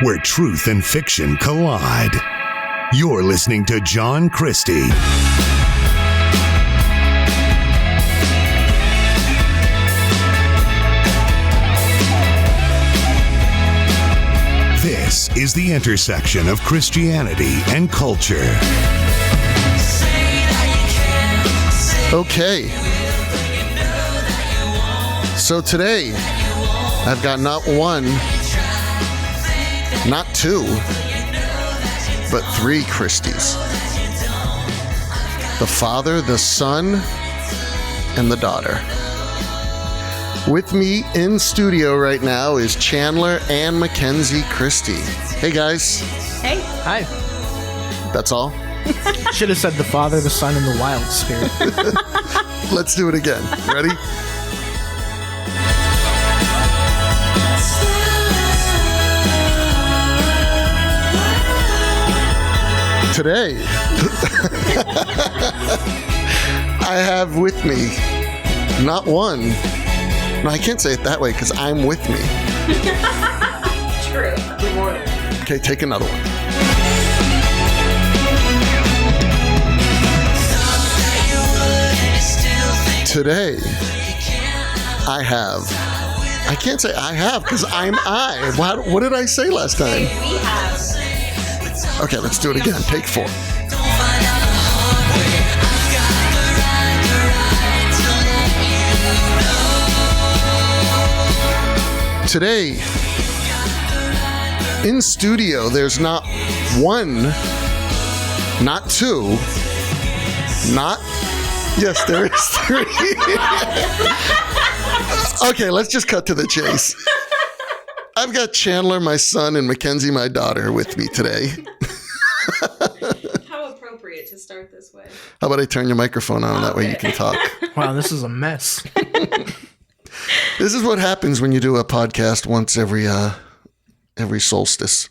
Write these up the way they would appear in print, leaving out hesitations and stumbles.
where truth and fiction collide. You're listening to John Christie. This is the intersection of Christianity and culture. Okay. So today, I've got not one, not two, but three Christies. The Father, the Son, and the daughter. With me in studio right now is Chandler and Mackenzie Christie. Hey guys. Hey. Hi. That's all? Should have said the Father, the Son, and the Wild Spirit. Let's do it again. Ready? Today, I have with me not one. No, I can't say it that way because I'm with me. True. Good morning. Okay, take another one. Today, I can't say I have because I'm I. What did I say last time? We have. Okay, let's do it again. Take 4. Today, in studio, there's not one, not two, not... Yes, there is 3. Okay, let's just cut to the chase. I've got Chandler, my son, and Mackenzie, my daughter, with me today. How appropriate to start this way. How about I turn your microphone on? That way you can talk. Wow, this is a mess. This is what happens when you do a podcast once every solstice.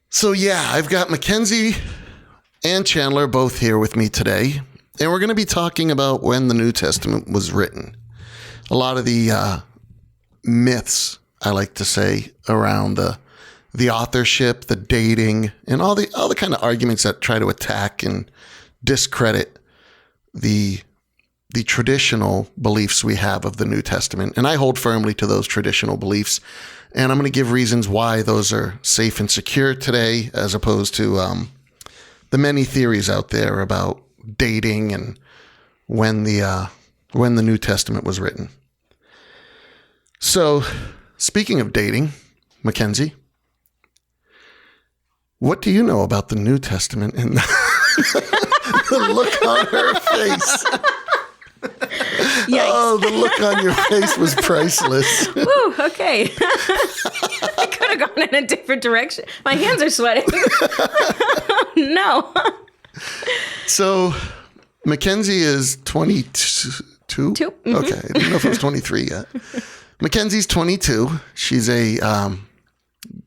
So yeah, I've got Mackenzie and Chandler both here with me today, and we're going to be talking about when the New Testament was written. A lot of the myths, I like to say, around the authorship, the dating, and all the kind of arguments that try to attack and discredit the traditional beliefs we have of the New Testament. And I hold firmly to those traditional beliefs. And I'm going to give reasons why those are safe and secure today, as opposed to the many theories out there about dating and when the New Testament was written. So, speaking of dating, Mackenzie, what do you know about the New Testament and the look on her face? Yikes. Oh, the look on your face was priceless. Woo, okay. I could have gone in a different direction. My hands are sweating. No. So, Mackenzie is 22? Two. Mm-hmm. Okay, I didn't know if it was 23 yet. Mackenzie's 22. She's a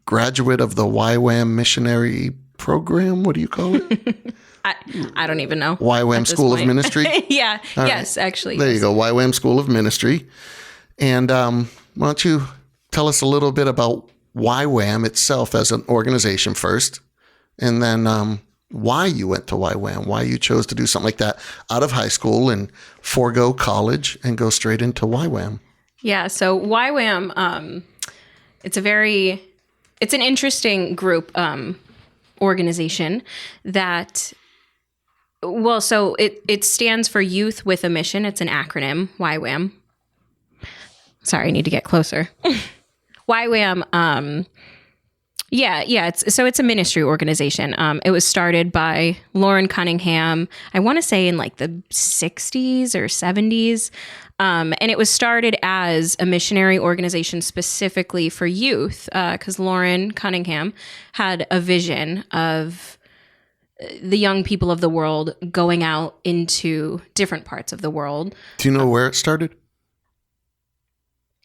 graduate of the YWAM missionary program. What do you call it? I don't even know. YWAM School of Ministry? Yeah. All yes, right. actually. There you go. YWAM School of Ministry. And why don't you tell us a little bit about YWAM itself as an organization first, and then why you went to YWAM, why you chose to do something like that out of high school and forego college and go straight into YWAM. Yeah, so YWAM, it's an interesting group organization that, well, so it stands for Youth with a Mission. It's an acronym, YWAM. Sorry, I need to get closer. YWAM, it's a ministry organization. It was started by Lauren Cunningham, I want to say in like the 60s or 70s. And it was started as a missionary organization specifically for youth, because Lauren Cunningham had a vision of the young people of the world going out into different parts of the world. Do you know where it started?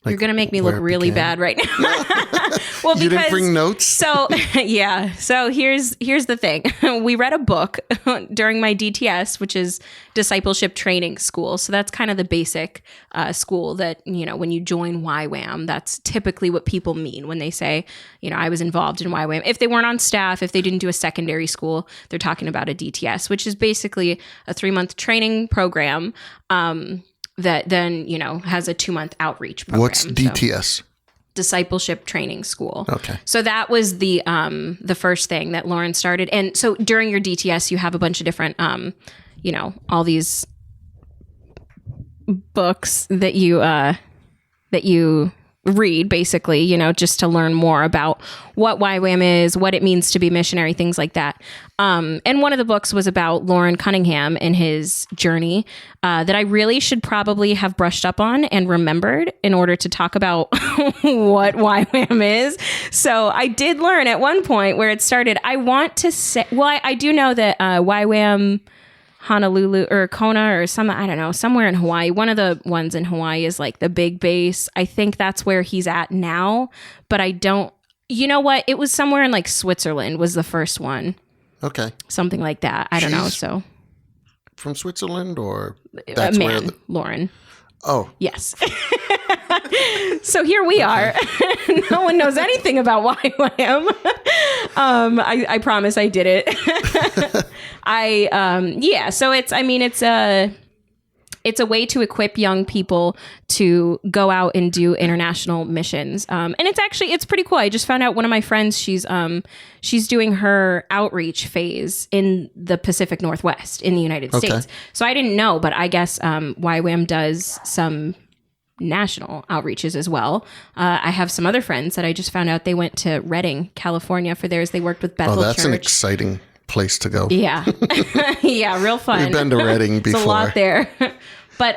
You're going to make me look really bad right now. Well, you didn't bring notes? So, yeah. So here's the thing. We read a book during my DTS, which is Discipleship Training School. So that's kind of the basic school that, when you join YWAM, that's typically what people mean when they say, I was involved in YWAM. If they weren't on staff, if they didn't do a secondary school, they're talking about a DTS, which is basically a 3-month training program that then, has a 2-month outreach program. What's DTS? So, Discipleship Training School. Okay. So that was the first thing that Lauren started. And so during your DTS, you have a bunch of different, all these books that you read, basically, just to learn more about what YWAM is, what it means to be missionary, things like that. And one of the books was about Loren Cunningham and his journey that I really should probably have brushed up on and remembered in order to talk about what YWAM is. So I did learn at one point where it started. I want to say, well, I do know that YWAM Honolulu or Kona or I don't know, somewhere in Hawaii. One of the ones in Hawaii is like the big base. I think that's where he's at now, but I don't, you know what? It was somewhere in like Switzerland was the first one. Okay. Something like that. I don't know. So from Switzerland or that's where Lauren. Oh. Yes. So here we are. No one knows anything about YWAM. I promise I did it. So it's a way to equip young people to go out and do international missions. And it's pretty cool. I just found out one of my friends, she's doing her outreach phase in the Pacific Northwest in the United States. So I didn't know, but I guess YWAM does some national outreaches as well. I have some other friends that I just found out they went to Redding, California for theirs. They worked with Bethel Church. Oh, that's an exciting place to go. Yeah. Yeah, real fun. We've been to Redding before. It's a lot there. But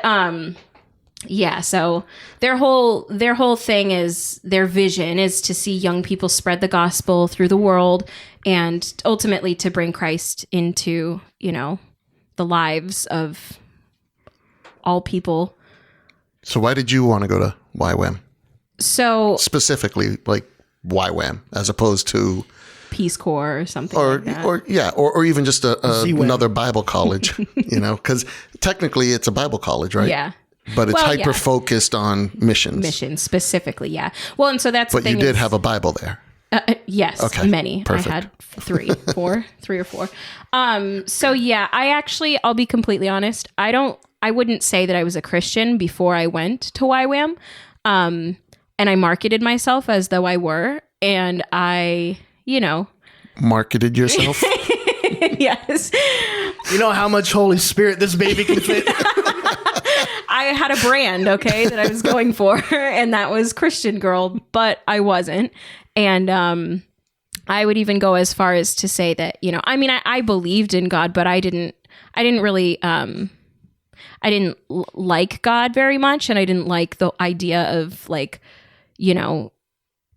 yeah, so their whole thing is, their vision is to see young people spread the gospel through the world and ultimately to bring Christ into, the lives of all people. So why did you want to go to YWAM? So specifically, like YWAM, as opposed to Peace Corps or something like that. Or even just another Bible college, because technically it's a Bible college, right? Yeah. But it's hyper-focused on missions. Missions, specifically, yeah. Well, and so that's But the thing. You did have a Bible there. Yes, okay. Many. Perfect. I had 3 or 4. So yeah, I'll be completely honest. I wouldn't say that I was a Christian before I went to YWAM. And I marketed myself as though I were. And I, marketed yourself? Yes. You know how much Holy Spirit this baby can fit? I had a brand, that I was going for, and that was Christian Girl, but I wasn't. And I would even go as far as to say that, I believed in God, but I didn't really, I didn't like God very much, and I didn't like the idea of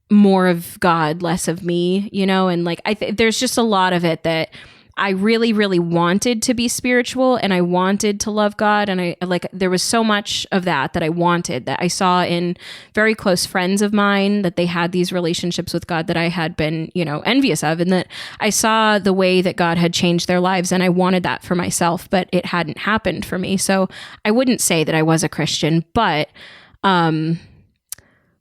more of God, less of me, and there's just a lot of it that I really, really wanted to be spiritual, and I wanted to love God. And there was so much of that I wanted, that I saw in very close friends of mine, that they had these relationships with God that I had been, envious of, and that I saw the way that God had changed their lives. And I wanted that for myself, but it hadn't happened for me. So I wouldn't say that I was a Christian, but,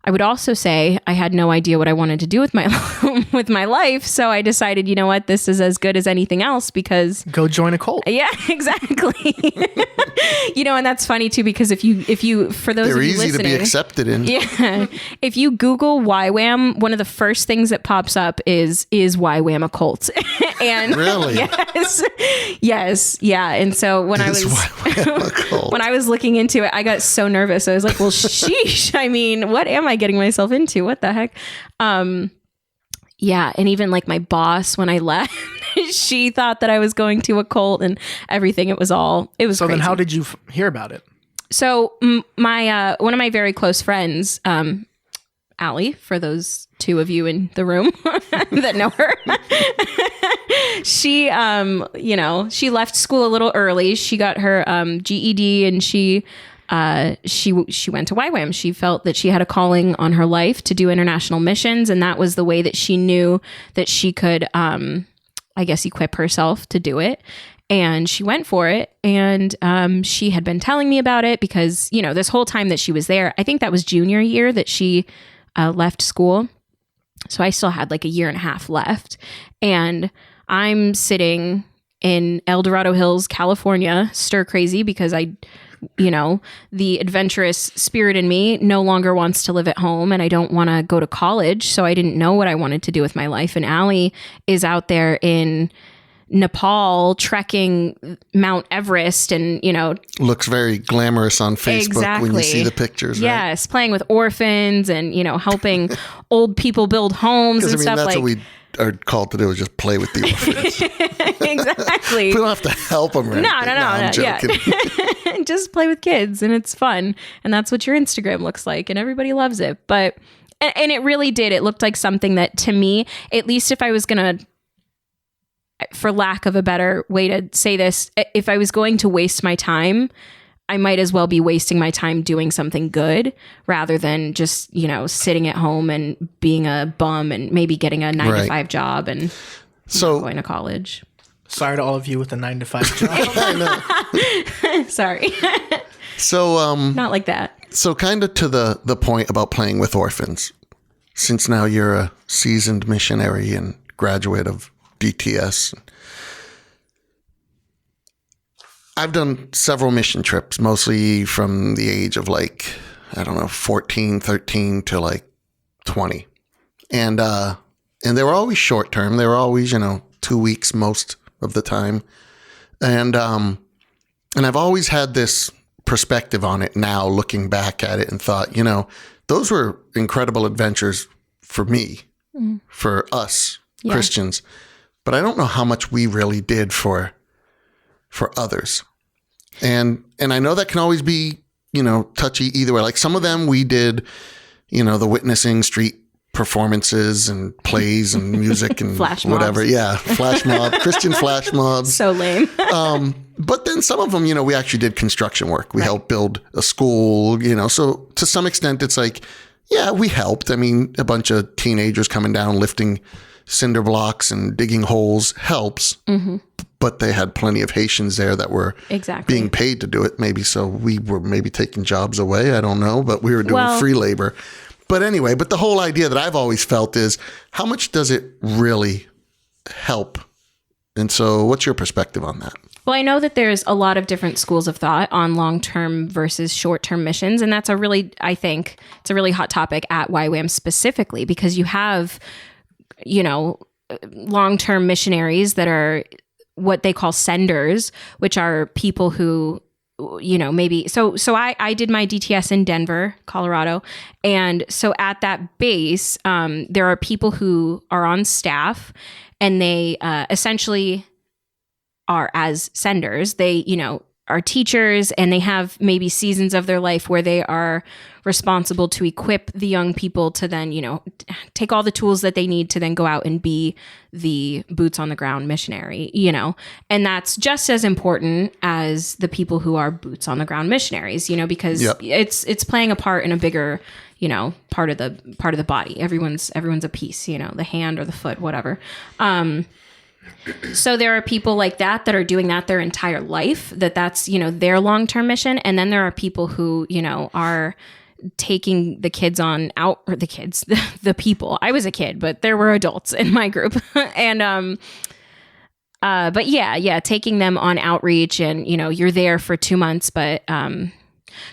I would also say I had no idea what I wanted to do with my life. So I decided, you know what, this is as good as anything else, because go join a cult. Yeah, exactly. And that's funny too, because if you for those they're of you easy listening, to be accepted in. Yeah. If you Google YWAM, one of the first things that pops up is YWAM a cult? And really? Yes. Yeah. And so when I was looking into it, I got so nervous. I was like, well, sheesh. I mean, what am I getting myself into? What the heck? Yeah. And even like my boss, when I left, she thought that I was going to a cult and everything. It was So crazy. Then how did you hear about it? So my one of my very close friends, Allie, for those 2 of you in the room that know her, she, she left school a little early. She got her GED, and she she went to YWAM. She felt that she had a calling on her life to do international missions, and that was the way that she knew that she could, I guess, equip herself to do it. And she went for it. And she had been telling me about it because, this whole time that she was there, I think that was junior year that she left school. So I still had like a year and a half left. And I'm sitting in El Dorado Hills, California, stir crazy because the adventurous spirit in me no longer wants to live at home, and I don't want to go to college. So I didn't know what I wanted to do with my life. And Allie is out there in Nepal trekking Mount Everest, and looks very glamorous on Facebook when you see the pictures. Yes, right? Playing with orphans and helping old people build homes and stuff. That's what we are called to do, is just play with the orphans. Exactly. We don't have to help them. No, I'm joking. Yeah. Just play with kids, and it's fun, and that's what your Instagram looks like, and everybody loves it. But and it really did. It looked like something that, to me, at least if I was gonna, for lack of a better way to say this, if I was going to waste my time, I might as well be wasting my time doing something good rather than just, sitting at home and being a bum and maybe getting a 9-to-5 job and not going to college. Sorry to all of you with a 9-to-5 job. I know. Sorry. So, not like that. So kind of to the point about playing with orphans, since now you're a seasoned missionary and graduate of DTS. I've done several mission trips, mostly from the age of 14, 13 to 20. And they were always short term. They were always, 2 weeks most of the time. And I've always had this perspective on it now, looking back at it, and thought, those were incredible adventures for me, for us Christians. But I don't know how much we really did for others. And I know that can always be, touchy either way. Like some of them we did, the witnessing, street performances and plays and music and flash whatever. Mobs. Yeah. Flash mob, Christian flash mobs. So lame. But then some of them, we actually did construction work. We helped build a school, so to some extent it's like, yeah, we helped. I mean, a bunch of teenagers coming down, lifting cinder blocks and digging holes helps, but they had plenty of Haitians there that were being paid to do it. Maybe so we were maybe taking jobs away. I don't know, but we were doing free labor. But anyway, the whole idea that I've always felt is, how much does it really help? And so what's your perspective on that? Well, I know that there's a lot of different schools of thought on long-term versus short-term missions. And that's I think it's a really hot topic at YWAM specifically, because you have long-term missionaries that are what they call senders, which are people who, maybe, so I did my DTS in Denver, Colorado. And so at that base, there are people who are on staff, and they essentially are as senders. They, are teachers, and they have maybe seasons of their life where they are responsible to equip the young people to then, take all the tools that they need to then go out and be the boots on the ground missionary, and that's just as important as the people who are boots on the ground missionaries, because it's playing a part in a bigger, part of the body. Everyone's a piece, the hand or the foot, whatever. So there are people like that are doing that their entire life, that's, their long-term mission. And then there are people who, are taking the kids on out, or the people. I was a kid, but there were adults in my group. And, but yeah, taking them on outreach, and, you're there for 2 months, but,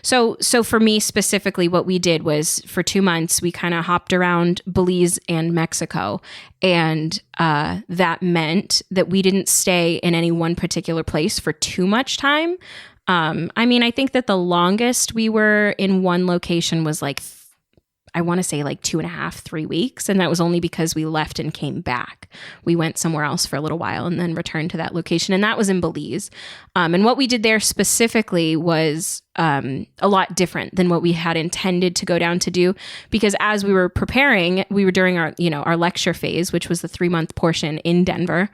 so for me specifically, what we did was, for 2 months, we kind of hopped around Belize and Mexico. And that meant that we didn't stay in any one particular place for too much time. I think that the longest we were in one location was I want to say 2.5, 3 weeks. And that was only because we left and came back. We went somewhere else for a little while and then returned to that location. And that was in Belize. And what we did there specifically was a lot different than what we had intended to go down to do. Because as we were preparing, we were during our lecture phase, which was the 3-month portion in Denver.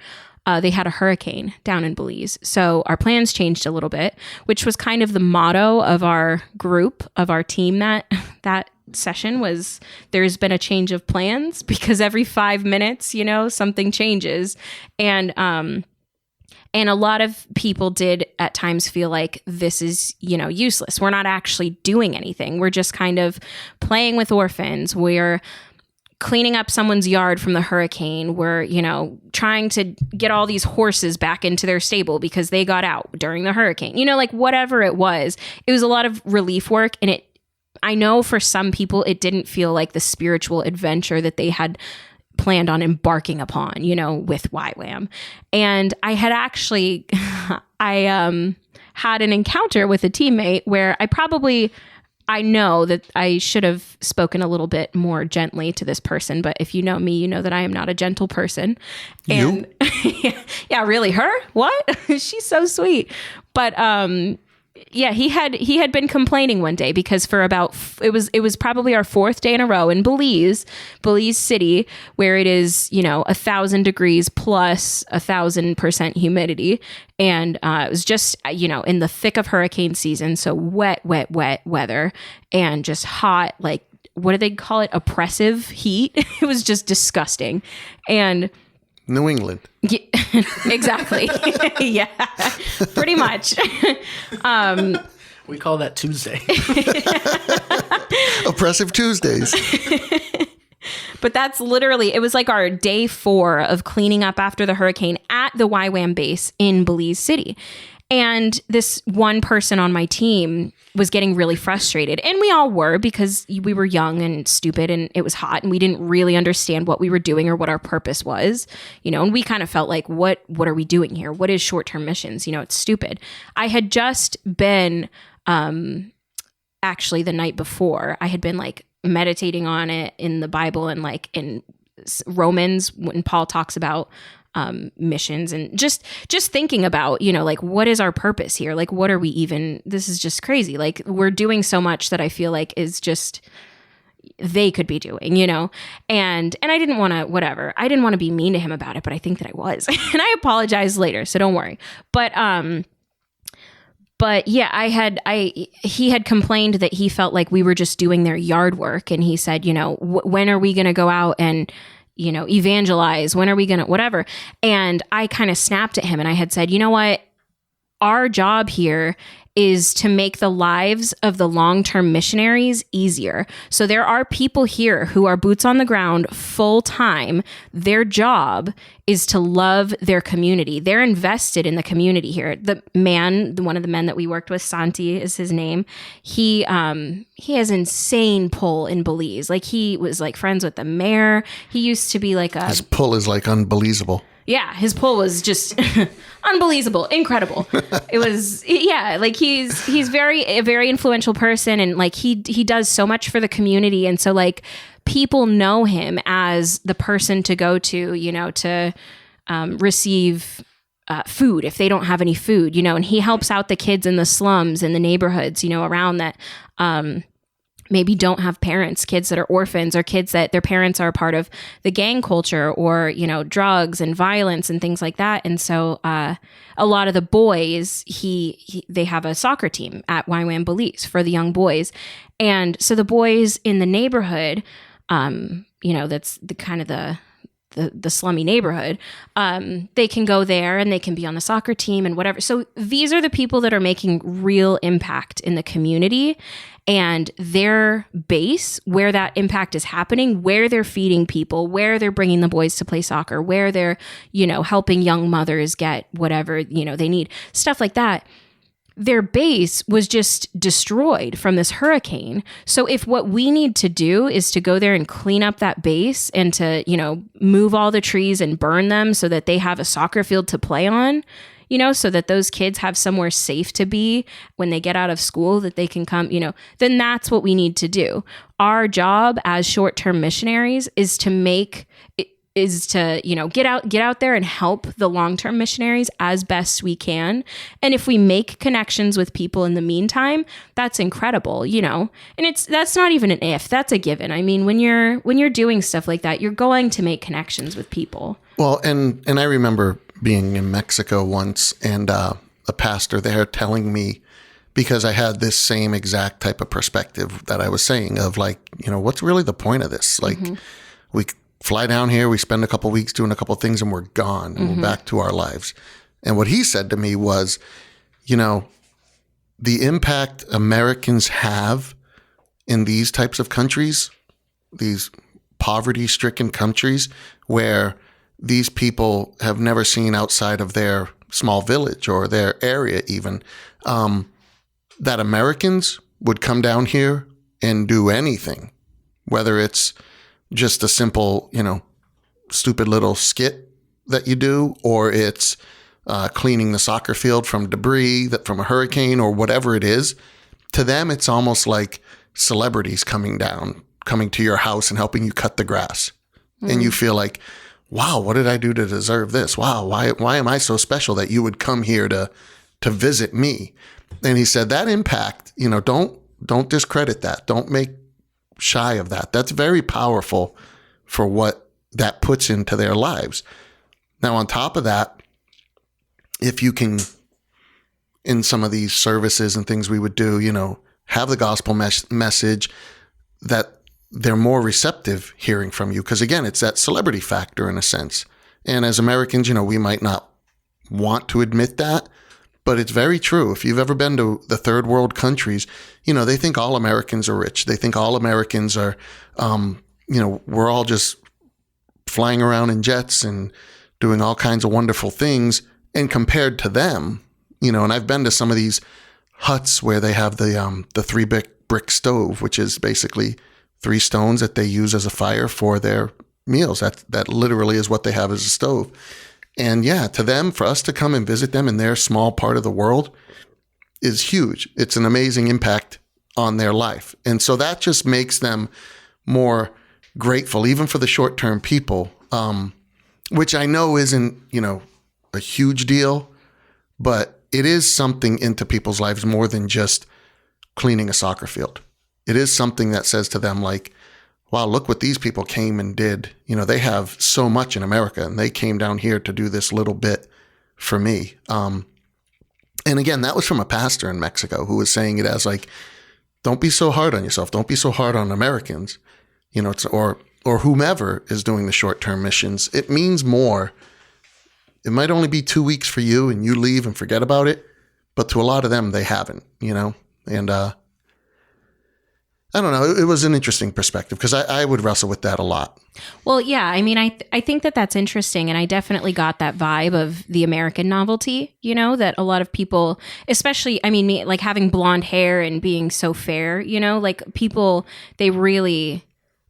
they had a hurricane down in Belize. So our plans changed a little bit, which was kind of the motto of our group, of our team that session was, there's been a change of plans, because every 5 minutes, something changes. And a lot of people did at times feel like this is, useless. We're not actually doing anything. We're just kind of playing with orphans. We're cleaning up someone's yard from the hurricane. We're, trying to get all these horses back into their stable because they got out during the hurricane. Like whatever it was a lot of relief work. And I know for some people, it didn't feel like the spiritual adventure that they had planned on embarking upon, with YWAM. And I had actually, had an encounter with a teammate where I know that I should have spoken a little bit more gently to this person, but if you know me, you know that I am not a gentle person. And yeah, really, her? What? She's so sweet. But yeah, he had been complaining one day because for about it was probably our 4th day in a row in Belize City, where it is 1,000 degrees plus 1,000% humidity, and it was just in the thick of hurricane season, so wet weather and just hot, like what do they call it? Oppressive heat. It was just disgusting. And New England. Yeah, exactly. Yeah, pretty much. We call that Tuesday. Oppressive Tuesdays. But that's literally, it was like our day 4 of cleaning up after the hurricane at the YWAM base in Belize City. And this one person on my team was getting really frustrated. And we all were, because we were young and stupid and it was hot and we didn't really understand what we were doing or what our purpose was, and we kind of felt like, what are we doing here? What is short-term missions? It's stupid. I had just been, actually the night before, I had been like meditating on it in the Bible and like in Romans when Paul talks about missions, and just thinking about, like, what is our purpose here? Like, what are we even, this is just crazy. Like, we're doing so much that I feel like is just, they could be doing, and I didn't want to, I didn't want to be mean to him about it, but I think that I was, and I apologized later, so don't worry. But yeah, he had complained that he felt like we were just doing their yard work, and he said, when are we going to go out and evangelize? When are we going to, whatever? And I kind of snapped at him and I had said, you know what? Our job here is to make the lives of the long-term missionaries easier. So there are people here who are boots on the ground full time. Their job is to love their community. They're invested in the community here. One of the men that we worked with, Santi is his name. He has insane pull in Belize. Like, he was like friends with the mayor. He used to be like his pull is like unbelievable. Yeah, his pull was just unbelievable, incredible. It was, yeah, like he's a very influential person, and like he does so much for the community, and so like people know him as the person to go to, to receive food if they don't have any food, and he helps out the kids in the slums in the neighborhoods, around that. Maybe don't have parents, kids that are orphans, or kids that their parents are a part of the gang culture, or, drugs and violence and things like that. And so a lot of the boys, they have a soccer team at YWAM Belize for the young boys. And so the boys in the neighborhood, that's the kind of the slummy neighborhood, they can go there and they can be on the soccer team and whatever. So these are the people that are making real impact in the community, and their base, where that impact is happening, where they're feeding people, where they're bringing the boys to play soccer, where they're, helping young mothers get whatever, they need, stuff like that. Their base was just destroyed from this hurricane. So if what we need to do is to go there and clean up that base and to, move all the trees and burn them so that they have a soccer field to play on, so that those kids have somewhere safe to be when they get out of school, that they can come, then that's what we need to do. Our job as short-term missionaries is to get out there and help the long-term missionaries as best we can. And if we make connections with people in the meantime, that's incredible, and that's not even an if, that's a given. I mean, when you're doing stuff like that, you're going to make connections with people. Well, and I remember being in Mexico once and a pastor there telling me, because I had this same exact type of perspective that I was saying of like, what's really the point of this? Like we fly down here, we spend a couple weeks doing a couple things and we're gone and we're back to our lives. And what he said to me was, the impact Americans have in these types of countries, these poverty-stricken countries where these people have never seen outside of their small village or their area even, that Americans would come down here and do anything, whether it's just a simple, stupid little skit that you do, or it's cleaning the soccer field from debris from a hurricane or whatever it is. To them, it's almost like celebrities coming to your house and helping you cut the grass. And you feel like, wow, what did I do to deserve this? Wow, why am I so special that you would come here to visit me? And he said that impact, don't discredit that. Don't make shy of that. That's very powerful for what that puts into their lives. Now, on top of that, if you can, in some of these services and things we would do, have the gospel message, that they're more receptive hearing from you. Because again, it's that celebrity factor in a sense. And as Americans, we might not want to admit that, but it's very true. If you've ever been to the third world countries, they think all Americans are rich. They think all Americans are, we're all just flying around in jets and doing all kinds of wonderful things. And compared to them, and I've been to some of these huts where they have the 3 brick stove, which is basically 3 stones that they use as a fire for their meals. That literally is what they have as a stove. And yeah, to them, for us to come and visit them in their small part of the world is huge. It's an amazing impact on their life. And so that just makes them more grateful, even for the short-term people, which I know isn't, a huge deal, but it is something into people's lives more than just cleaning a soccer field. It is something that says to them like, wow, look what these people came and did. They have so much in America and they came down here to do this little bit for me. And again, that was from a pastor in Mexico who was saying it as like, don't be so hard on yourself. Don't be so hard on Americans, or whomever is doing the short-term missions. It means more. It might only be 2 weeks for you and you leave and forget about it, but to a lot of them, they haven't, and, I don't know. It was an interesting perspective because I would wrestle with that a lot. Well, yeah. I mean, I think that's interesting. And I definitely got that vibe of the American novelty, that a lot of people, especially, me, like having blonde hair and being so fair, like people, they really,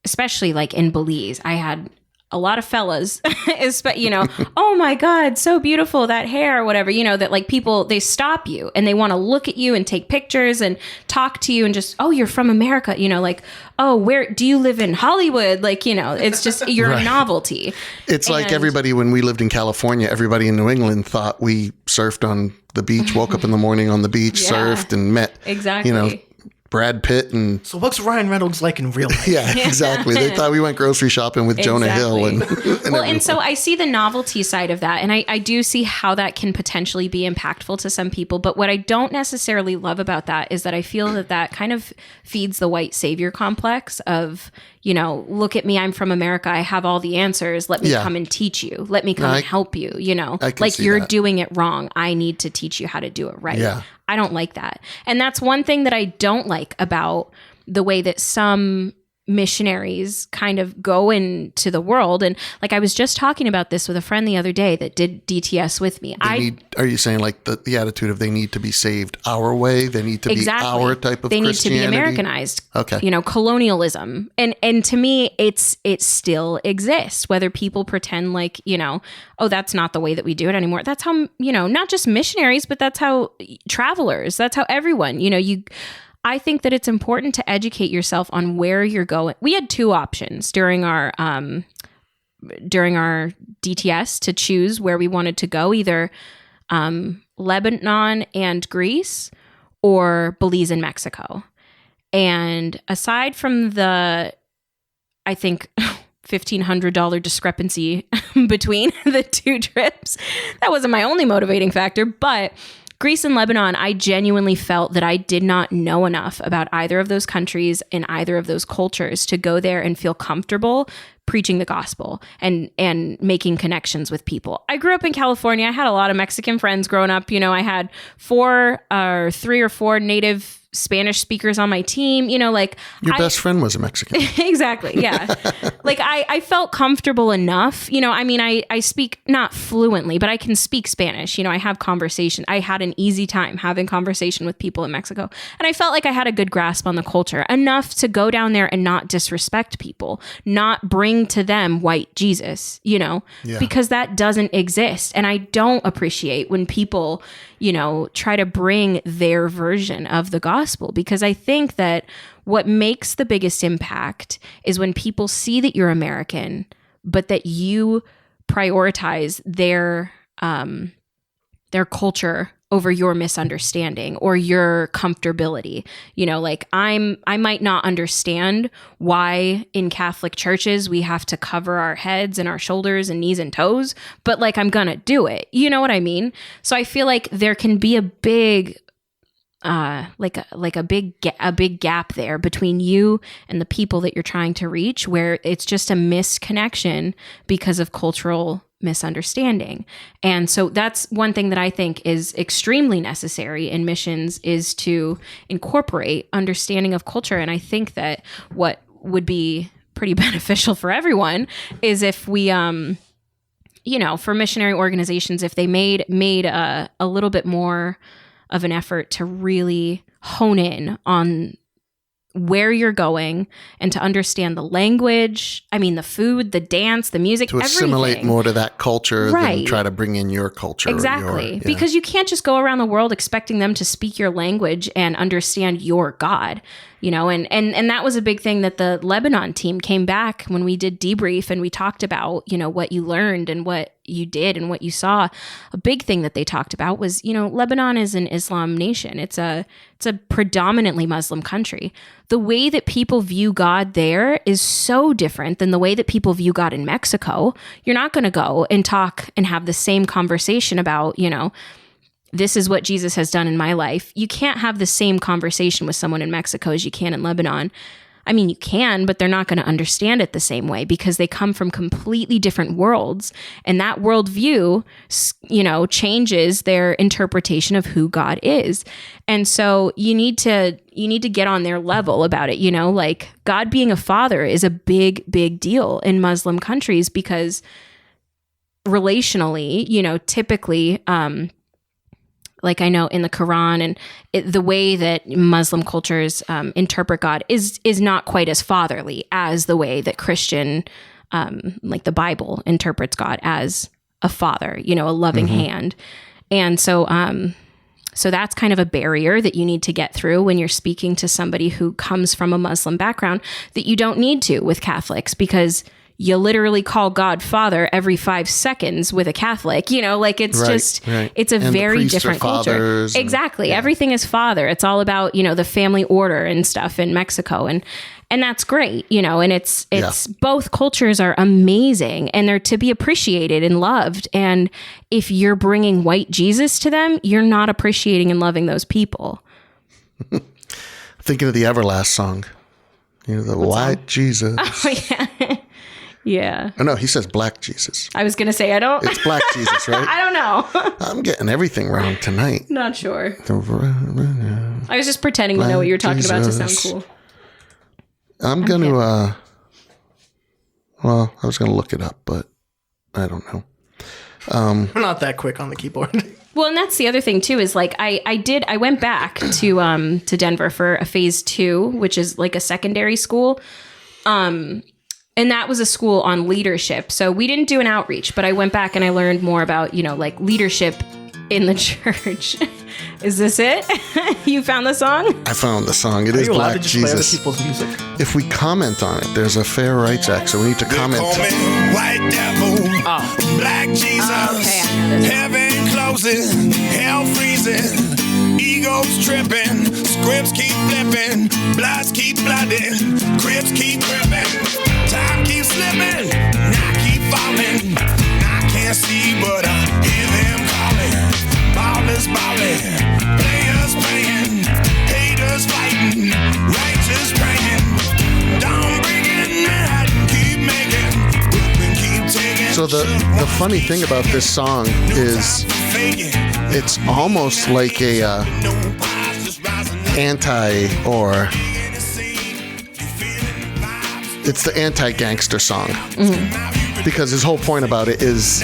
especially like in Belize, I had a lot of fellas, oh my God, so beautiful, that hair or whatever, that like people, they stop you and they want to look at you and take pictures and talk to you and just, oh, you're from America, like, oh, where do you live in Hollywood? Like, it's just, you're a novelty. It's like everybody, when we lived in California, everybody in New England thought we surfed on the beach, woke up in the morning on the beach, surfed and met, exactly. Brad Pitt and... So what's Ryan Reynolds like in real life? Yeah, exactly. They thought we went grocery shopping with Jonah Hill. And so I see the novelty side of that. And I do see how that can potentially be impactful to some people. But what I don't necessarily love about that is that I feel that kind of feeds the white savior complex of, look at me, I'm from America, I have all the answers. Let me come and teach you. Let me come and help you, like you're doing it wrong. I need to teach you how to do it right. Yeah. I don't like that. And that's one thing that I don't like about the way that some missionaries kind of go into the world. And like I was just talking about this with a friend the other day that did DTS with me. Are you saying like the attitude of they need to be saved our way? They need to be our type of Christianity? They need to be Americanized. Okay. Colonialism. And to me, it still exists, whether people pretend like, oh, that's not the way that we do it anymore. That's how, not just missionaries, but that's how travelers, that's how everyone, I think that it's important to educate yourself on where you're going. We had 2 options during our DTS to choose where we wanted to go, either Lebanon and Greece or Belize and Mexico. And aside from I think $1,500 discrepancy between the two trips. That wasn't my only motivating factor, but Greece and Lebanon, I genuinely felt that I did not know enough about either of those countries and either of those cultures to go there and feel comfortable preaching the gospel and making connections with people. I grew up in California. I had a lot of Mexican friends growing up. You know, I had 3 or 4 native Spanish speakers on my team. You know, like your best friend was a Mexican. Exactly. Yeah. Like I felt comfortable enough. You know, I mean, I speak not fluently, but I can speak Spanish. You know, I have conversation. I had an easy time having conversation with people in Mexico. And I felt like I had a good grasp on the culture, enough to go down there and not disrespect people, not bring to them white Jesus, you know, because that doesn't exist. And I don't appreciate when people, you know, try to bring their version of the gospel, because I think that what makes the biggest impact is when people see that you're American, but that you prioritize their culture over your misunderstanding or your comfortability. You know, like I might not understand why in Catholic churches we have to cover our heads and our shoulders and knees and toes, but like I'm gonna do it. You know what I mean? So I feel like there can be a big a big gap there between you and the people that you're trying to reach, where it's just a misconnection because of cultural misunderstanding. And so that's one thing that I think is extremely necessary in missions, is to incorporate understanding of culture. And I think that what would be pretty beneficial for everyone is if we, you know, for missionary organizations, if they made a little bit more of an effort to really hone in on where you're going and to understand the language, I mean, the food, the dance, the music, to assimilate everything. More to that culture Right. than try to bring in your culture. Exactly. Because you can't just go around the world expecting them to speak your language and understand your God, you know, and that was a big thing that the Lebanon team came back when we did debrief and we talked about, you know, what you learned and what you did and what you saw. A big thing that they talked about was, you know, Lebanon is an Islam nation. It's a predominantly Muslim country. The way that people view God there is so different than the way that people view God in Mexico. You're not going to go and talk and have the same conversation about, you know, this is what Jesus has done in my life. You can't have the same conversation with someone in Mexico as you can in Lebanon. I mean, you can, but they're not going to understand it the same way because they come from completely different worlds. And that worldview, you know, changes their interpretation of who God is. And so you need to get on their level about it. You know, like God being a father is a big, big deal in Muslim countries because relationally, you know, typically, like I know in the Quran and the way that Muslim cultures interpret God is not quite as fatherly as the way that Christian, like the Bible interprets God as a father, you know, a loving hand. And so that's kind of a barrier that you need to get through when you're speaking to somebody who comes from a Muslim background that you don't need to with Catholics, because you literally call God Father every 5 seconds with a Catholic, you know, like it's it's a and very different culture. Exactly. Everything is Father. It's all about, you know, the family order and stuff in Mexico. And that's great, you know, and it's both cultures are amazing and they're to be appreciated and loved. And if you're bringing white Jesus to them, you're not appreciating and loving those people. Thinking of the Everlast song, you know, the white Jesus. Oh, yeah. Yeah. Oh, no, he says black Jesus. I was going to say, It's black Jesus, right? I don't know. I'm getting everything wrong tonight. Not sure. I was just pretending to know what you were talking about to sound cool. I'm going to, well, I was going to look it up, but I don't know. We're not that quick on the keyboard. Well, and that's the other thing too, is like I went back to Denver for a phase 2, which is like a secondary school. And that was a school on leadership. So we didn't do an outreach, but I went back and I learned more about, you know, like leadership in the church. Is this it? You found the song? I found the song. It is Black Jesus. Play other people's music? If we comment on it, there's a Fair Rights Act, so we need to comment. White devil, Black Jesus, heaven closing, hell freezing, egos tripping, scripts keep flipping, bloods keep blooding, crips keep gripping, time keeps slipping, So the funny thing about this song is it's almost like a it's the anti-gangster song. Because his whole point about it is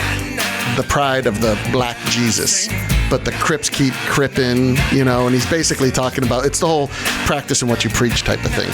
the pride of the black Jesus. But the Crips keep cripping, and he's basically talking about, it's the whole practice and what you preach type of thing.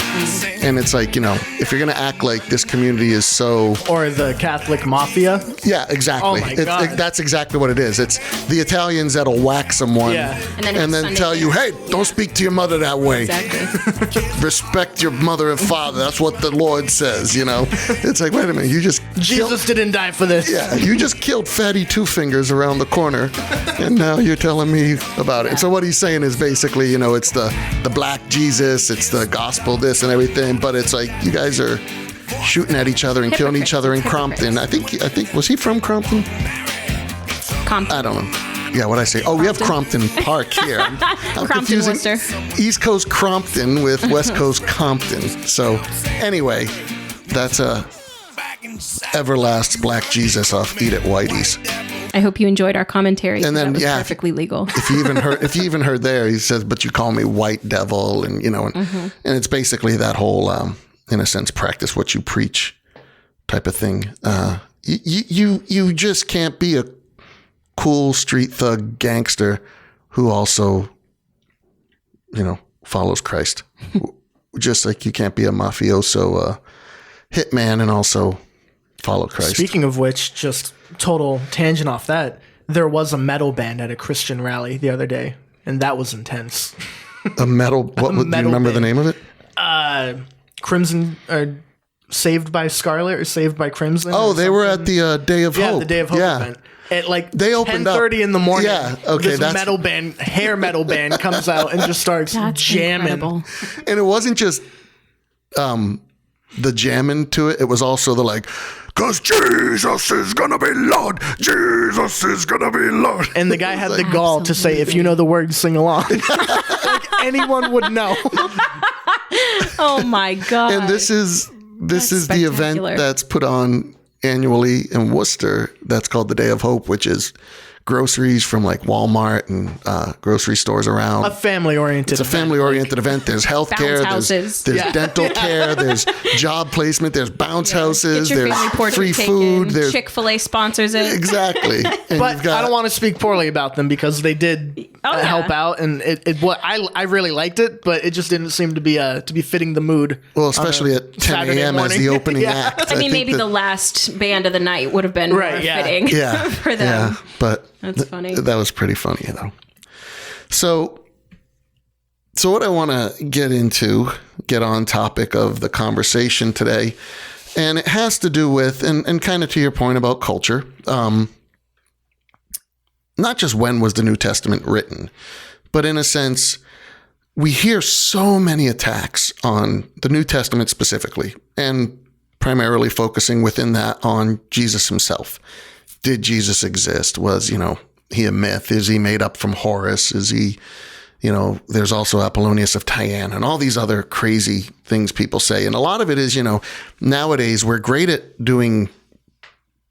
And it's like, if you're going to act like this community is so... Or the Catholic Mafia. Yeah, exactly. Oh my God. That's exactly what it is. It's the Italians that'll whack someone and then tell you, hey, don't speak to your mother that way. Exactly. Respect your mother and father. That's what the Lord says, It's like, wait a minute, you just... Jesus didn't die for this. Yeah, you just killed Fatty Two Fingers around the corner, and now you're telling me about it. And so what he's saying is basically, it's the black Jesus, it's the gospel, this and everything, but it's like you guys are shooting at each other and killing each other in Crompton. I think was he from Crompton? Compton. I don't know. Yeah, what'd I say? Oh, we have Crompton Park here. I'm Crompton, confusing Worcester. East Coast Crompton with West Coast Compton. So anyway, that's a Everlast Black Jesus off Eat It Whitey's. I hope you enjoyed our commentary. And then, that was perfectly legal. If you even heard there, he says, "But you call me white devil," and and it's basically that whole, in a sense, practice what you preach type of thing. You just can't be a cool street thug gangster who also, follows Christ. Just like you can't be a mafioso hitman and also follow Christ. Speaking of which, just total tangent off that, there was a metal band at a Christian rally the other day, and that was intense. A metal, do you remember the name of it? Crimson, Saved by Scarlet or Saved by Crimson. Oh, they were at the Day of Hope. Yeah, the Day of Hope event. At like they opened 10:30 in the morning. Yeah, okay, this hair metal band comes out and just starts jamming. Incredible. And it wasn't just the jamming to it. It was also the like, "'Cause Jesus is gonna be Lord. Jesus is gonna be Lord." And the guy had the gall to say, "If you know the words, sing along." Like anyone would know. Oh my God. And this is the event spectacular. that's put on annually in Worcester. That's called the Day of Hope, which is groceries from like Walmart and grocery stores around. A family-oriented It's a family-oriented event. There's healthcare, Bounce there's houses. dental care, there's job placement, there's bounce houses, Get your there's family portrait free taken. food. There's Chick-fil-A sponsors it. exactly. And But you've got, I don't want to speak poorly about them because they did help out, and I really liked it, but it just didn't seem to be fitting the mood. well, especially at 10 Saturday a.m. as morning. the opening Yeah. act. I mean, think maybe that- the last band of the night would have been more fitting for them. Yeah, but That's funny. That was pretty funny, though. So what I want to get on topic of the conversation today, and it has to do with, and kind of to your point about culture, not just when was the New Testament written, but in a sense, we hear so many attacks on the New Testament specifically, and primarily focusing within that on Jesus himself. Did Jesus exist? Was, he a myth? Is he made up from Horus? Is he, there's also Apollonius of Tyana and all these other crazy things people say. And a lot of it is, nowadays we're great at doing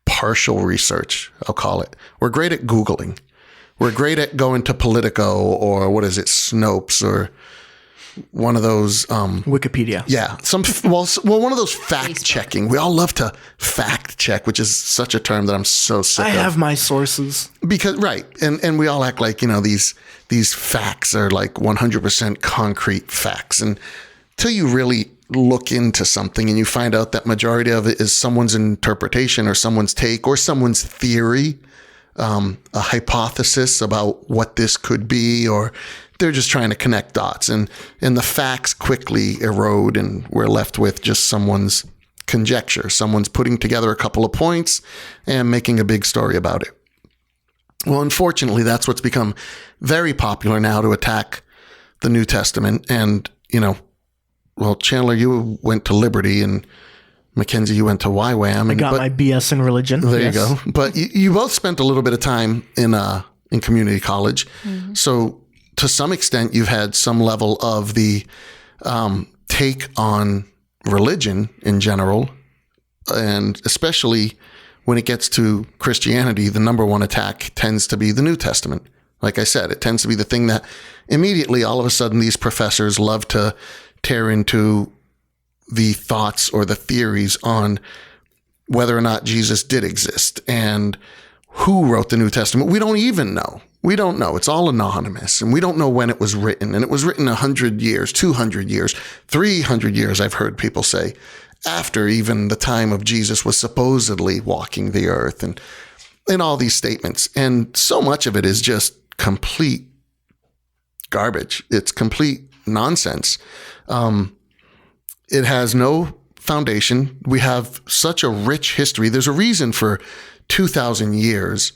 partial research, I'll call it. We're great at Googling. We're great at going to Politico or Snopes or one of those Wikipedia. Yeah, one of those fact checking. We all love to fact check, which is such a term that I'm so sick I of. have my sources. Because right, and we all act like these facts are like 100% concrete facts, and till you really look into something and you find out that majority of it is someone's interpretation or someone's take or someone's theory, a hypothesis about what this could be, or they're just trying to connect dots, and the facts quickly erode, and we're left with just someone's conjecture. Someone's putting together a couple of points and making a big story about it. Well, unfortunately, that's what's become very popular now, to attack the New Testament. And, Chandler, you went to Liberty, and Mackenzie, you went to YWAM. I got my BS in religion. There you go. But you both spent a little bit of time in community college. Mm-hmm. So to some extent, you've had some level of the take on religion in general, and especially when it gets to Christianity, the number one attack tends to be the New Testament. Like I said, it tends to be the thing that immediately, all of a sudden, these professors love to tear into the thoughts or the theories on whether or not Jesus did exist and who wrote the New Testament. We don't even know. We don't know. It's all anonymous, and we don't know when it was written. And it was written 100 years, 200 years, 300 years, I've heard people say, after even the time of Jesus was supposedly walking the earth, and all these statements. And so much of it is just complete garbage. It's complete nonsense. It has no foundation. We have such a rich history. There's a reason for 2,000 years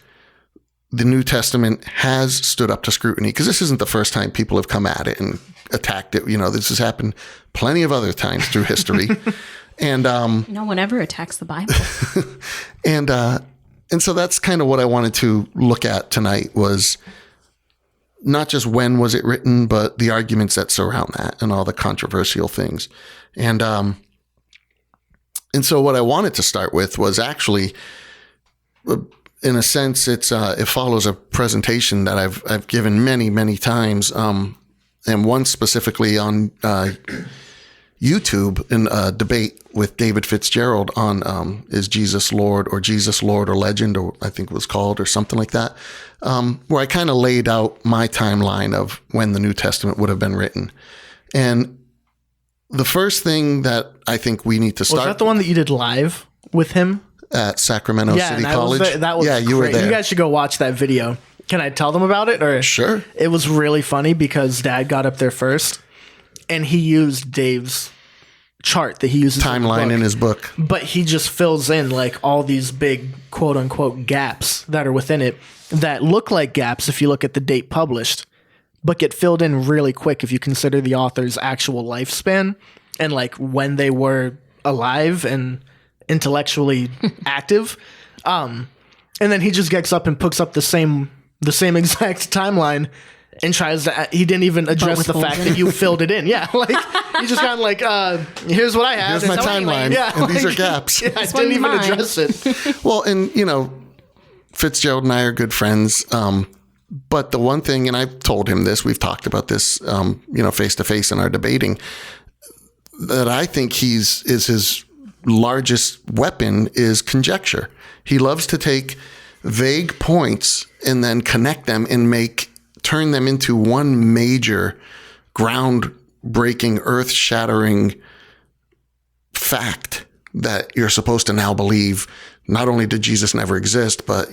the New Testament has stood up to scrutiny, because this isn't the first time people have come at it and attacked it. This has happened plenty of other times through history. And no one ever attacks the Bible. And so that's kind of what I wanted to look at tonight, was not just when was it written, but the arguments that surround that and all the controversial things. And so what I wanted to start with was actually, in a sense, it follows a presentation that I've given many, many times, and one specifically on YouTube in a debate with David Fitzgerald on is Jesus Lord or Legend, or I think it was called, or something like that, where I kind of laid out my timeline of when the New Testament would have been written. And the first thing that I think we need to start... Was that the one that you did live with him? At Sacramento City College? That was you were there. You guys should go watch that video. Can I tell them about it? Or Sure. It was really funny because Dad got up there first, and he used Dave's chart that he uses timeline in his book, but he just fills in like all these big quote unquote gaps that are within it that look like gaps if you look at the date published, but get filled in really quick if you consider the author's actual lifespan and like when they were alive and intellectually active. And then he just gets up and picks up the same exact timeline and tries to, he didn't even address the fact that you filled it in. Yeah. Like, he just kind of like, here's what I have. Here's my timeline. Yeah, and these are gaps. Yeah, I didn't even address it. Well, and, Fitzgerald and I are good friends. But the one thing, and I've told him this, we've talked about this, face to face in our debating, that I think is his largest weapon is conjecture. He loves to take vague points and then connect them and turn them into one major, groundbreaking, earth-shattering fact that you're supposed to now believe. Not only did Jesus never exist, but,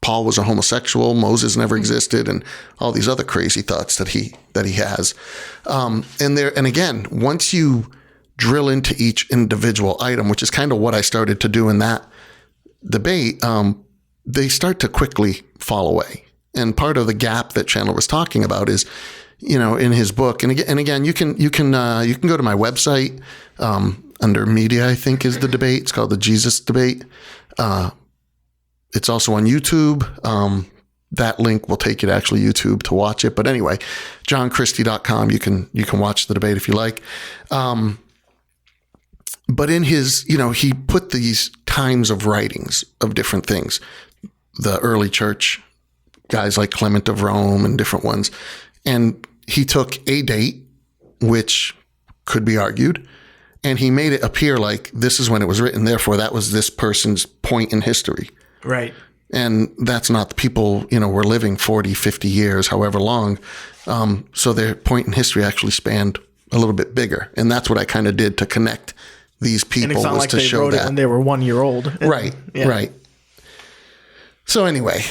Paul was a homosexual, Moses never existed, and all these other crazy thoughts that he has. And again, once you drill into each individual item, which is kind of what I started to do in that debate, they start to quickly fall away. And part of the gap that Chandler was talking about is, in his book, and again, you can go to my website, under media, I think is the debate. It's called the Jesus Debate. It's also on YouTube. That link will take you to actually YouTube to watch it. But anyway, johnchristie.com, you can watch the debate if you like. But in his, he put these times of writings of different things, the early church, guys like Clement of Rome and different ones. And he took a date, which could be argued, and he made it appear like this is when it was written. Therefore, that was this person's point in history. Right. And that's not the people, were living 40, 50 years, however long. So their point in history actually spanned a little bit bigger. And that's what I kind of did to connect these people, and it's not was like to they show wrote that. it when they were 1 year old. Right. Yeah. Right. So anyway,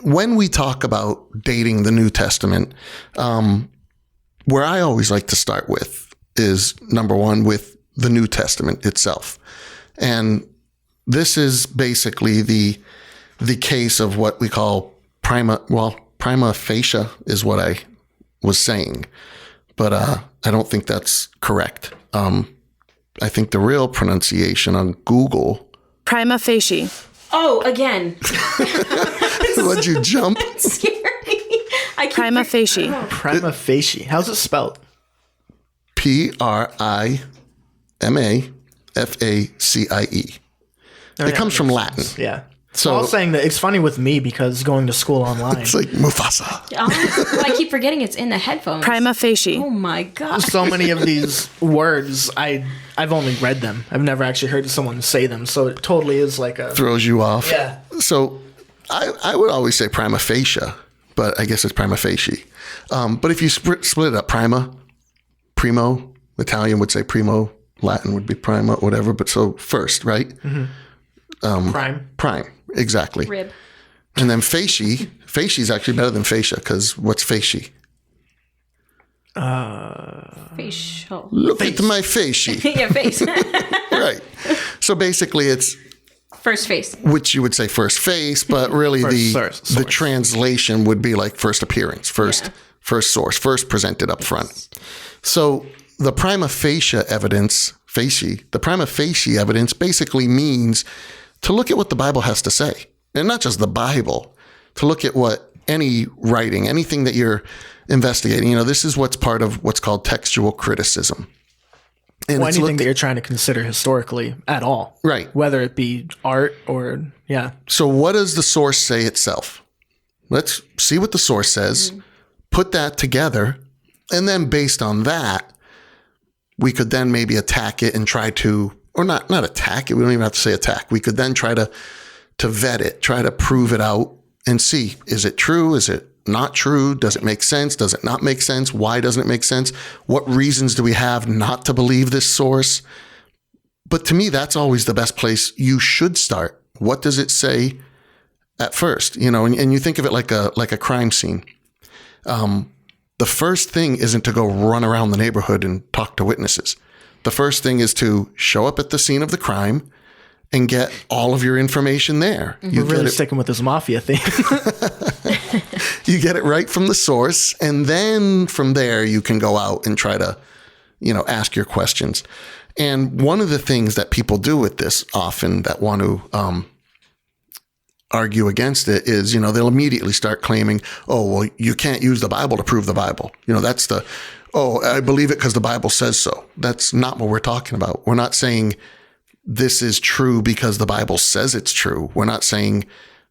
when we talk about dating the New Testament, where I always like to start with is, number one, with the New Testament itself. And this is basically the case of what we call prima facie is what I was saying, but I don't think that's correct. I think the real pronunciation on Google... Prima facie. Oh, again. Would you jump? It's scary. Prima facie. Prima facie. How's it spelled? PRIMAFACIE. It comes from Latin. Yeah. So I was saying that it's funny with me because going to school online. It's like Mufasa. Oh, well, I keep forgetting it's in the headphones. Prima facie. Oh my god. So many of these words, I've only read them. I've never actually heard someone say them. So it totally is like a... Throws you off. Yeah. So I would always say prima facie, but I guess it's prima facie. But if you split it up, primo, Italian would say primo, Latin would be prima, whatever. But so first, right? Prime. Prime, exactly. Rib. And then facie is actually better than fascia because what's facie? Facial. Look at my facie. Yeah, face. Right. So basically it's First face. which you would say first face, but really First the source. translation would be like first appearance, first source, first presented up front. So the prima facie evidence basically means to look at what the Bible has to say. And not just the Bible, to look at what any writing, anything that you're investigating, this is what's part of what's called textual criticism. And Well, it's anything that you're trying to consider historically at all. Right. Whether it be art or, yeah. So what does the source say itself? Let's see what the source says, put that together, and then based on that, we could then maybe attack it and try to, or not attack it, we don't even have to say attack. We could then try to vet it, try to prove it out and see, is it true? Is it not true? Does it make sense? Does it not make sense? Why doesn't it make sense? What reasons do we have not to believe this source? But to me, that's always the best place you should start. What does it say at first? And you think of it like a crime scene. The first thing isn't to go run around the neighborhood and talk to witnesses. The first thing is to show up at the scene of the crime and get all of your information there. We're really sticking with this mafia thing. You get it right from the source, and then from there you can go out and try to, ask your questions. And one of the things that people do with this often that want to argue against it is, they'll immediately start claiming, oh, well, you can't use the Bible to prove the Bible. That's I believe it because the Bible says so. That's not what we're talking about. We're not saying this is true because the Bible says it's true. We're not saying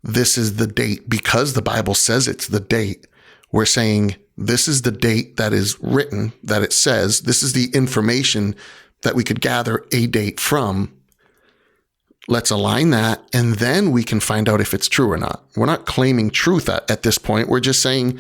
this is the date because the Bible says it's the date. We're saying this is the date that is written, that it says. This is the information that we could gather a date from. Let's align that, and then we can find out if it's true or not. We're not claiming truth at this point. We're just saying,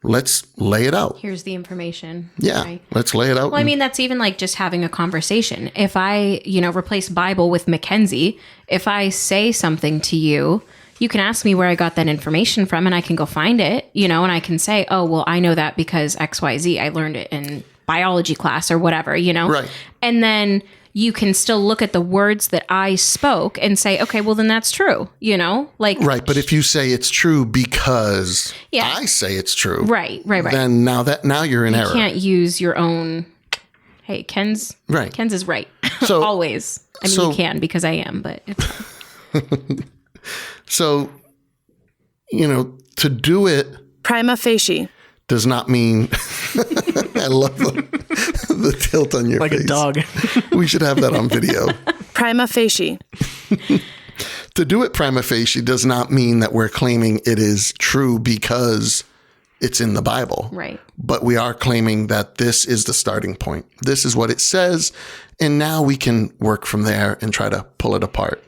let's lay it out. Here's the information. Yeah, Right. let's lay it out. Well, I mean, that's even like just having a conversation. If I, replace Bible with Mackenzie, if I say something to you, you can ask me where I got that information from and I can go find it, and I can say, oh, well, I know that because XYZ, I learned it in biology class or whatever, Right. And then you can still look at the words that I spoke and say, okay, well, then that's true, Right, but if you say it's true because Yeah. I say it's true, Right. then now you're in error. You can't use your own, hey, Ken's is right. So- Always. I mean, so- you can because I am, but it's So, to do it Prima facie. does not mean I love the tilt on your Like face. a dog. We should have that on video. Prima facie. To do it prima facie does not mean that we're claiming it is true because it's in the Bible. right. But we are claiming that this is the starting point. This is what it says. And now we can work from there and try to pull it apart.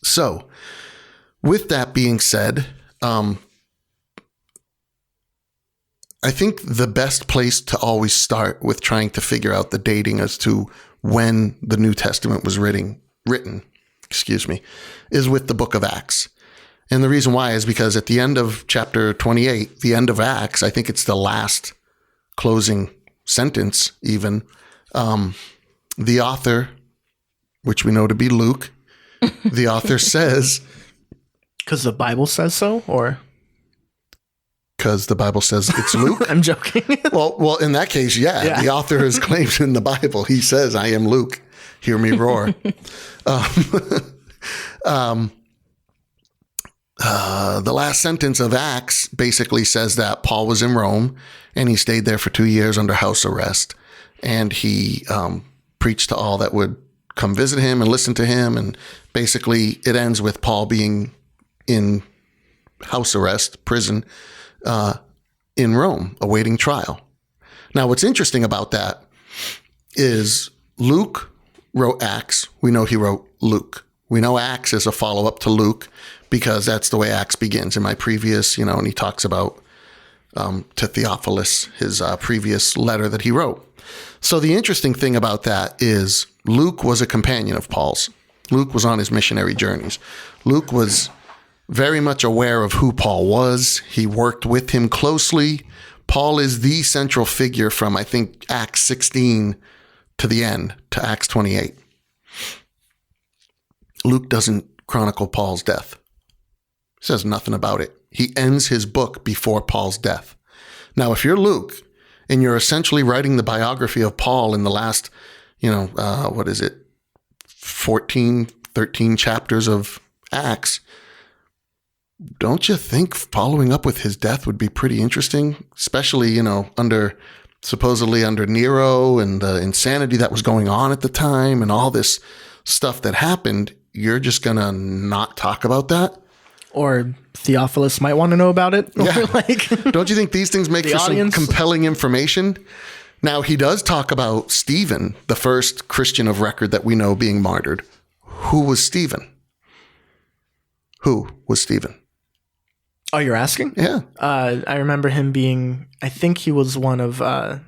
So with that being said, I think the best place to always start with trying to figure out the dating as to when the New Testament was written, is with the book of Acts. And the reason why is because at the end of chapter 28, the end of Acts, I think it's the last closing sentence even, the author, which we know to be Luke, the author says, Because the Bible says so, or? because the Bible says it's Luke. I'm joking. Well, in that case, yeah, the author is claimed in the Bible. He says, I am Luke. Hear me roar. The last sentence of Acts basically says that Paul was in Rome and he stayed there for 2 years under house arrest. And he preached to all that would come visit him and listen to him. And basically it ends with Paul being in house arrest, prison, in Rome, awaiting trial. Now, what's interesting about that is Luke wrote Acts. We know he wrote Luke. We know Acts is a follow-up to Luke because that's the way Acts begins. In my previous, and he talks about to Theophilus, his previous letter that he wrote. So the interesting thing about that is Luke was a companion of Paul's. Luke was on his missionary journeys. Luke was very much aware of who Paul was. He worked with him closely. Paul is the central figure from, I think, Acts 16 to the end, to Acts 28. Luke doesn't chronicle Paul's death. He says nothing about it. He ends his book before Paul's death. Now, if you're Luke and you're essentially writing the biography of Paul in the last, 14, 13 chapters of Acts, don't you think following up with his death would be pretty interesting? Especially, supposedly under Nero and the insanity that was going on at the time and all this stuff that happened. You're just going to not talk about that? Or Theophilus might want to know about it. Yeah. Or don't you think these things make for some compelling information? Now, he does talk about Stephen, the first Christian of record that we know being martyred. Who was Stephen? Who was Stephen? Oh, you're asking? Yeah. I remember him being, I think he was one of the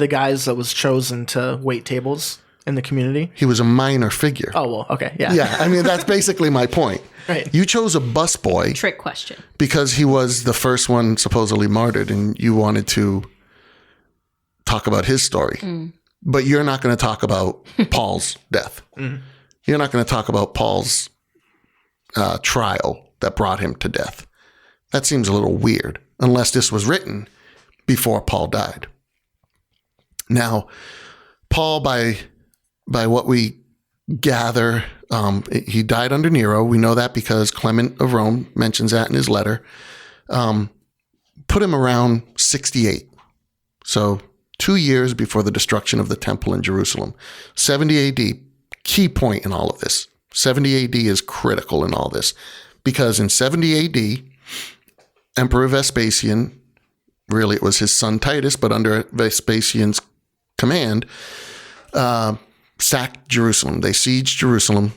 guys that was chosen to wait tables in the community. He was a minor figure. Oh, well, okay. Yeah. Yeah. I mean, that's basically my point. Right. You chose a busboy. Trick question. Because he was the first one supposedly martyred and you wanted to talk about his story. But you're not going to talk about Paul's death. You're not going to talk about Paul's trial that brought him to death. That seems a little weird, unless this was written before Paul died. Now, Paul, by what we gather, he died under Nero. We know that because Clement of Rome mentions that in his letter. Put him around 68. So 2 years before the destruction of the temple in Jerusalem. 70 AD, key point in all of this. 70 AD is critical in all this because in 70 AD, Emperor Vespasian, really it was his son Titus, but under Vespasian's command, sacked Jerusalem. They sieged Jerusalem.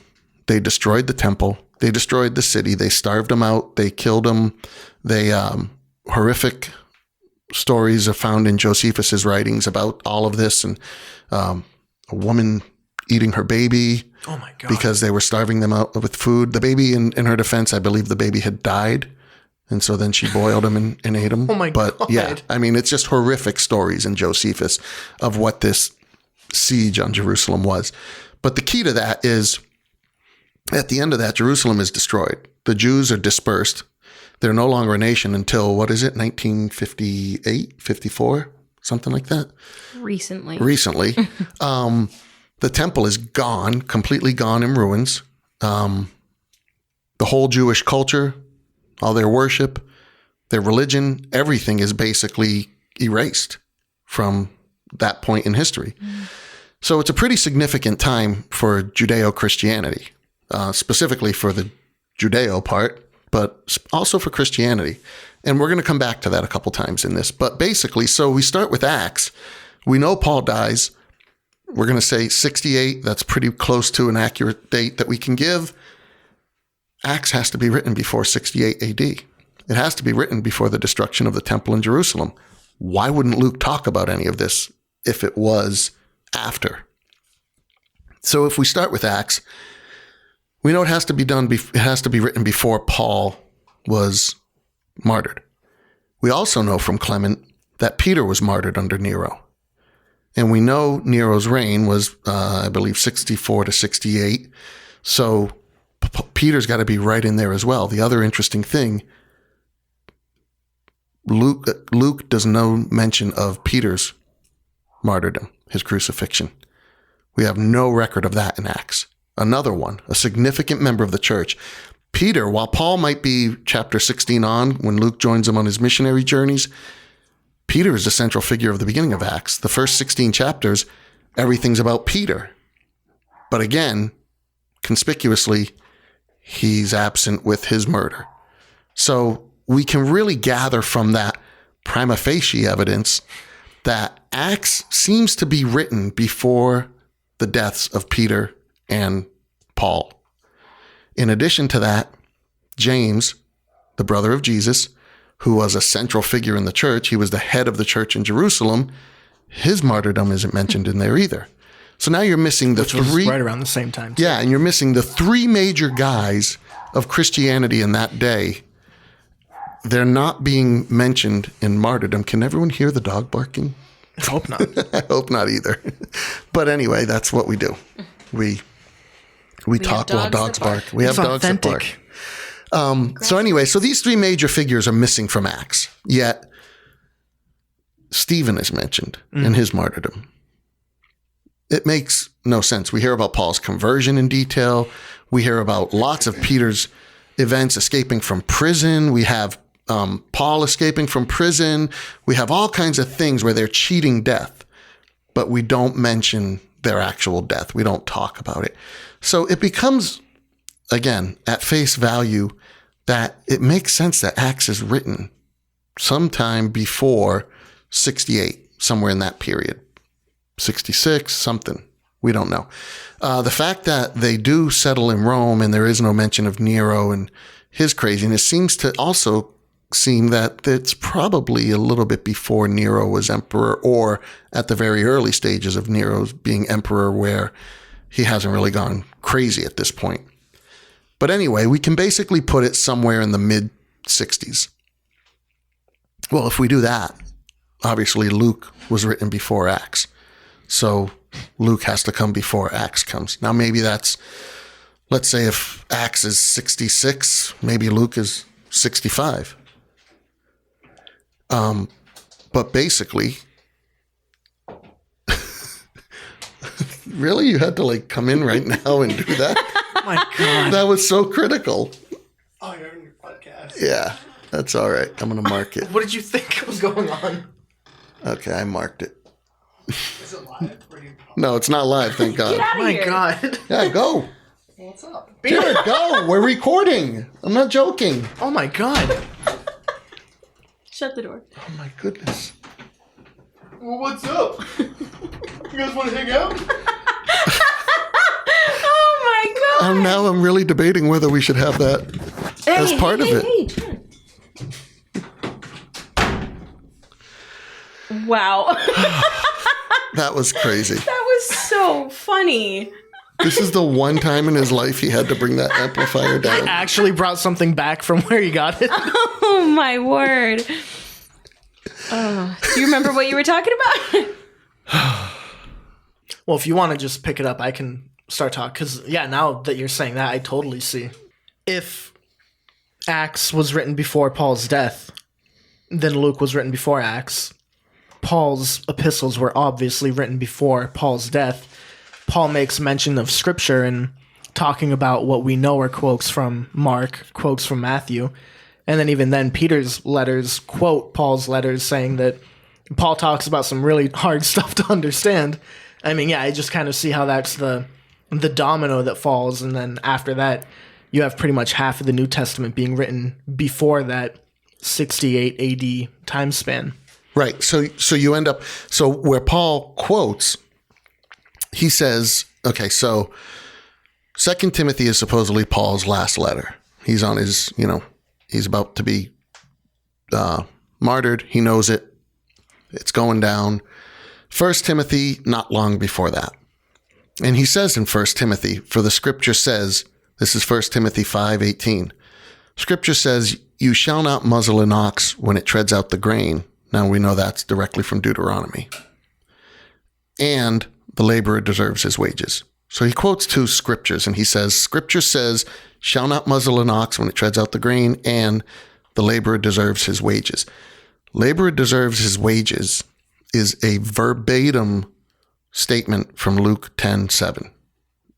They destroyed the temple. They destroyed the city. They starved them out. They killed them. They horrific stories are found in Josephus's writings about all of this, and a woman eating her baby. Oh my God. Because they were starving them out with food. The baby, in her defense, I believe the baby had died. And so then she boiled him and ate him. Oh my God. But yeah, I mean, it's just horrific stories in Josephus of what this siege on Jerusalem was. But the key to that is at the end of that, Jerusalem is destroyed. The Jews are dispersed. They're no longer a nation until, 1958, 54, something like that? Recently. The temple is gone, completely gone in ruins. The whole Jewish culture, all their worship, their religion, everything is basically erased from that point in history. So it's a pretty significant time for Judeo-Christianity, specifically for the Judeo part, but also for Christianity. And we're going to come back to that a couple times in this. But basically, so we start with Acts. We know Paul dies. We're going to say 68. That's pretty close to an accurate date that we can give. Acts has to be written before 68 AD. It has to be written before the destruction of the temple in Jerusalem. Why wouldn't Luke talk about any of this if it was after? So if we start with Acts, we know it has to be done. It has to be written before Paul was martyred. We also know from Clement that Peter was martyred under Nero. And we know Nero's reign was, I believe, 64 to 68. So Peter's got to be right in there as well. The other interesting thing, Luke does no mention of Peter's martyrdom, his crucifixion. We have no record of that in Acts. Another one, a significant member of the church. Peter, while Paul might be chapter 16 on, when Luke joins him on his missionary journeys, Peter is the central figure of the beginning of Acts. The first 16 chapters, everything's about Peter. But again, conspicuously, he's absent with his murder. So we can really gather from that prima facie evidence that Acts seems to be written before the deaths of Peter and Paul. In addition to that, James, the brother of Jesus, who was a central figure in the church, he was the head of the church in Jerusalem, his martyrdom isn't mentioned in there either. So now you're missing the three... right around the same time. Too. Yeah, and you're missing the three major guys of Christianity in that day. They're not being mentioned in martyrdom. Can everyone hear the dog barking? I hope not. I hope not either. But anyway, that's what we do. We talk while dogs bark. We have dogs that bark. So anyway, so these three major figures are missing from Acts, yet Stephen is mentioned in his martyrdom. It makes no sense. We hear about Paul's conversion in detail. We hear about lots of Peter's events escaping from prison. We have Paul escaping from prison. We have all kinds of things where they're cheating death, but we don't mention their actual death. We don't talk about it. So it becomes, again, at face value, that it makes sense that Acts is written sometime before 68, somewhere in that period. 66, something. We don't know. The fact that they do settle in Rome and there is no mention of Nero and his craziness seems to also seem that it's probably a little bit before Nero was emperor, or at the very early stages of Nero's being emperor, where he hasn't really gone crazy at this point. But anyway, we can basically put it somewhere in the mid-60s. Well, if we do that, obviously Luke was written before Acts. So Luke has to come before Acts comes. Now, maybe that's, let's say if Acts is 66, maybe Luke is 65. But basically, really? You had to like come in right now and do that? Oh my God. That was so critical. Oh, you're in your podcast. Yeah, that's all right. I'm going to mark it. What did you think was going on? Okay, I marked it. Is it live? No, it's not live, thank God. Oh my God. Yeah, go. What's up? Jared, go. We're recording. I'm not joking. Oh my God. Shut the door. Oh my goodness. Well, what's up? You guys want to hang out? Oh my God. Now I'm really debating whether we should have that as part of it. Wow. That was crazy. That was so funny. This is the one time in his life he had to bring that amplifier down. Actually brought something back from where you got it. Oh my word. Do you remember what you were talking about? Well, if you want to just pick it up, I can start talking. Because, yeah, now that you're saying that, I totally see. If Acts was written before Paul's death, then Luke was written before Acts. Paul's epistles were obviously written before Paul's death. Paul makes mention of Scripture and talking about what we know are quotes from Mark, quotes from Matthew. And then even then, Peter's letters quote Paul's letters, saying that Paul talks about some really hard stuff to understand. I mean, yeah, I just kind of see how that's the domino that falls. And then after that, you have pretty much half of the New Testament being written before that 68 AD time span. Right. So you end up, so where Paul quotes, he says, okay, so 2 Timothy is supposedly Paul's last letter. He's on his, he's about to be martyred. He knows it. It's going down. 1 Timothy, not long before that. And he says in 1 Timothy, for the scripture says, this is 1 Timothy 5:18. Scripture says, you shall not muzzle an ox when it treads out the grain. Now we know that's directly from Deuteronomy. And the laborer deserves his wages. So he quotes two scriptures and he says, Scripture says, shall not muzzle an ox when it treads out the grain, and the laborer deserves his wages. Laborer deserves his wages is a verbatim statement from Luke 10:7.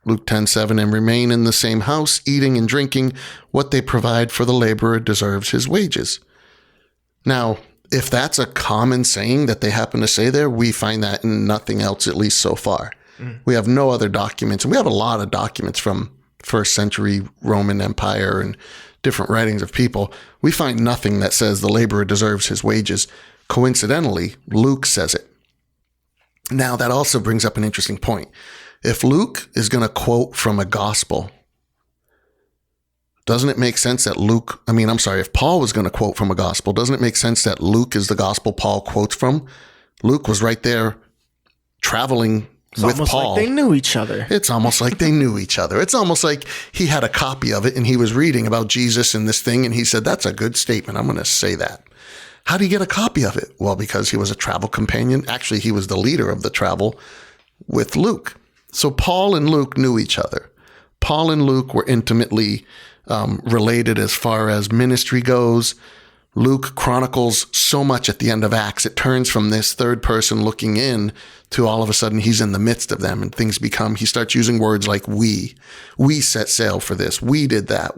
Luke 10:7, and remain in the same house, eating and drinking. What they provide for the laborer deserves his wages. Now, if that's a common saying that they happen to say there, we find that in nothing else, at least so far. We have no other documents. And we have a lot of documents from first century Roman Empire and different writings of people. We find nothing that says the laborer deserves his wages. Coincidentally, Luke says it. Now, that also brings up an interesting point. If Luke is going to quote from a gospel, doesn't it make sense that if Paul was going to quote from a gospel, doesn't it make sense that Luke is the gospel Paul quotes from? Luke was right there traveling with Paul. It's almost like they knew each other. It's almost like they knew each other. It's almost like he had a copy of it and he was reading about Jesus and this thing and he said, that's a good statement. I'm going to say that. How do you get a copy of it? Well, because he was a travel companion. Actually, he was the leader of the travel with Luke. So Paul and Luke knew each other. Paul and Luke were intimately related as far as ministry goes. Luke chronicles so much at the end of Acts. It turns from this third person looking in to all of a sudden he's in the midst of them and he starts using words like we set sail for this. We did that.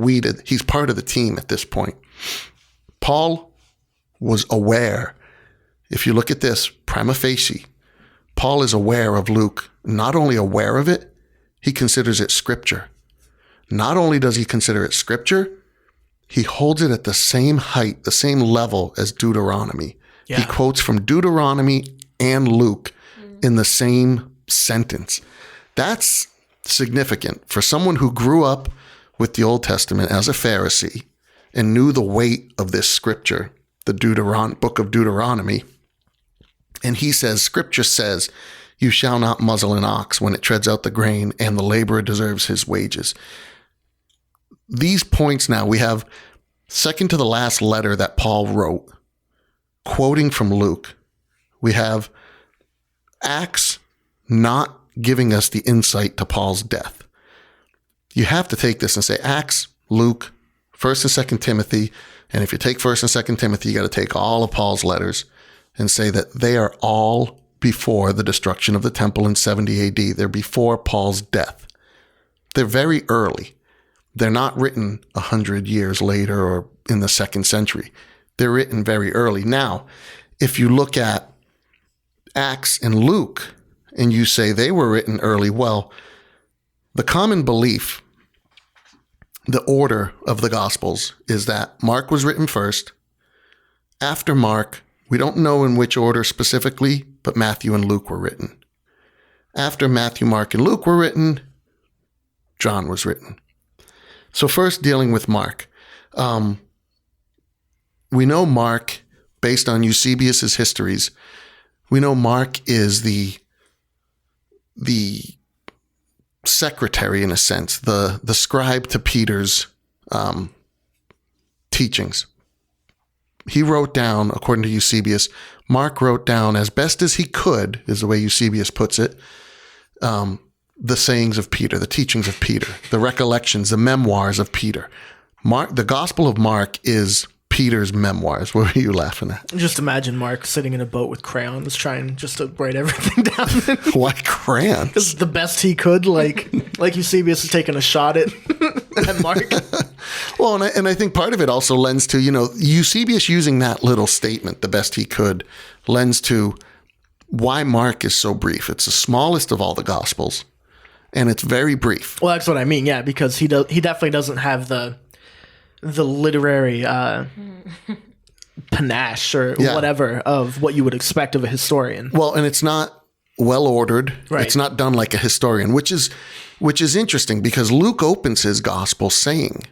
He's part of the team at this point. Paul was aware. If you look at this prima facie, Paul is aware of Luke, not only aware of it, he considers it scripture. Not only does he consider it scripture, he holds it at the same height, the same level as Deuteronomy. Yeah. He quotes from Deuteronomy and Luke in the same sentence. That's significant for someone who grew up with the Old Testament as a Pharisee and knew the weight of this scripture, the book of Deuteronomy. And he says, scripture says, you shall not muzzle an ox when it treads out the grain, and the laborer deserves his wages. These points now, we have second to the last letter that Paul wrote, quoting from Luke. We have Acts not giving us the insight to Paul's death. You have to take this and say Acts, Luke, 1st and 2nd Timothy, and if you take 1st and 2nd Timothy, you got to take all of Paul's letters and say that they are all before the destruction of the temple in 70 AD. They're before Paul's death. They're very early. They're not written 100 years later or in the 2nd century. They're written very early. Now, if you look at Acts and Luke and you say they were written early, well, the common belief, the order of the Gospels is that Mark was written first. After Mark, we don't know in which order specifically, but Matthew and Luke were written. After Matthew, Mark, and Luke were written, John was written. So first, dealing with Mark. We know Mark, based on Eusebius's histories, we know Mark is the secretary, in a sense, the scribe to Peter's teachings. He wrote down, according to Eusebius, Mark wrote down as best as he could, is the way Eusebius puts it, the sayings of Peter, the teachings of Peter, the recollections, the memoirs of Peter. The Gospel of Mark is Peter's memoirs. What were you laughing at? Just imagine Mark sitting in a boat with crayons trying just to write everything down. Why crayons? Because the best he could, like Eusebius is taking a shot at Mark. Well, and I think part of it also lends to, Eusebius using that little statement, the best he could, lends to why Mark is so brief. It's the smallest of all the Gospels, and it's very brief. Well, that's what I mean, yeah, because he definitely doesn't have the literary panache or whatever of what you would expect of a historian. Well, and it's not well ordered. Right. It's not done like a historian, which is interesting because Luke opens his gospel saying,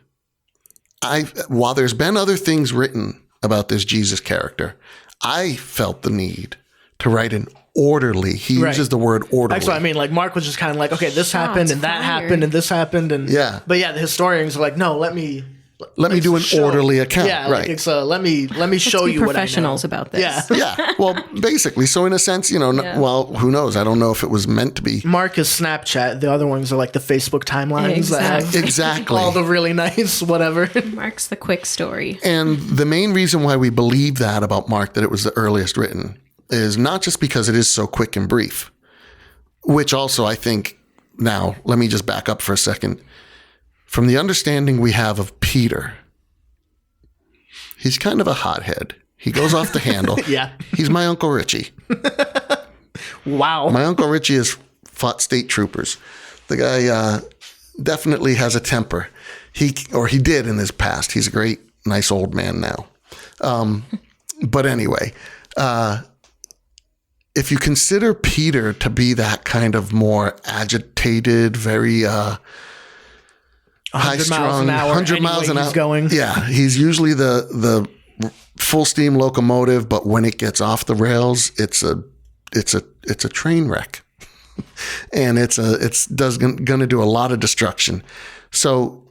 while there's been other things written about this Jesus character, I felt the need to write an orderly. He uses the word orderly. That's what I mean. Like Mark was just kind of like, okay, this happened and that happened and this happened. And but the historians are like, no, let me do an orderly account. Yeah, right. It's let me show you what I know. Professionals about this. Yeah, yeah. Well, basically, so in a sense, well, who knows? I don't know if it was meant to be. Mark is Snapchat. The other ones are like the Facebook timelines that have exactly all the really nice whatever. Mark's the quick story. And the main reason why we believe that about Mark, that it was the earliest written, is not just because it is so quick and brief, which also I think. Now, let me just back up for a second. From the understanding we have of Peter, he's kind of a hothead. He goes off the handle. Yeah. He's my Uncle Richie. Wow. My Uncle Richie is fought state troopers. The guy definitely has a temper. He did in his past. He's a great, nice old man now. But anyway, if you consider Peter to be that kind of more agitated, very high-strung, 100 miles an hour going. Yeah, he's usually the full steam locomotive, but when it gets off the rails, it's a train wreck, and it's going to do a lot of destruction. So,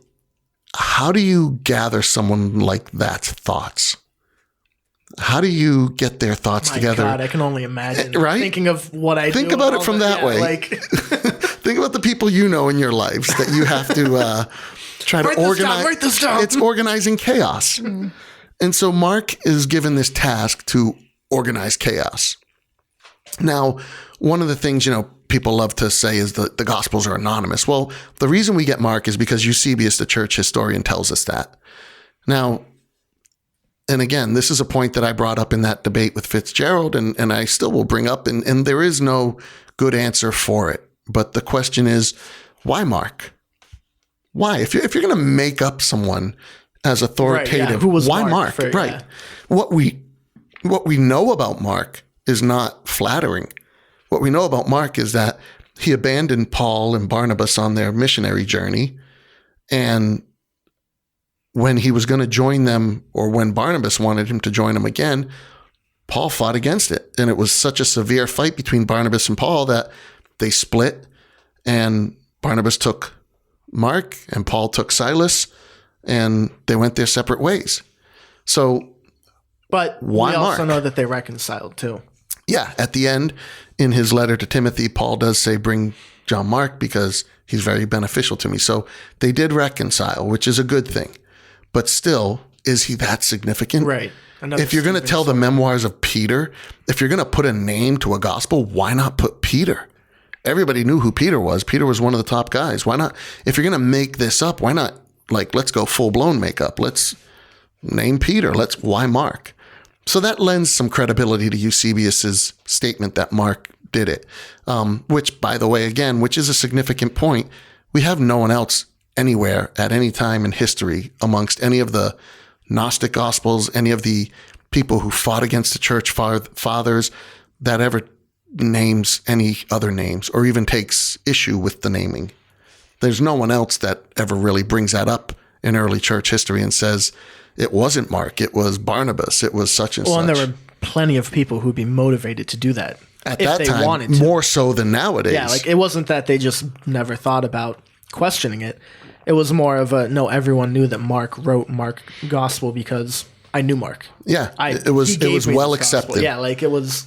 how do you gather someone like that's thoughts? How do you get their thoughts together? God, I can only imagine. Right? Thinking of what I think do about it from that way. Like, think about the people you know in your lives that you have to try to organize. Write this down. It's organizing chaos. And so Mark is given this task to organize chaos. Now, one of the things, people love to say is that the Gospels are anonymous. Well, the reason we get Mark is because Eusebius, the church historian, tells us that. Now, and again, this is a point that I brought up in that debate with Fitzgerald, and I still will bring up, and there is no good answer for it. But the question is, why Mark? Why? If you're going to make up someone as authoritative, right, yeah. Who was why Mark? Right. Yeah. What we know about Mark is not flattering. What we know about Mark is that he abandoned Paul and Barnabas on their missionary journey, and when he was going to join them, or when Barnabas wanted him to join him again, Paul fought against it. And it was such a severe fight between Barnabas and Paul that they split, and Barnabas took Mark and Paul took Silas, and they went their separate ways. So, but why we also Mark? know that they reconciled too. Yeah, at the end, in his letter to Timothy, Paul does say, bring John Mark because he's very beneficial to me. So they did reconcile, which is a good thing. But still, is he that significant? Right. If you're going to tell the memoirs of Peter, if you're going to put a name to a gospel, why not put Peter? Everybody knew who Peter was. Peter was one of the top guys. Why not? If you're going to make this up, why not, let's go full-blown makeup. Let's name Peter. Why Mark? So that lends some credibility to Eusebius's statement that Mark did it, which, by the way, again, which is a significant point, we have no one else anywhere at any time in history amongst any of the Gnostic Gospels, any of the people who fought against the church fathers that ever names any other names or even takes issue with the naming. There's no one else that ever really brings that up in early church history and says, it wasn't Mark, it was Barnabas, it was such and such. Well, and there were plenty of people who'd be motivated to do that. At if that they time, wanted to. more so than nowadays. Yeah, it wasn't that they just never thought about questioning it. It was more of no, everyone knew that Mark wrote Mark Gospel because I knew Mark. Yeah, it was well accepted. Yeah, it was.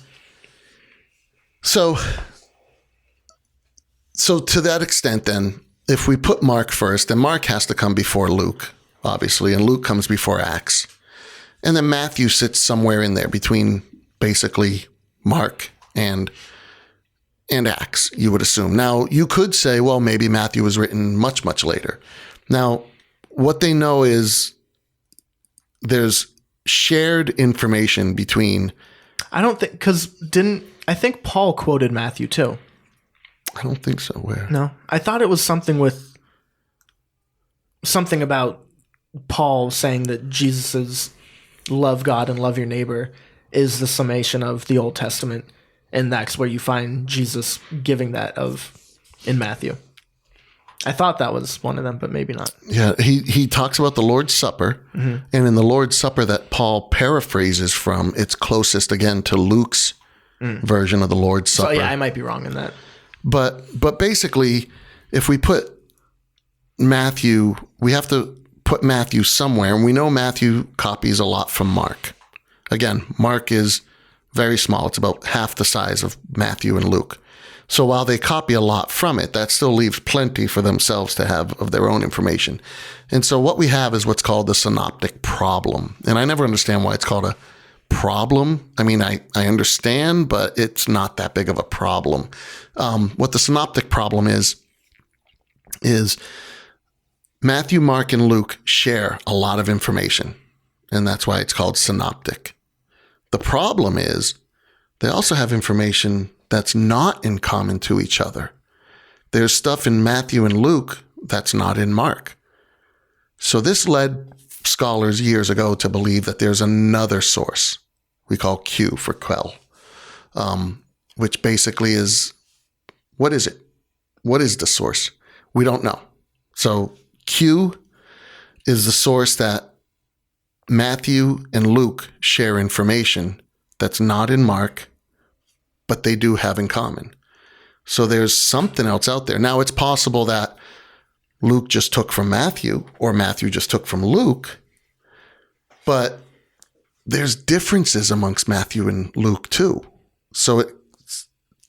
So to that extent, then, if we put Mark first, then Mark has to come before Luke, obviously, and Luke comes before Acts. And then Matthew sits somewhere in there between basically Mark and Acts, you would assume. Now, you could say, well, maybe Matthew was written much, much later. Now, what they know is there's shared information between... I don't think, I think Paul quoted Matthew too. I don't think so. Where? No, I thought it was something about Paul saying that Jesus's love God and love your neighbor is the summation of the Old Testament. And that's where you find Jesus giving that in Matthew. I thought that was one of them, but maybe not. Yeah, he talks about the Lord's Supper, and in the Lord's Supper that Paul paraphrases from, it's closest again to Luke's version of the Lord's Supper. So yeah, I might be wrong in that. But basically, if we put Matthew, we have to put Matthew somewhere, and we know Matthew copies a lot from Mark. Again, Mark is very small. It's about half the size of Matthew and Luke. So while they copy a lot from it, that still leaves plenty for themselves to have of their own information. And so what we have is what's called the synoptic problem. And I never understand why it's called a problem. I mean, I understand, but it's not that big of a problem. What the synoptic problem is Matthew, Mark, and Luke share a lot of information. And that's why it's called synoptic. The problem is they also have information that's not in common to each other. There's stuff in Matthew and Luke that's not in Mark. So this led scholars years ago to believe that there's another source we call Q for quell, which basically is, what is it? What is the source? We don't know. So Q is the source that Matthew and Luke share information that's not in Mark, but they do have in common. So there's something else out there. Now, it's possible that Luke just took from Matthew or Matthew just took from Luke, but there's differences amongst Matthew and Luke too. So it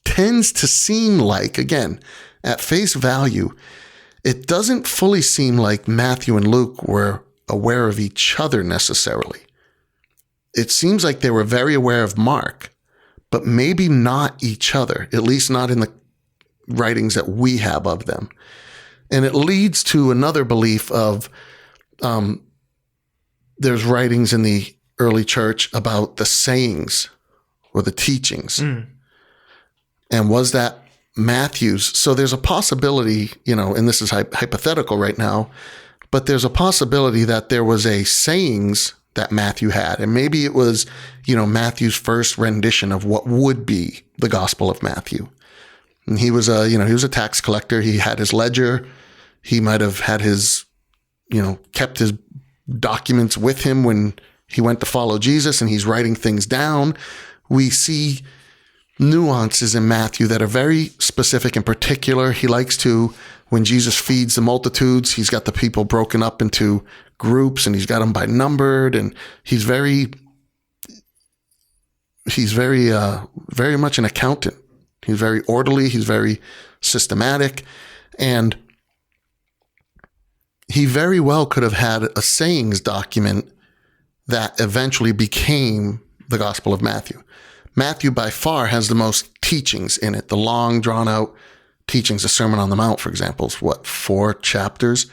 tends to seem like, again, at face value, it doesn't fully seem like Matthew and Luke were aware of each other necessarily. It seems like they were very aware of Mark, but maybe not each other, at least not in the writings that we have of them. And it leads to another belief of there's writings in the early church about the sayings or the teachings. And was that Matthew's? So there's a possibility, and this is hypothetical right now, but there's a possibility that there was a sayings that Matthew had. And maybe it was, Matthew's first rendition of what would be the Gospel of Matthew. And he was a tax collector. He had his ledger. He might have had his, kept his documents with him when he went to follow Jesus, and he's writing things down. We see nuances in Matthew that are very specific and particular. He likes to, when Jesus feeds the multitudes, he's got the people broken up into groups, and he's got them by numbered, and he's very much an accountant. He's very orderly. He's very systematic, and he very well could have had a sayings document that eventually became the Gospel of Matthew. Matthew by far has the most teachings in it, the long drawn out teachings. The Sermon on the Mount, for example, is 4 chapters.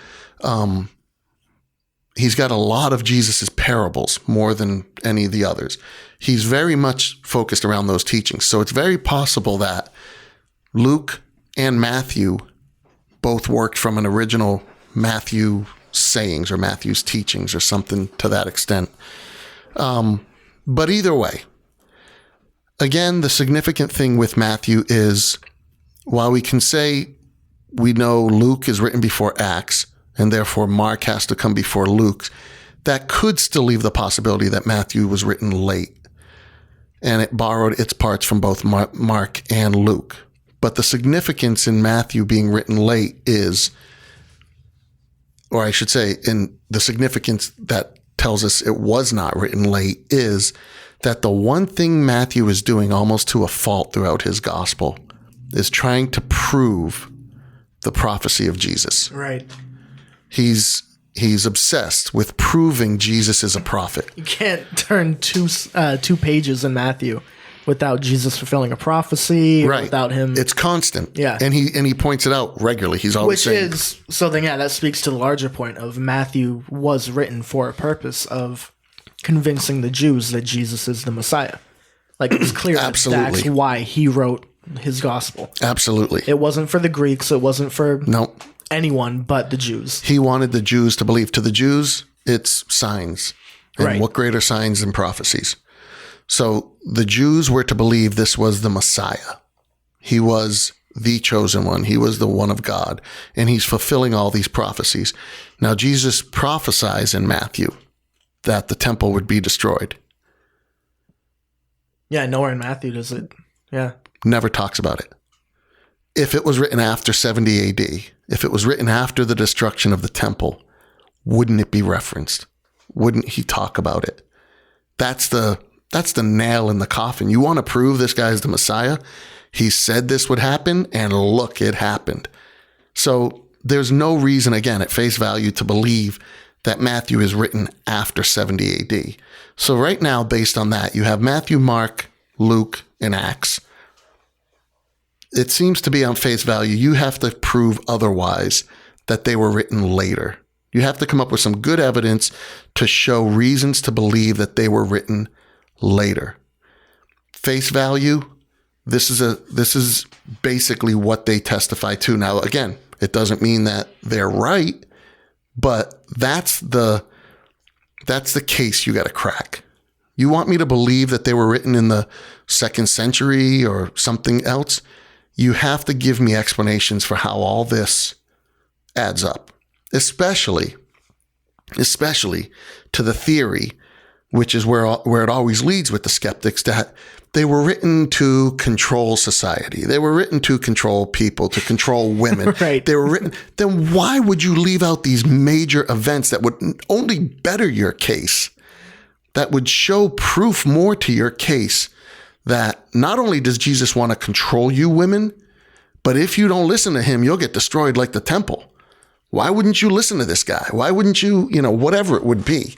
He's got a lot of Jesus's parables, more than any of the others. He's very much focused around those teachings. So it's very possible that Luke and Matthew both worked from an original Matthew sayings or Matthew's teachings or something to that extent. But either way, again, the significant thing with Matthew is, while we can say we know Luke is written before Acts, and therefore Mark has to come before Luke, that could still leave the possibility that Matthew was written late, and it borrowed its parts from both Mark and Luke. But the significance in Matthew being written late is, or I should say, in the significance that tells us it was not written late, is that the one thing Matthew is doing almost to a fault throughout his gospel is trying to prove the prophecy of Jesus. Right. He's obsessed with proving Jesus is a prophet. You can't turn two pages in Matthew without Jesus fulfilling a prophecy, Right. without him. It's constant. Yeah. And he points it out regularly. He's always saying, that speaks to the larger point of Matthew was written for a purpose of convincing the Jews that Jesus is the Messiah. Like, it's clear Absolutely. that's why he wrote his gospel. Absolutely. It wasn't for the Greeks. It wasn't for Nope. anyone but the Jews. He wanted the Jews to believe. To the Jews, it's signs. And Right. what greater signs than prophecies? So the Jews were to believe this was the Messiah. He was the chosen one. He was the one of God. And he's fulfilling all these prophecies. Now, Jesus prophesies in Matthew that the temple would be destroyed. Yeah, nowhere in Matthew does it. Yeah. Never talks about it. If it was written after 70 AD, if it was written after the destruction of the temple, wouldn't it be referenced? Wouldn't he talk about it? That's the nail in the coffin. You want to prove this guy's the Messiah? He said this would happen, and look, it happened. So there's no reason, again, at face value, to believe that Matthew is written after 70 AD. So right now, based on that, you have Matthew, Mark, Luke, and Acts. It seems to be on face value. You have to prove otherwise, that they were written later. You have to come up with some good evidence to show reasons to believe that they were written later. Face value, This is basically what they testify to. Now, again, it doesn't mean that they're right, but that's the case you got to crack. You want me to believe that they were written in the 2nd century or something else? You have to give me explanations for how all this adds up, especially to the theory, which is where it always leads with the skeptics, that they were written to control society. They were written to control people, to control women. Right. They were written. Then why would you leave out these major events that would only better your case, that would show proof more to your case that not only does Jesus want to control you women, but if you don't listen to him, you'll get destroyed like the temple. Why wouldn't you listen to this guy? Why wouldn't you, whatever it would be?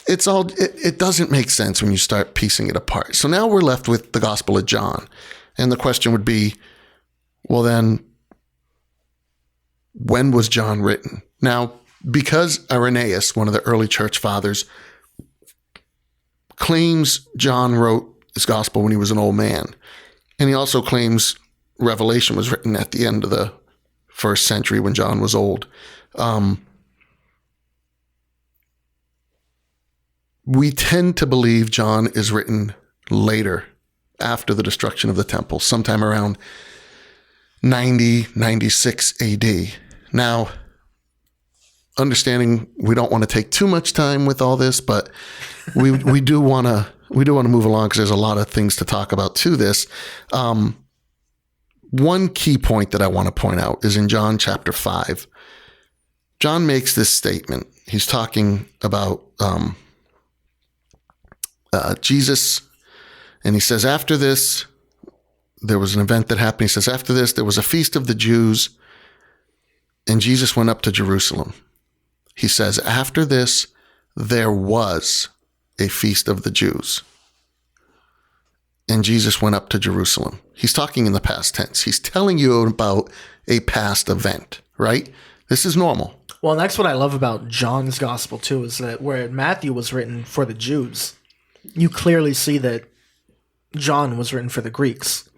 It doesn't make sense when you start piecing it apart. So now we're left with the Gospel of John. And the question would be, well then, when was John written? Now, because Irenaeus, one of the early church fathers, claims John wrote his gospel when he was an old man, and he also claims Revelation was written at the end of the 1st century when John was old. We tend to believe John is written later, after the destruction of the temple, sometime around 90, 96 AD. Now, understanding we don't want to take too much time with all this, but we do want to move along because there's a lot of things to talk about to this. One key point that I want to point out is in John chapter 5. John makes this statement. He's talking about Jesus, and he says, after this, there was an event that happened. He says, after this, there was a feast of the Jews, and Jesus went up to Jerusalem. He says, after this, there was a feast of the Jews, and Jesus went up to Jerusalem. He's talking in the past tense. He's telling you about a past event, right? This is normal. Well, and that's what I love about John's gospel too, is that where Matthew was written for the Jews, you clearly see that John was written for the Greeks,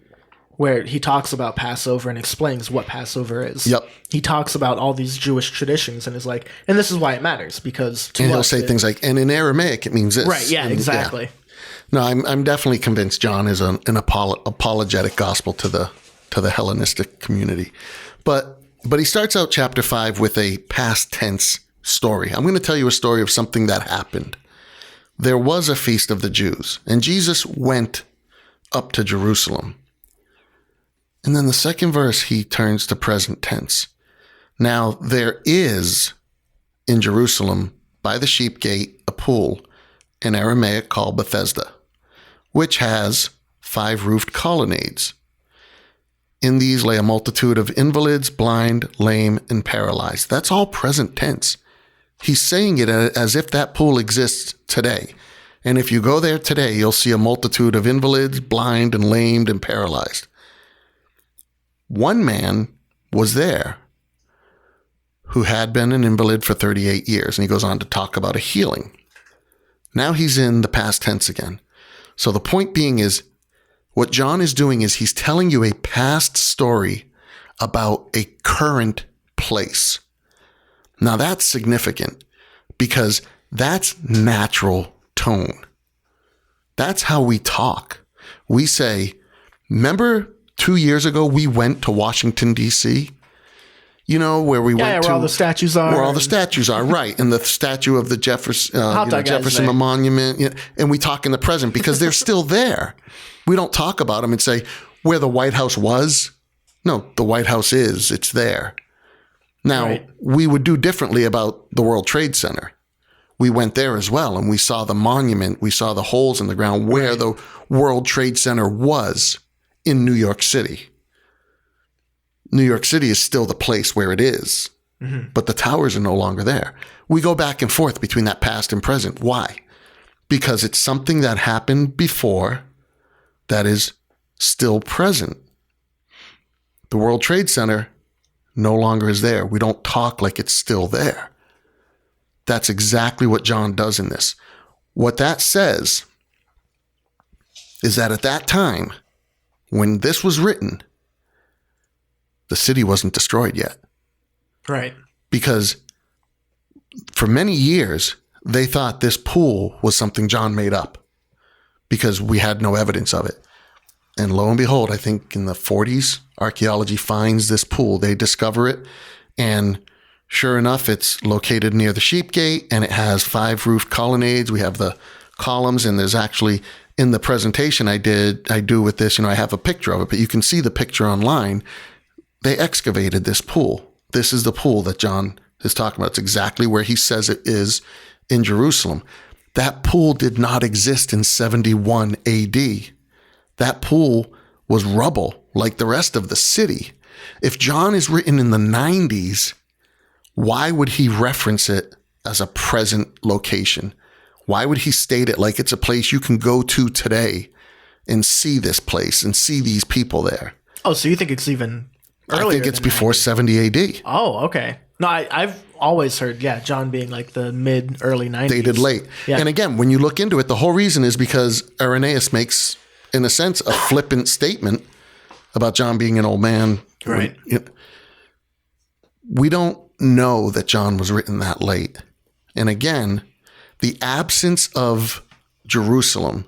where he talks about Passover and explains what Passover is. Yep. He talks about all these Jewish traditions and is like, and this is why it matters, because to And he'll us say things like, and in Aramaic, it means this. right, yeah, And, exactly. yeah. No, I'm definitely convinced John is an apologetic gospel to the Hellenistic community. But he starts out chapter 5 with a past tense story. I'm going to tell you a story of something that happened. There was a feast of the Jews, and Jesus went up to Jerusalem. And then the second verse, he turns to present tense. Now, there is in Jerusalem by the sheep gate a pool in Aramaic called Bethesda, which has 5 roofed colonnades. In these lay a multitude of invalids, blind, lame, and paralyzed. That's all present tense. He's saying it as if that pool exists today. And if you go there today, you'll see a multitude of invalids, blind, and lamed, and paralyzed. One man was there who had been an invalid for 38 years. And he goes on to talk about a healing. Now he's in the past tense again. So the point being is, what John is doing is he's telling you a past story about a current place. Now that's significant because that's natural tone. That's how we talk. We say, remember 2 years ago we went to Washington, D.C.? You know, where we went to... where all the statues are. Where all the statues are, right. And the statue of the Jefferson Monument. And we talk in the present because they're still there. We don't talk about them and say, where the White House was. No, the White House is. It's there. Now, right. We would do differently about the World Trade Center. We went there as well, and we saw the monument. We saw the holes in the ground where the World Trade Center was in New York City. New York City is still the place where it is, but the towers are no longer there. We go back and forth between that past and present. Why? Because it's something that happened before that is still present. The World Trade Center no longer is there. We don't talk like it's still there. That's exactly what John does in this. What that says is that at that time, when this was written, the city wasn't destroyed yet. Right. Because for many years, they thought this pool was something John made up because we had no evidence of it. And lo and behold, I think in the 40s, archaeology finds this pool. They discover it. And sure enough, it's located near the sheep gate and it has 5 roofed colonnades. We have the columns, and there's actually in the presentation I do with this, I have a picture of it, but you can see the picture online. They excavated this pool. This is the pool that John is talking about. It's exactly where he says it is in Jerusalem. That pool did not exist in 71 AD. That pool was rubble like the rest of the city. If John is written in the 90s, why would he reference it as a present location? Why would he state it like it's a place you can go to today and see this place and see these people there? Oh, so you think it's even earlier? I think it's than before 70 AD. Oh, okay. No, I've always heard, John being like the early 90s. Dated late. Yeah. And again, when you look into it, the whole reason is because Irenaeus makes, in a sense, a flippant statement about John being an old man. Right. We don't know that John was written that late. And again, the absence of Jerusalem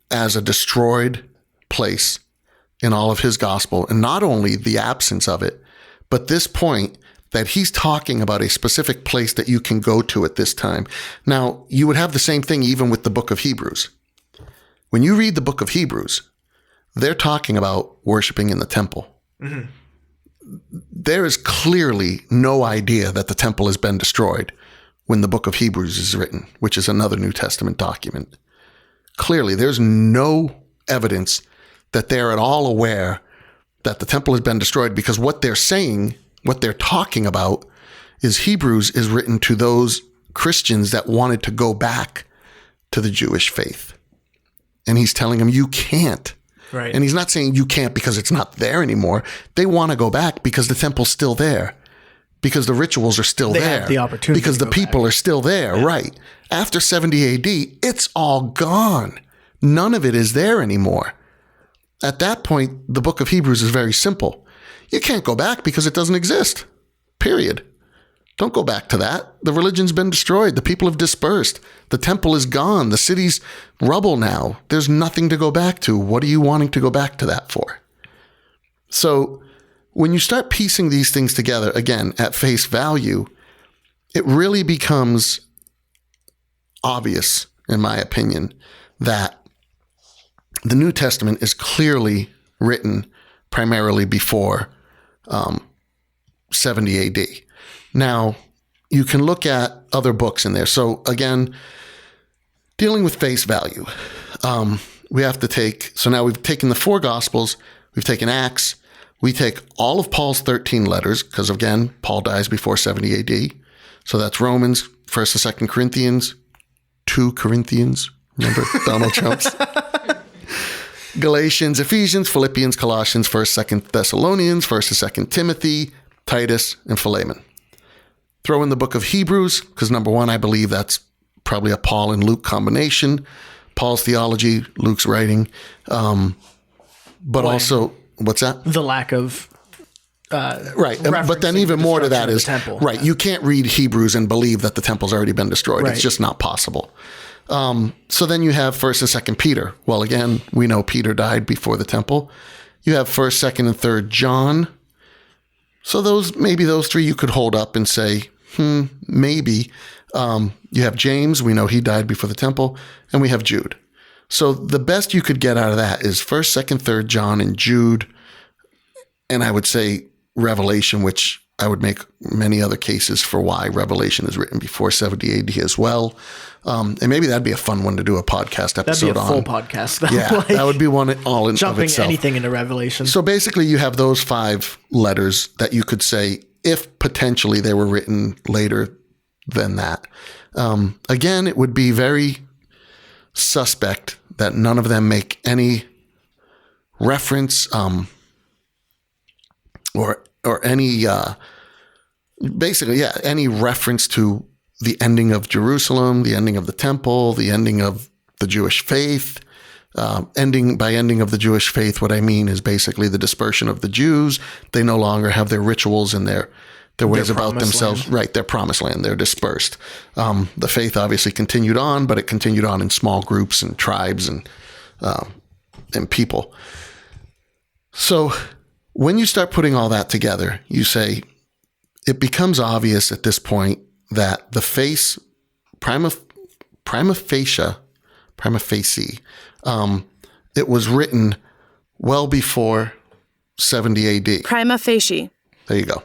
as a destroyed place in all of his gospel, and not only the absence of it, but this point that he's talking about a specific place that you can go to at this time. Now, you would have the same thing even with the book of Hebrews. When you read the book of Hebrews, they're talking about worshiping in the temple. Mm-hmm. There is clearly no idea that the temple has been destroyed when the book of Hebrews is written, which is another New Testament document. Clearly, there's no evidence that they're at all aware that the temple has been destroyed, because what they're saying, what they're talking about, is Hebrews is written to those Christians that wanted to go back to the Jewish faith. And he's telling them, you can't. Right. And he's not saying you can't because it's not there anymore. They want to go back because the temple's still there, because the rituals are still they there, have the opportunity because to the go people back. are still there. Yeah. Right. After 70 AD, it's all gone. None of it is there anymore. At that point, the book of Hebrews is very simple. You can't go back because it doesn't exist. Period. Don't go back to that. The religion's been destroyed. The people have dispersed. The temple is gone. The city's rubble now. There's nothing to go back to. What are you wanting to go back to that for? So when you start piecing these things together, again, at face value, it really becomes obvious, in my opinion, that the New Testament is clearly written primarily before 70 AD. Now, you can look at other books in there. So again, dealing with face value, we have to take, so now we've taken the 4 Gospels, we've taken Acts, we take all of Paul's 13 letters, because again, Paul dies before 70 AD. So that's Romans, 1st and 2nd Corinthians, 2 Corinthians, remember Donald Trump's? Galatians, Ephesians, Philippians, Colossians, 1st, 2nd Thessalonians, 1st and 2nd Timothy, Titus, and Philemon. Throw in the book of Hebrews, because number one, I believe that's probably a Paul and Luke combination. Paul's theology, Luke's writing. But also, what's that? The lack of right. But then even more to that is, right, you can't read Hebrews and believe that the temple's already been destroyed. Right. It's just not possible. So then you have 1st and 2nd Peter. Well, again, we know Peter died before the temple. You have 1st, 2nd, and 3rd John. So maybe those 3 you could hold up and say, maybe. You have James. We know he died before the temple. And we have Jude. So the best you could get out of that is 1st, 2nd, 3rd John, and Jude. And I would say Revelation, which I would make many other cases for why Revelation is written before 70 AD as well. And maybe that'd be a fun one to do a podcast episode on. That'd be a full podcast. Yeah, that would be one all in jumping of itself. anything into Revelation. So basically you have those 5 letters that you could say, if potentially they were written later than that. Again, it would be very suspect that none of them make any reference or any any reference to the ending of Jerusalem, the ending of the temple, the ending of the Jewish faith. Ending of the Jewish faith, what I mean is basically the dispersion of the Jews. They no longer have their rituals and their ways about themselves. Land. Right, their promised land. They're dispersed. The faith obviously continued on, but it continued on in small groups and tribes and people. So when you start putting all that together, you say it becomes obvious at this point that the face prima facie, it was written well before 70 AD. Prima facie. There you go.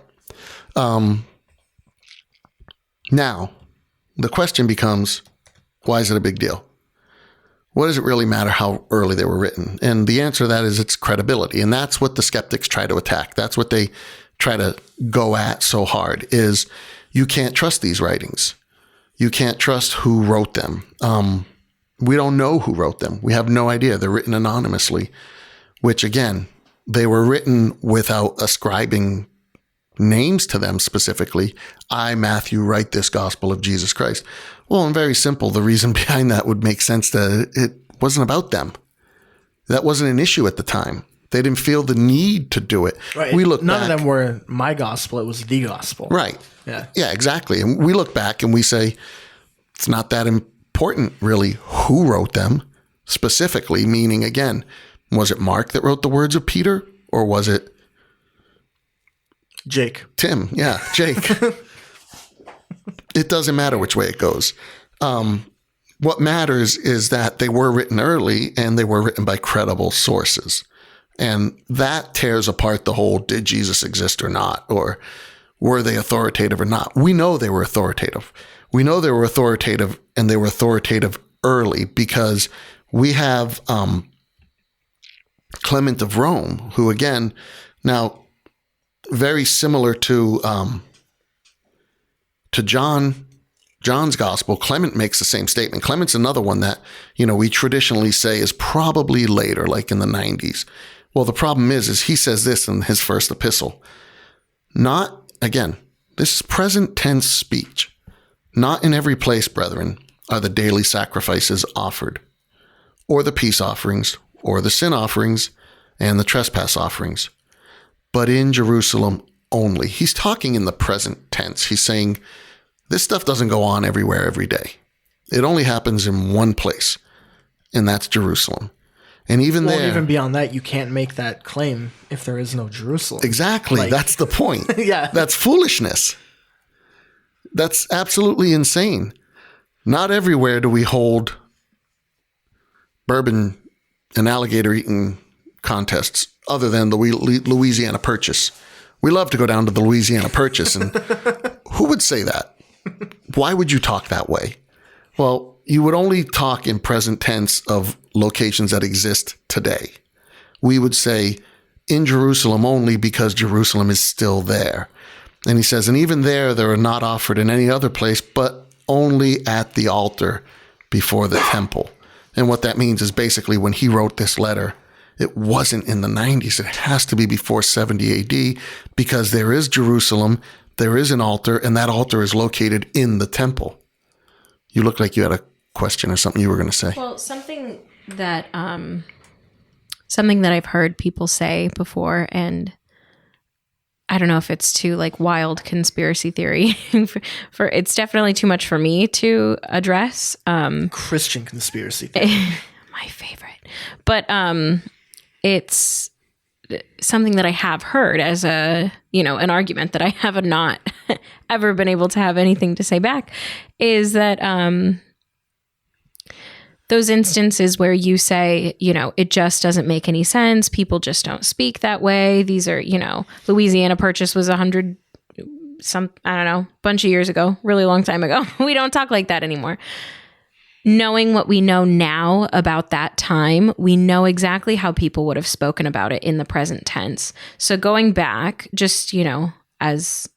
Now, the question becomes, why is it a big deal? What does it really matter how early they were written? And the answer to that is its credibility. And that's what the skeptics try to attack. That's what they try to go at so hard, is you can't trust these writings. You can't trust who wrote them. We don't know who wrote them. We have no idea. They're written anonymously, which again, they were written without ascribing names to them specifically. I, Matthew, write this gospel of Jesus Christ. Well, and very simple. The reason behind that would make sense that it wasn't about them. That wasn't an issue at the time. They didn't feel the need to do it. Right. We look None back, of them were my gospel. It was the gospel. Right. Yeah. Yeah, exactly. And we look back and we say, it's not that important really who wrote them specifically, meaning again, was it Mark that wrote the words of Peter, or was it Jake? Tim? Yeah, Jake. It doesn't matter which way it goes. What matters is that they were written early and they were written by credible sources. And that tears apart the whole, did Jesus exist or not? Or were they authoritative or not? We know they were authoritative. We know they were authoritative, and they were authoritative early because we have Clement of Rome, who again, now very similar to John's gospel, Clement makes the same statement. Clement's another one that, we traditionally say is probably later, like in the 90s. Well, the problem is he says this in his first epistle. Not, again, this is present tense speech. Not in every place, brethren, are the daily sacrifices offered, or the peace offerings, or the sin offerings, and the trespass offerings, but in Jerusalem only. He's talking in the present tense. He's saying this stuff doesn't go on everywhere every day. It only happens in one place, and that's Jerusalem. And even even beyond that, you can't make that claim if there is no Jerusalem. Exactly. That's the point. Yeah. That's foolishness. That's absolutely insane. Not everywhere do we hold bourbon and alligator eating contests other than the Louisiana Purchase. We love to go down to the Louisiana Purchase. And who would say that? Why would you talk that way? Well, you would only talk in present tense of locations that exist today. We would say in Jerusalem only because Jerusalem is still there. And he says, and even there are not offered in any other place, but only at the altar before the temple. And what that means is basically when he wrote this letter, it wasn't in the 90s. It has to be before 70 AD because there is Jerusalem, there is an altar, and that altar is located in the temple. You look like you had a question or something you were going to say. Well, something that I've heard people say before, and I don't know if it's too wild conspiracy theory for it's definitely too much for me to address. Christian conspiracy theory. My favorite. But it's something that I have heard as an argument that I have not ever been able to have anything to say back, is that those instances where you say, it just doesn't make any sense. People just don't speak that way. These are, Louisiana Purchase was 100 bunch of years ago, really long time ago. We don't talk like that anymore. Knowing what we know now about that time, we know exactly how people would have spoken about it in the present tense. So going back, just, as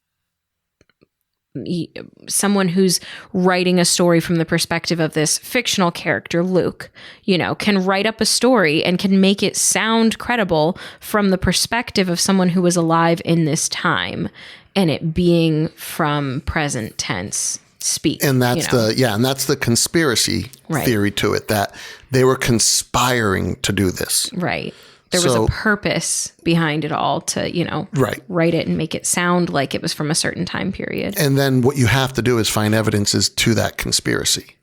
someone who's writing a story from the perspective of this fictional character, Luke, can write up a story and can make it sound credible from the perspective of someone who was alive in this time, and it being from present tense speak. And that's the conspiracy theory to it, that they were conspiring to do this. Right. There was a purpose behind it all to, write it and make it sound like it was from a certain time period. And then what you have to do is find evidences to that conspiracy,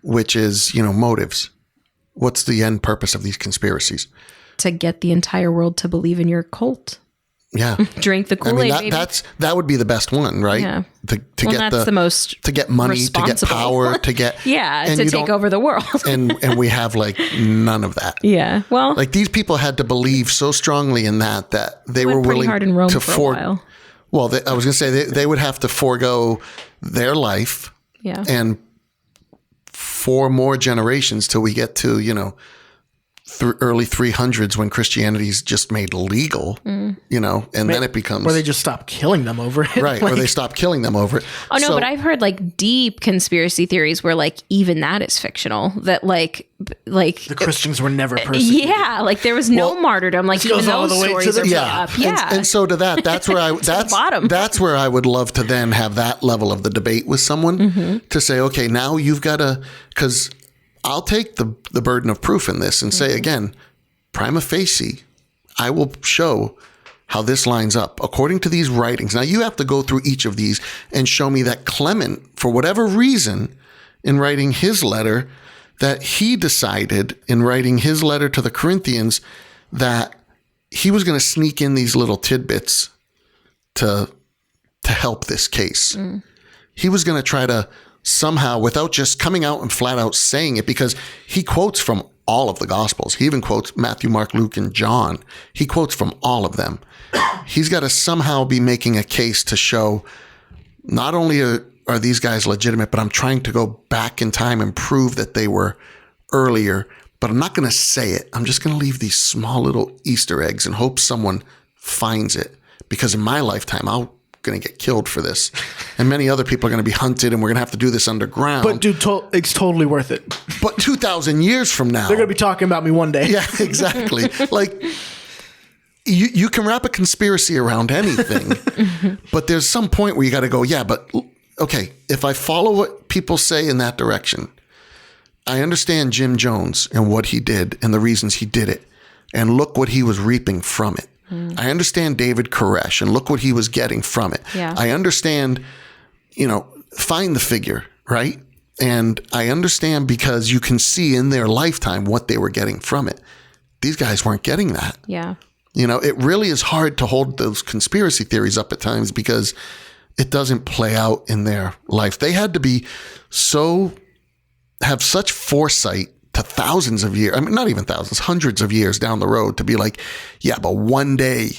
which is, motives. What's the end purpose of these conspiracies? To get the entire world to believe in your cult. Yeah. Drink the Kool-Aid, baby. That would be the best one, right? Yeah. To get the most to get money, to get power, to get to take over the world. and we have like none of that. Yeah. Well, like these people had to believe so strongly in that they were willing hard in Rome to for a while. Well, I was going to say they would have to forego their life. Yeah. And 4 more generations till we get to, early 300s when Christianity's just made legal, and then it becomes... Or they just stop killing them over it. Right, or they stop killing them over it. Oh, no, but I've heard like deep conspiracy theories where like even that is fictional. That like the Christians were never persecuted. Yeah, like there was no martyrdom. Like even all those the way stories to the are top. up. Yeah. And so to that, that's where that's where I would love to then have that level of the debate with someone to say, okay, now you've got to... Because I'll take the burden of proof in this and say, again, prima facie, I will show how this lines up according to these writings. Now, you have to go through each of these and show me that Clement, for whatever reason, in writing his letter, that he decided in writing his letter to the Corinthians that he was going to sneak in these little tidbits to help this case. He was going to try to somehow, without just coming out and flat out saying it, because he quotes from all of the Gospels. He even quotes Matthew, Mark, Luke, and John. He quotes from all of them. He's got to somehow be making a case to show not only are these guys legitimate, but I'm trying to go back in time and prove that they were earlier, but I'm not going to say it. I'm just going to leave these small little Easter eggs and hope someone finds it, because in my lifetime, I'm going to get killed for this, and many other people are going to be hunted, and we're going to have to do this underground. But dude, it's totally worth it. But 2,000 years from now, they're going to be talking about me one day. Yeah, exactly. Like you can wrap a conspiracy around anything, but there's some point where you got to go, yeah, but okay, if I follow what people say in that direction, I understand Jim Jones and what he did and the reasons he did it, and look what he was reaping from it. I understand David Koresh and look what he was getting from it. Yeah. I understand, find the figure, right? And I understand because you can see in their lifetime what they were getting from it. These guys weren't getting that. Yeah. It really is hard to hold those conspiracy theories up at times because it doesn't play out in their life. They had to have such foresight to thousands of years, I mean, not even thousands, hundreds of years down the road to be like, yeah, but one day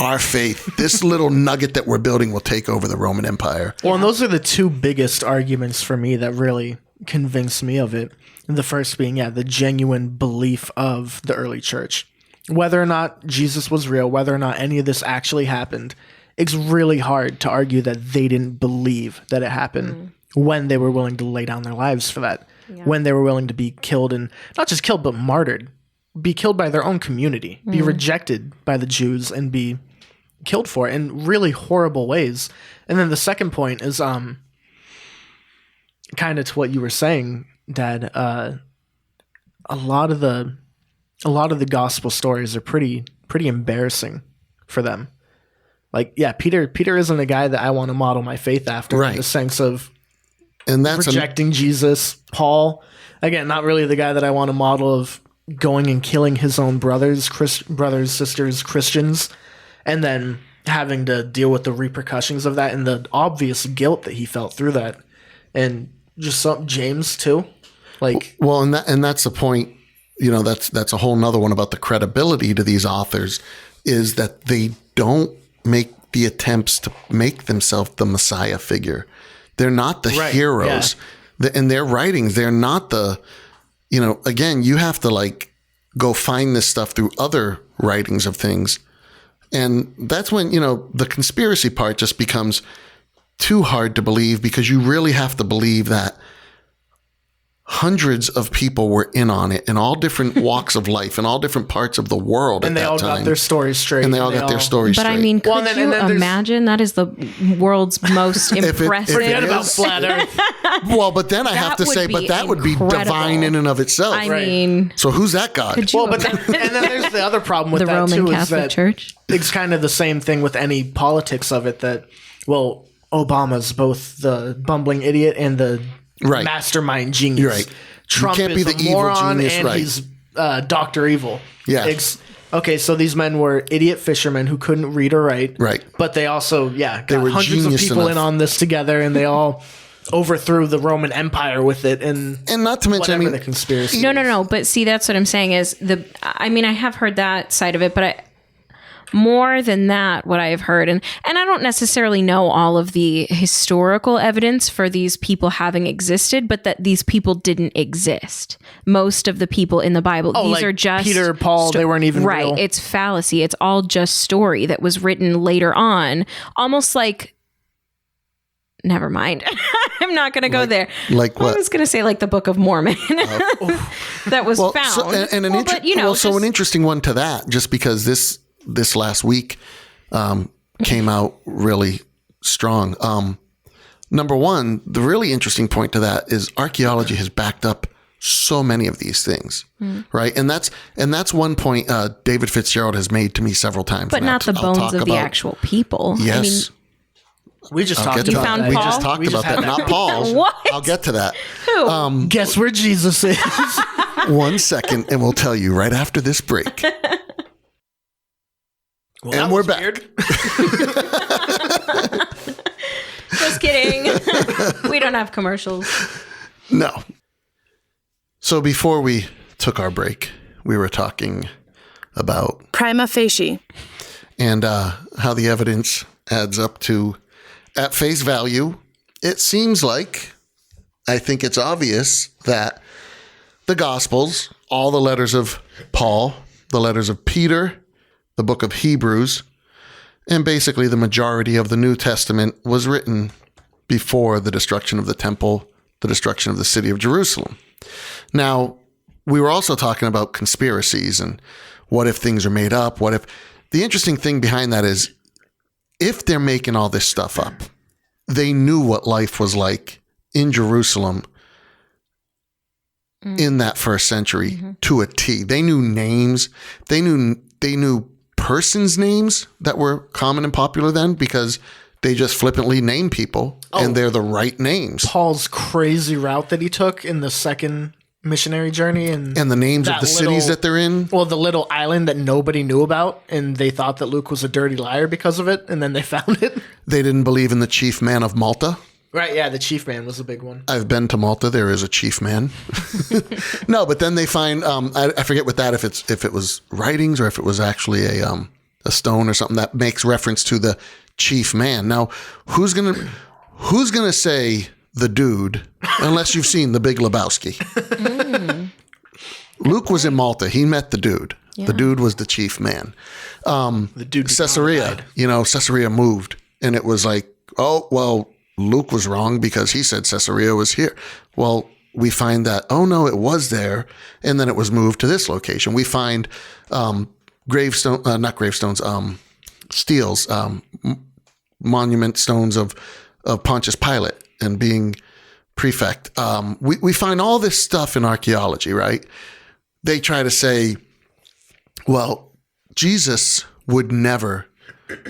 our faith, this little nugget that we're building will take over the Roman Empire. Well, and those are the two biggest arguments for me that really convinced me of it. The first being, the genuine belief of the early church. Whether or not Jesus was real, whether or not any of this actually happened, it's really hard to argue that they didn't believe that it happened when they were willing to lay down their lives for that. Yeah. When they were willing to be killed, and not just killed, but martyred, be killed by their own community, be rejected by the Jews, and be killed for it in really horrible ways. And then the second point is kind of to what you were saying, Dad. A lot of the gospel stories are pretty embarrassing for them. Like, Peter isn't a guy that I want to model my faith after, in the sense of rejecting Jesus. Paul, again, not really the guy that I want to model, of going and killing his own brothers, sisters, Christians, and then having to deal with the repercussions of that and the obvious guilt that he felt through that. And just James too. And that's the point, that's a whole nother one about the credibility to these authors, is that they don't make the attempts to make themselves the Messiah figure. They're not the heroes. In their writings, they're not the, again, you have to go find this stuff through other writings of things. And that's when, the conspiracy part just becomes too hard to believe, because you really have to believe that hundreds of people were in on it in all different walks of life in all different parts of the world And at they all that time. got their stories straight. And they all got their stories But straight. I mean, could Well, and you then there's- imagine that is the world's most impressive? Forget about flat Earth. well, but then I have That to would say, but be that would be incredible. divine in and of itself. I Right. mean, So who's that God? could you Well, but then, and then there's the other problem with the that Roman too Catholic is that Church? it's kind of the same thing with any politics of it. That Obama's both the bumbling idiot and the Right. mastermind genius. You're right. Trump can't is be a the evil moron genius, and right. he's Dr. Evil. Yeah. Okay, so these men were idiot fishermen who couldn't read or write. Right. But they also, got were hundreds of genius people in enough. on this together, and they all overthrew the Roman Empire with it. And And not to mention, I whatever mean, the conspiracy. No. But see, that's what I'm saying is I mean, I have heard that side of it, but more than that, what I have heard, and I don't necessarily know all of the historical evidence for these people having existed, but that these people didn't exist. Most of the people in the Bible, these like are just Peter, Paul, they weren't even right. real. It's fallacy. It's all just story that was written later on, almost like. Never mind. I'm not going to go there. like what? I was going to say like the Book of Mormon that was found. So, and an but, you know, so an just- interesting one to that, just because this last week came out really strong. Number one, the really interesting point to that is archaeology has backed up so many of these things, right? And that's one point David Fitzgerald has made to me several times. but and not the I'll bones talk of the about- actual people. Yes. I mean, we just I'll talked get to about found that. that. We Paul? just talked We just about that. had that Not Paul. What? I'll get to that. Guess where Jesus is. 1 second, and we'll tell you right after this break. Well, And that we're was back. weird. just kidding. We don't have commercials. No. So before we took our break, we were talking about Prima facie. and how the evidence adds up to, at face value, it seems like, I think it's obvious that the Gospels, all the letters of Paul, the letters of Peter, the book of Hebrews, and basically the majority of the New Testament was written before the destruction of the temple, the destruction of the city of Jerusalem. Now, we were also talking about conspiracies and what if things are made up? What if the interesting thing behind that is if they're making all this stuff up, they knew what life was like in Jerusalem in that first century to a T. They knew names. They knew persons' names that were common and popular then because they just flippantly name people and they're the right names. Paul's crazy route that he took in the second missionary journey and And the names of that the cities little- that they're in. well, the little island that nobody knew about, and they thought that Luke was a dirty liar because of it, and then they found it. They didn't believe in the chief man of Malta. Right, yeah, the chief man was a big one. I've been to Malta. There is a chief man. No, but then they find I forget what that if it was writings or if it was actually a stone or something that makes reference to the chief man. Now, who's gonna say the dude unless you've seen The Big Lebowski? Luke was in Malta. He met the dude. The dude was the chief man. The dude Caesarea, Caesarea moved, and it was like, oh well, Luke was wrong because he said Caesarea was here. Well, we find that, oh no, it was there, and then it was moved to this location. We find steels, monument stones of Pontius Pilate and being prefect. We find all this stuff in archaeology, right? They try to say, well, Jesus would never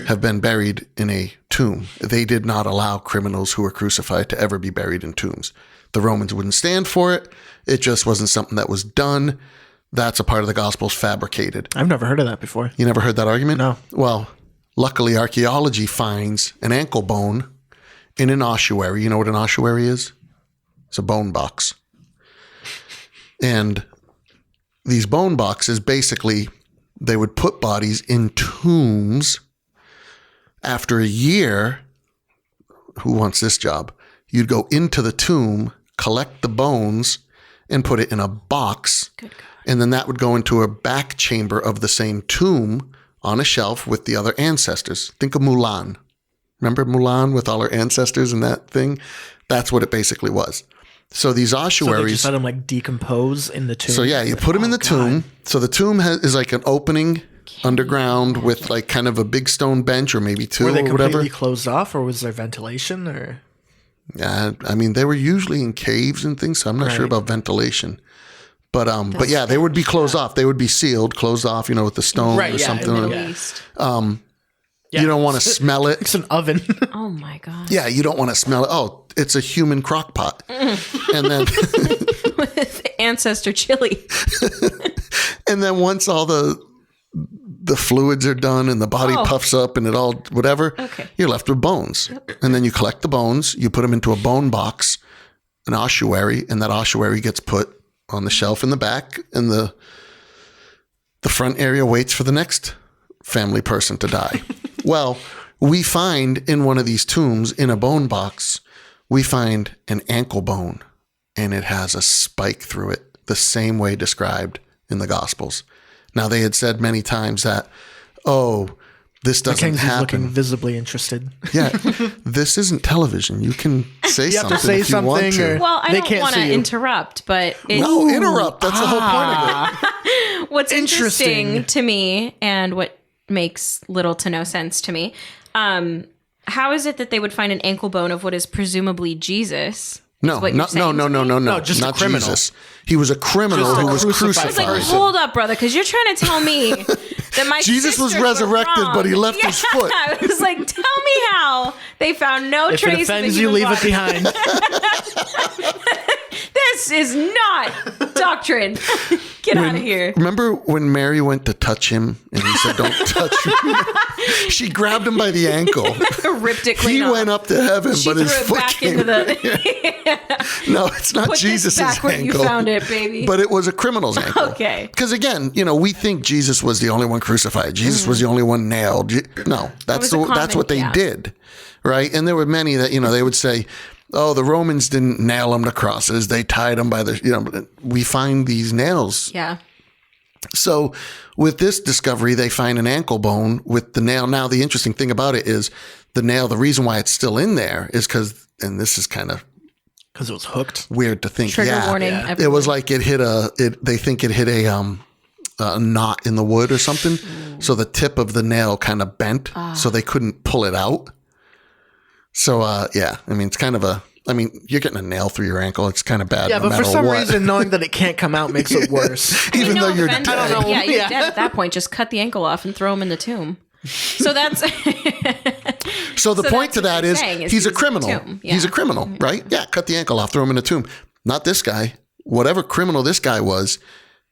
have been buried in a tomb. They did not allow criminals who were crucified to ever be buried in tombs. The Romans wouldn't stand for it. It just wasn't something that was done. That's a part of the Gospels fabricated. I've never heard of that before. You never heard that argument? No. Well, luckily archaeology finds an ankle bone in an ossuary. You know what an ossuary is? It's a bone box. And these bone boxes, basically, they would put bodies in tombs. After a year, who wants this job? You'd go into the tomb, collect the bones, and put it in a box. And then that would go into a back chamber of the same tomb on a shelf with the other ancestors. Think of Mulan. Remember Mulan with all her ancestors and that thing? That's what it basically was. So these So they ossuaries. just let them like decompose in the tomb. So yeah, you put them in the tomb. So the tomb is like an opening underground with like kind of a big stone bench or maybe two Were they or completely whatever. closed off, or was there ventilation? Or Yeah, I mean they were usually in caves and things, so I'm not sure about ventilation. But yeah, they would be closed off. They would be sealed, closed off, with the stone Right, or yeah, something. Middle Yeah. East. You don't want to smell it. it's an oven. Oh my god. Yeah, you don't want to smell it. Oh, it's a human crock pot. And then With ancestor chili. and then once all the fluids are done and the body puffs up and it all whatever, you're left with bones. And then you collect the bones, you put them into a bone box, an ossuary, and that ossuary gets put on the shelf in the back, and the front area waits for the next family person to die. Well, we find in one of these tombs in a bone box, we find an ankle bone, and it has a spike through it, the same way described in the Gospels. Now, they had said many times that, this doesn't Mackenzie's happen. looking visibly interested. Yeah, this isn't television. You can say You have something to say if you want something to. or- Well, I They don't can't want to see you. interrupt, but No, interrupt. That's the whole point of it. what's interesting Interesting. to me and what makes little to no sense to me, how is it that they would find an ankle bone of what is presumably Jesus? No, what you're no, saying to me? no, just a not criminal. Jesus. He was a criminal Just a who was crucified crucified. I was like, hold up, brother, because you're trying to tell me that my Jesus was sisters were resurrected, wrong. but he left his foot. I was like, tell me how they found no If trace it offends of the you, human leave it body. behind. This is not doctrine. Get out of here. Remember when Mary went to touch him and he said, don't touch me? She grabbed him by the ankle. Ripped it clean He off. went up to heaven, She but threw his it foot back came. into the. No, it's not Put Jesus' this back where ankle. you found it, baby. But it was a criminal's ankle. Okay. Because again, we think Jesus was the only one crucified. Jesus was the only one nailed. No, that's was a that's what they common- did, right? And there were many that they would say, "Oh, the Romans didn't nail them to crosses; they tied them by the." But we find these nails. Yeah. So with this discovery, they find an ankle bone with the nail. Now, the interesting thing about it is the nail. The reason why it's still in there is because, and this is kind of Because it was hooked. weird to think. Trigger warning. yeah. It was like it hit they think it hit a knot in the wood or something. So the tip of the nail kind of bent, so they couldn't pull it out. So, yeah, I mean, it's kind of you're getting a nail through your ankle. It's kind of bad. Yeah, no but for matter some what. reason, knowing that it can't come out makes it worse. Even though you're offense, dead. I don't know. Yeah, you're Yeah. dead at that point. Just cut the ankle off and throw him in the tomb. So that's So the So point that's to what that you're is saying, is he's he a was in the criminal. tomb. He's a Yeah. criminal, right? Yeah, cut the ankle off, throw him in a tomb. Not this guy. Whatever criminal this guy was,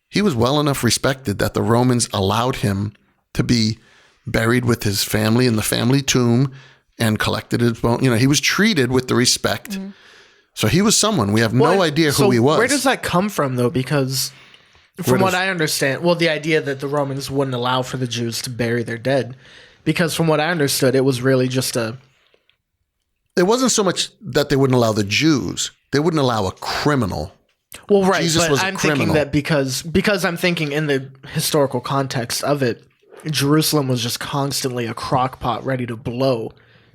he was well enough respected that the Romans allowed him to be buried with his family in the family tomb and collected his bone. He was treated with the respect. So he was someone. We have no idea who So he was. Where does that come from, though? Because from what I understand, the idea that the Romans wouldn't allow for the Jews to bury their dead, because from what I understood, it was really just It wasn't so much that they wouldn't allow the Jews. They wouldn't allow a criminal. Well, right, Jesus but was a I'm thinking criminal. that because I'm thinking in the historical context of it, Jerusalem was just constantly a crock pot ready to blow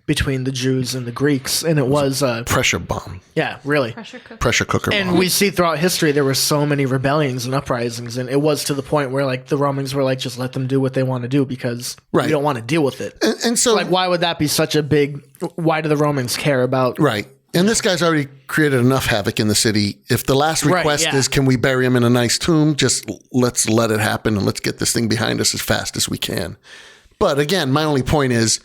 between the Jews and the Greeks, and it was Pressure bomb. yeah, really. Pressure cooker And bomb. we see throughout history there were so many rebellions and uprisings, and it was to the point where like the Romans were like, just let them do what they want to do because Right. we don't want to deal with it. and so, Like, why would that be such a big? Why do the Romans care about? right. And this guy's already created enough havoc in the city. If the last request yeah. is, can we bury him in a nice tomb? Just let's let it happen and let's get this thing behind us as fast as we can. But again, my only point is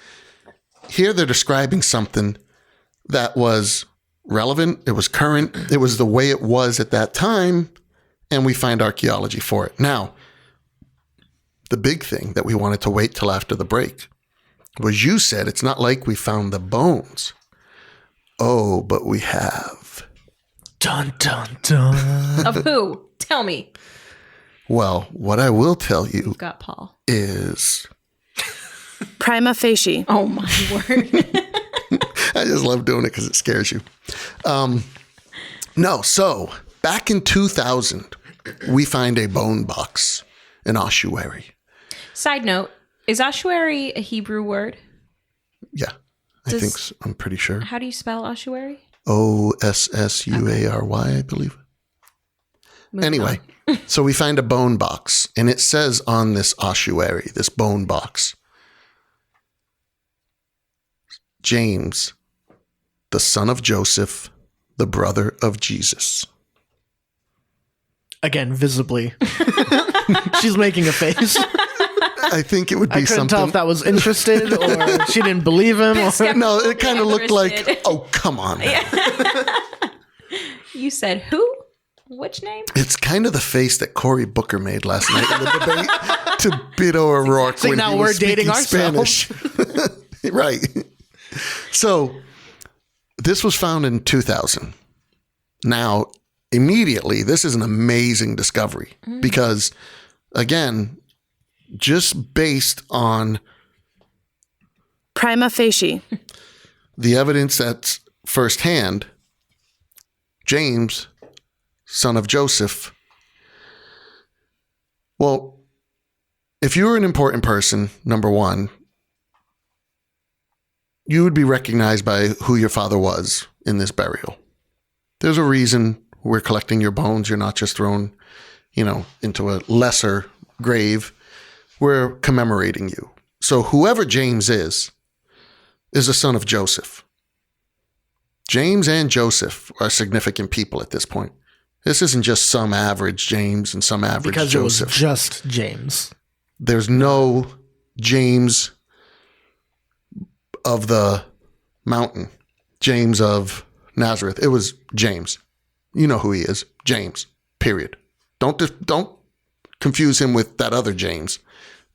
here they're describing something that was relevant. It was current. It was the way it was at that time. And we find archaeology for it. Now, the big thing that we wanted to wait till after the break was you said it's not like we found the bones. Oh, but we have. Dun dun dun. of who? Tell me. Well, what I will tell you Got Paul. is Prima facie. Oh my word. I just love doing it because it scares you. No, so back in 2000, we find a bone box, an ossuary. Side note: is ossuary a Hebrew word? Yeah, I think so. I'm pretty sure. How do you spell ossuary? Ossuary, I believe. Anyway, so we find a bone box, and it says on this ossuary, this bone box, James, the son of Joseph, the brother of Jesus. Again, visibly. She's making a face. I think it would be I couldn't something. tell if that was interested or she didn't believe him. Or... No, it kind of looked like, Interested. oh, come on. You said who? Which name? It's kind of the face that Cory Booker made last night in the debate to Beto O'Rourke See, when now he we're was dating speaking ourselves. Spanish. Right. So this was found in 2000. Now, immediately, this is an amazing discovery because, again, just based on Prima facie. the evidence that's firsthand, James, son of Joseph. Well, if you were an important person, number one, you would be recognized by who your father was in this burial. There's a reason we're collecting your bones. You're not just thrown, into a lesser grave. We're commemorating you. So whoever James is a son of Joseph. James and Joseph are significant people at this point. This isn't just some average James and some average because Joseph. it was just James. There's no James of the mountain, James of Nazareth. It was James. You know who he is. James, period. Don't confuse him with that other James.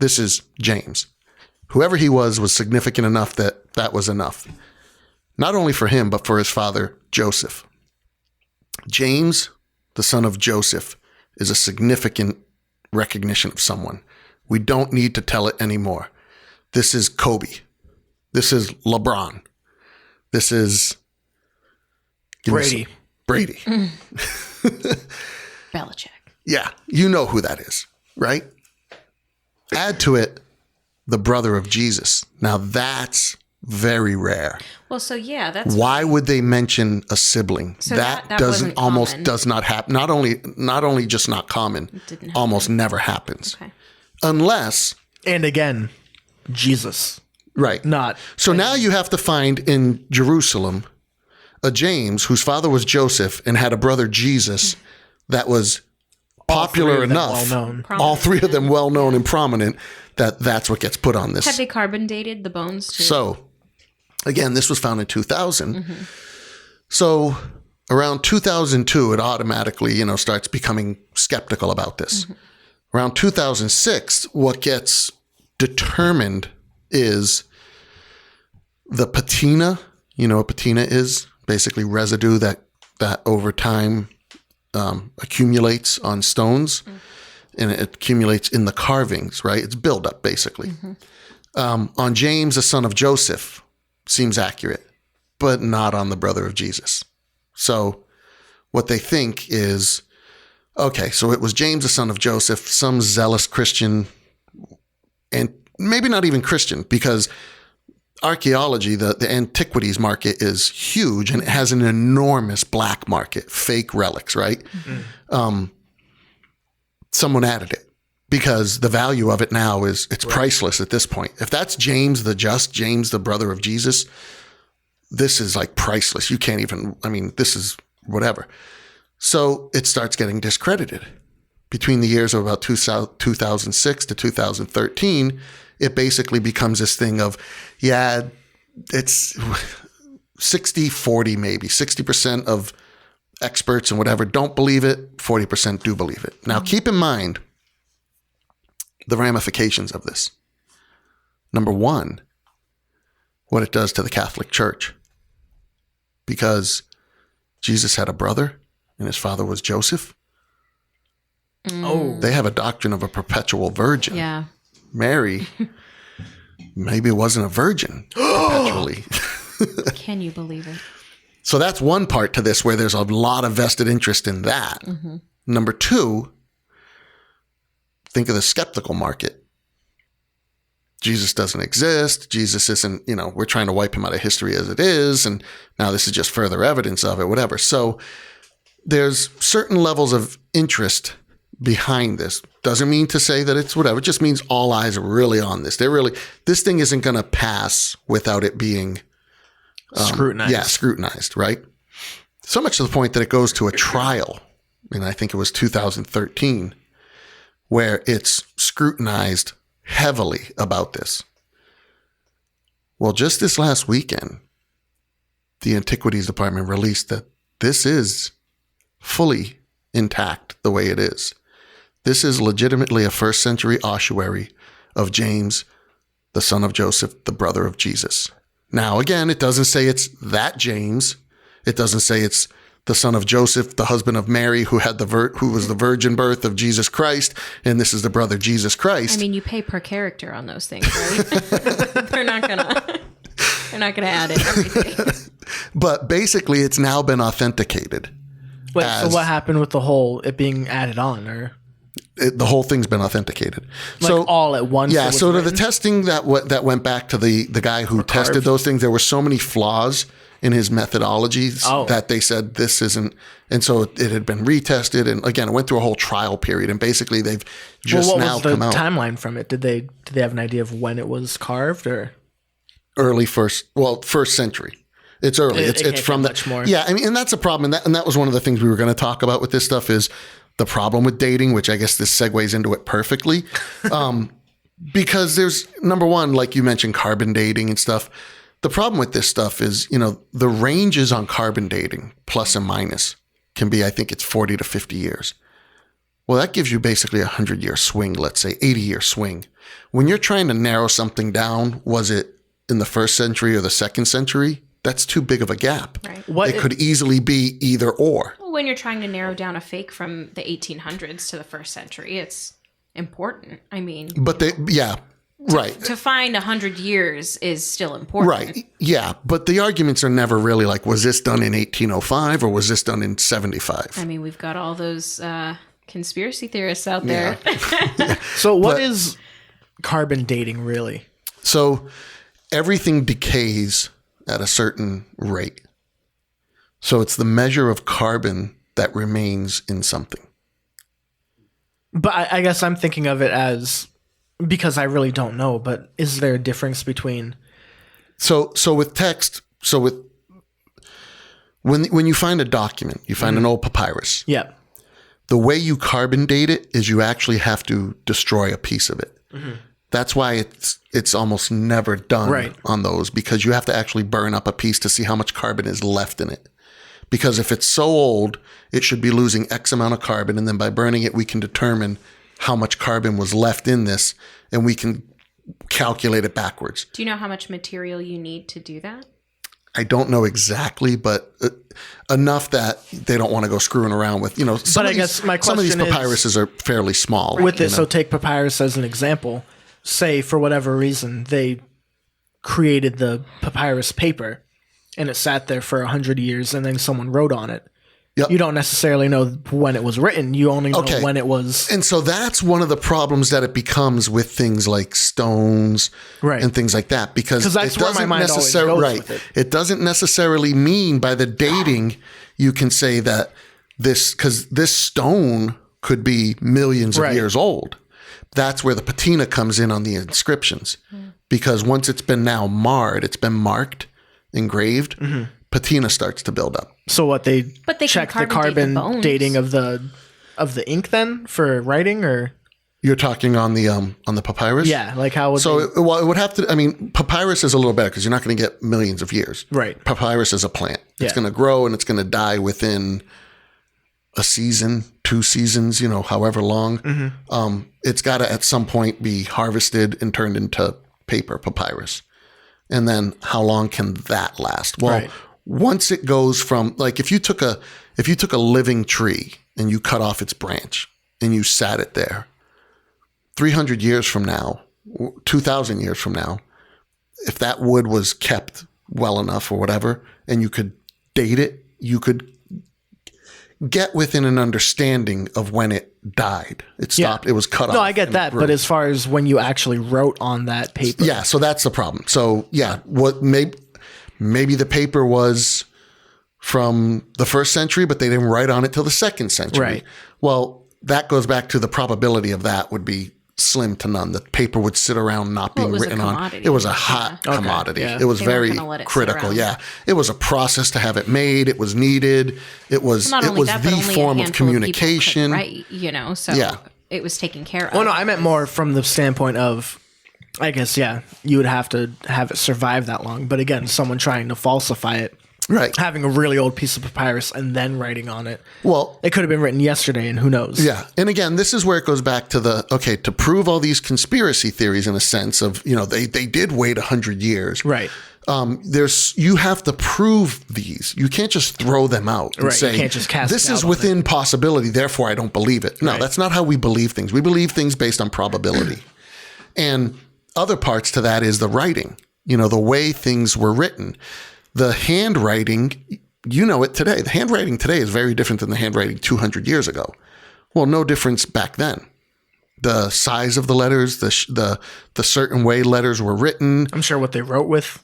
This is James. Whoever he was significant enough that was enough. Not only for him, but for his father, Joseph. James, the son of Joseph, is a significant recognition of someone. We don't need to tell it anymore. This is Kobe. This is LeBron. This is Brady. Brady. Belichick. Yeah, you know who that is, right? Add to it the brother of Jesus. Now that's very rare. Well, so yeah, that's Why would they mention a sibling? So that that doesn't wasn't almost common. does not happen. Not only just not common, didn't happen. almost never happens. Okay. Unless And again, Jesus. right. Not. So now you have to find in Jerusalem a James whose father was Joseph and had a brother Jesus that was popular three of them enough. well-known. All three of them well known and prominent that's what gets put on this. Have they carbon dated the bones too? So, again, this was found in 2000. So, around 2002, it automatically, starts becoming skeptical about this. Around 2006, what gets determined is the patina. You know what patina is? Basically residue that over time accumulates on stones. And it accumulates in the carvings, right? It's buildup, basically. On James, the son of Joseph, seems accurate, but not on the brother of Jesus. So what they think is, okay, so it was James, the son of Joseph, some zealous Christian, and maybe not even Christian, because archaeology, the antiquities market is huge, and it has an enormous black market, fake relics, right? Someone added it because the value of it now it's priceless at this point. If that's James, James, the brother of Jesus, this is like priceless. You can't even, this is whatever. So it starts getting discredited. Between the years of about 2006 to 2013, it basically becomes this thing of, it's 60-40 maybe. 60% of experts and whatever don't believe it, 40% do believe it. Now, keep in mind the ramifications of this. Number one, what it does to the Catholic Church. Because Jesus had a brother and his father was Joseph. Oh. They have a doctrine of a perpetual virgin. Yeah. Mary maybe wasn't a virgin perpetually. Can you believe it? So that's one part to this where there's a lot of vested interest in that. Number two, think of the skeptical market. Jesus doesn't exist. Jesus isn't, we're trying to wipe him out of history as it is. And now this is just further evidence of it, whatever. So there's certain levels of interest behind this. Doesn't mean to say that it's whatever. It just means all eyes are really on this. This thing isn't going to pass without it being Scrutinized. Yeah, scrutinized, right? So much to the point that it goes to a trial. And I think it was 2013 where it's scrutinized heavily about this. Well, just this last weekend, the Antiquities Department released that this is fully intact the way it is. This is legitimately a first century ossuary of James, the son of Joseph, the brother of Jesus. Now, again, it doesn't say it's that James. It doesn't say it's the son of Joseph, the husband of Mary, who was the virgin birth of Jesus Christ, and this is the brother Jesus Christ. I mean, you pay per character on those things, right? They're not gonna add in everything. But basically, it's now been authenticated. Wait, so what happened with the whole it being added on, or the whole thing's been authenticated? like So all at once? yeah. it was So to written? the testing that went back to the guy who tested those things, there were so many flaws in his methodologies that they said this isn't, and so it had been retested, and again, it went through a whole trial period, and basically they've just what now was the come out timeline from it? Did they have an idea of when it was carved, or first century. It's early. It It's can't from get the much more. Yeah, I mean, and that's a problem, and that was one of the things we were going to talk about with this stuff is the problem with dating, which I guess this segues into it perfectly, because there's number one, like you mentioned, carbon dating and stuff. The problem with this stuff is, the ranges on carbon dating, plus and minus, can be, I think it's 40 to 50 years. Well, that gives you basically a 100-year swing, let's say 80-year swing. When you're trying to narrow something down, was it in the first century or the second century? That's too big of a gap. Right. It could easily be either or. Well, when you're trying to narrow down a fake from the 1800s to the first century, it's important. I mean, But right. to find 100 years is still important. Right. Yeah. But the arguments are never really like, was this done in 1805 or was this done in 75? I mean, we've got all those conspiracy theorists out there. so what is carbon dating really? So everything decays at a certain rate. So it's the measure of carbon that remains in something. But I guess I'm thinking of it as, because I really don't know, but is there a difference between? So with text, when you find a document, you find an old papyrus. Yeah. The way you carbon date it is you actually have to destroy a piece of it. Mm-hmm. That's why it's almost never done on those, because you have to actually burn up a piece to see how much carbon is left in it. Because if it's so old, it should be losing X amount of carbon, and then by burning it, we can determine how much carbon was left in this, and we can calculate it backwards. Do you know how much material you need to do that? I don't know exactly, but enough that they don't want to go screwing around with, But I guess my some of these question is, papyruses are fairly small. with this, so take papyrus as an example. Say, for whatever reason, they created the papyrus paper and it sat there for 100 years and then someone wrote on it. Yep. You don't necessarily know when it was written. You only know when it was. And so that's one of the problems that it becomes with things like stones and things like that, because that's it where my doesn't mind always goes with it. It doesn't necessarily mean by the dating you can say that because this stone could be millions of years old. That's where the patina comes in on the inscriptions, because once it's been now marred, it's been marked, engraved, patina starts to build up. So what they But they check can the carbon date the carbon bones. dating of the ink then for writing, or You're talking on the papyrus? yeah, like how would So they, it would have to, I mean, papyrus is a little better because you're not going to get millions of years. Right. Papyrus is a plant. It's Yeah. going to grow and it's going to die within a season, 2 seasons, however long. It's got to at some point be harvested and turned into paper papyrus. And then how long can that last? Well, once it goes from, like, if you took a living tree and you cut off its branch and you sat it there, 300 years from now, 2,000 years from now, if that wood was kept well enough or whatever, and you could date it, you could get within an understanding of when it died. It stopped. It was cut off. No, I get that. But as far as when you actually wrote on that paper. Yeah, so that's the problem. So yeah, what maybe the paper was from the 1st century, but they didn't write on it till the 2nd century. Right. Well, that goes back to the probability of that would be slim to none. The paper would sit around not being written on. It was a hot commodity. Yeah. It was They very weren't gonna let it sit critical. around. Yeah. It was a process to have it made. It was needed. It was Not it only was that, but the only a form of handful communication. of people could write, so Yeah. it was taken care of. Well, no, I meant more from the standpoint of, I guess, yeah, you would have to have it survive that long. But again, someone trying to falsify it, Right. having a really old piece of papyrus and then writing on it. Well, It could have been written yesterday, and who knows? yeah. And again, this is where it goes back to to prove all these conspiracy theories in a sense of, they did wait 100 years. Right. You have to prove these. You can't just throw them out and Right, you say, can't just cast this doubt is on within possibility, therefore I don't believe it. No, Right. that's not how we believe things. We believe things based on probability. And other parts to that is the writing, the way things were written. The handwriting, it today. The handwriting today is very different than the handwriting 200 years ago. Well, no difference back then. The size of the letters, the certain way letters were written. I'm sure what they wrote with.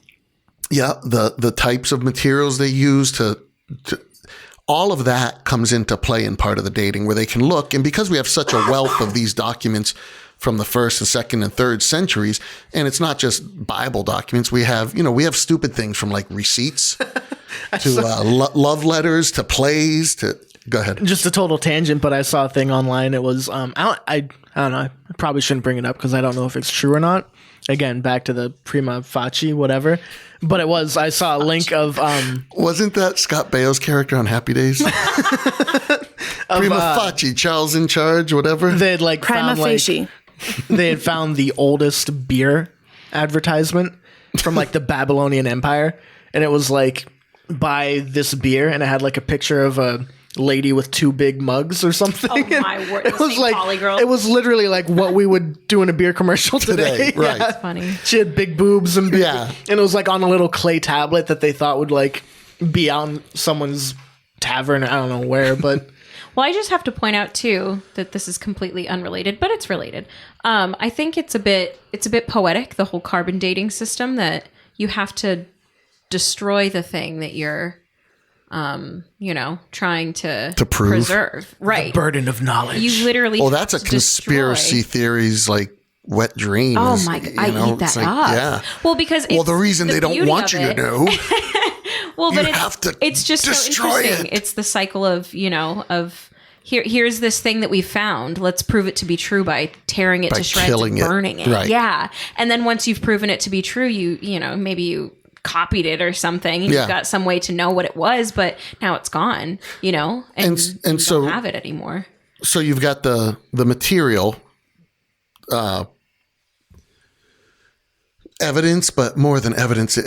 Yeah, the types of materials they use to all of that comes into play in part of the dating where they can look. And because we have such a wealth of these documents from the 1st and 2nd and 3rd centuries, and it's not just Bible documents, we have stupid things from like receipts to love letters to plays to go ahead. Just a total tangent, but I saw a thing online. It was I don't know. I probably shouldn't bring it up because I don't know if it's true or not. Again, back to the prima facie, whatever. But I saw a link of Wasn't that Scott Baio's character on Happy Days? Prima facie, Charles in charge, whatever. they had like Prima found like facie. they had found the oldest beer advertisement from like the Babylonian Empire, and it was like, buy this beer, and it had like a picture of a lady with 2 big mugs or something. Oh my word! It was like Girl. it was literally like what we would do in a beer commercial today. right. Yeah. Funny. She had big boobs and Yeah. and it was like on a little clay tablet that they thought would like be on someone's tavern. I don't know where, but Well, I just have to point out too that this is completely unrelated, but it's related. I think it's a bit poetic, the whole carbon dating system, that you have to destroy the thing that you're trying to prove. preserve. Right. burden of knowledge. You literally Well, that's a have to conspiracy destroy. theories like wet dreams. Oh my god, I eat it's that like, up. Yeah. Well, because Well, the reason they don't beauty want of you to it- know. Well, but You have to it's just so destroy interesting. it. It's the cycle of, of here's this thing that we found. Let's prove it to be true by tearing it By to shreds killing and it. burning it. Right. Yeah. And then once you've proven it to be true, maybe you copied it or something and Yeah. you've got some way to know what it was, but now it's gone, and you so- don't have it anymore. So you've got the material evidence, but more than evidence,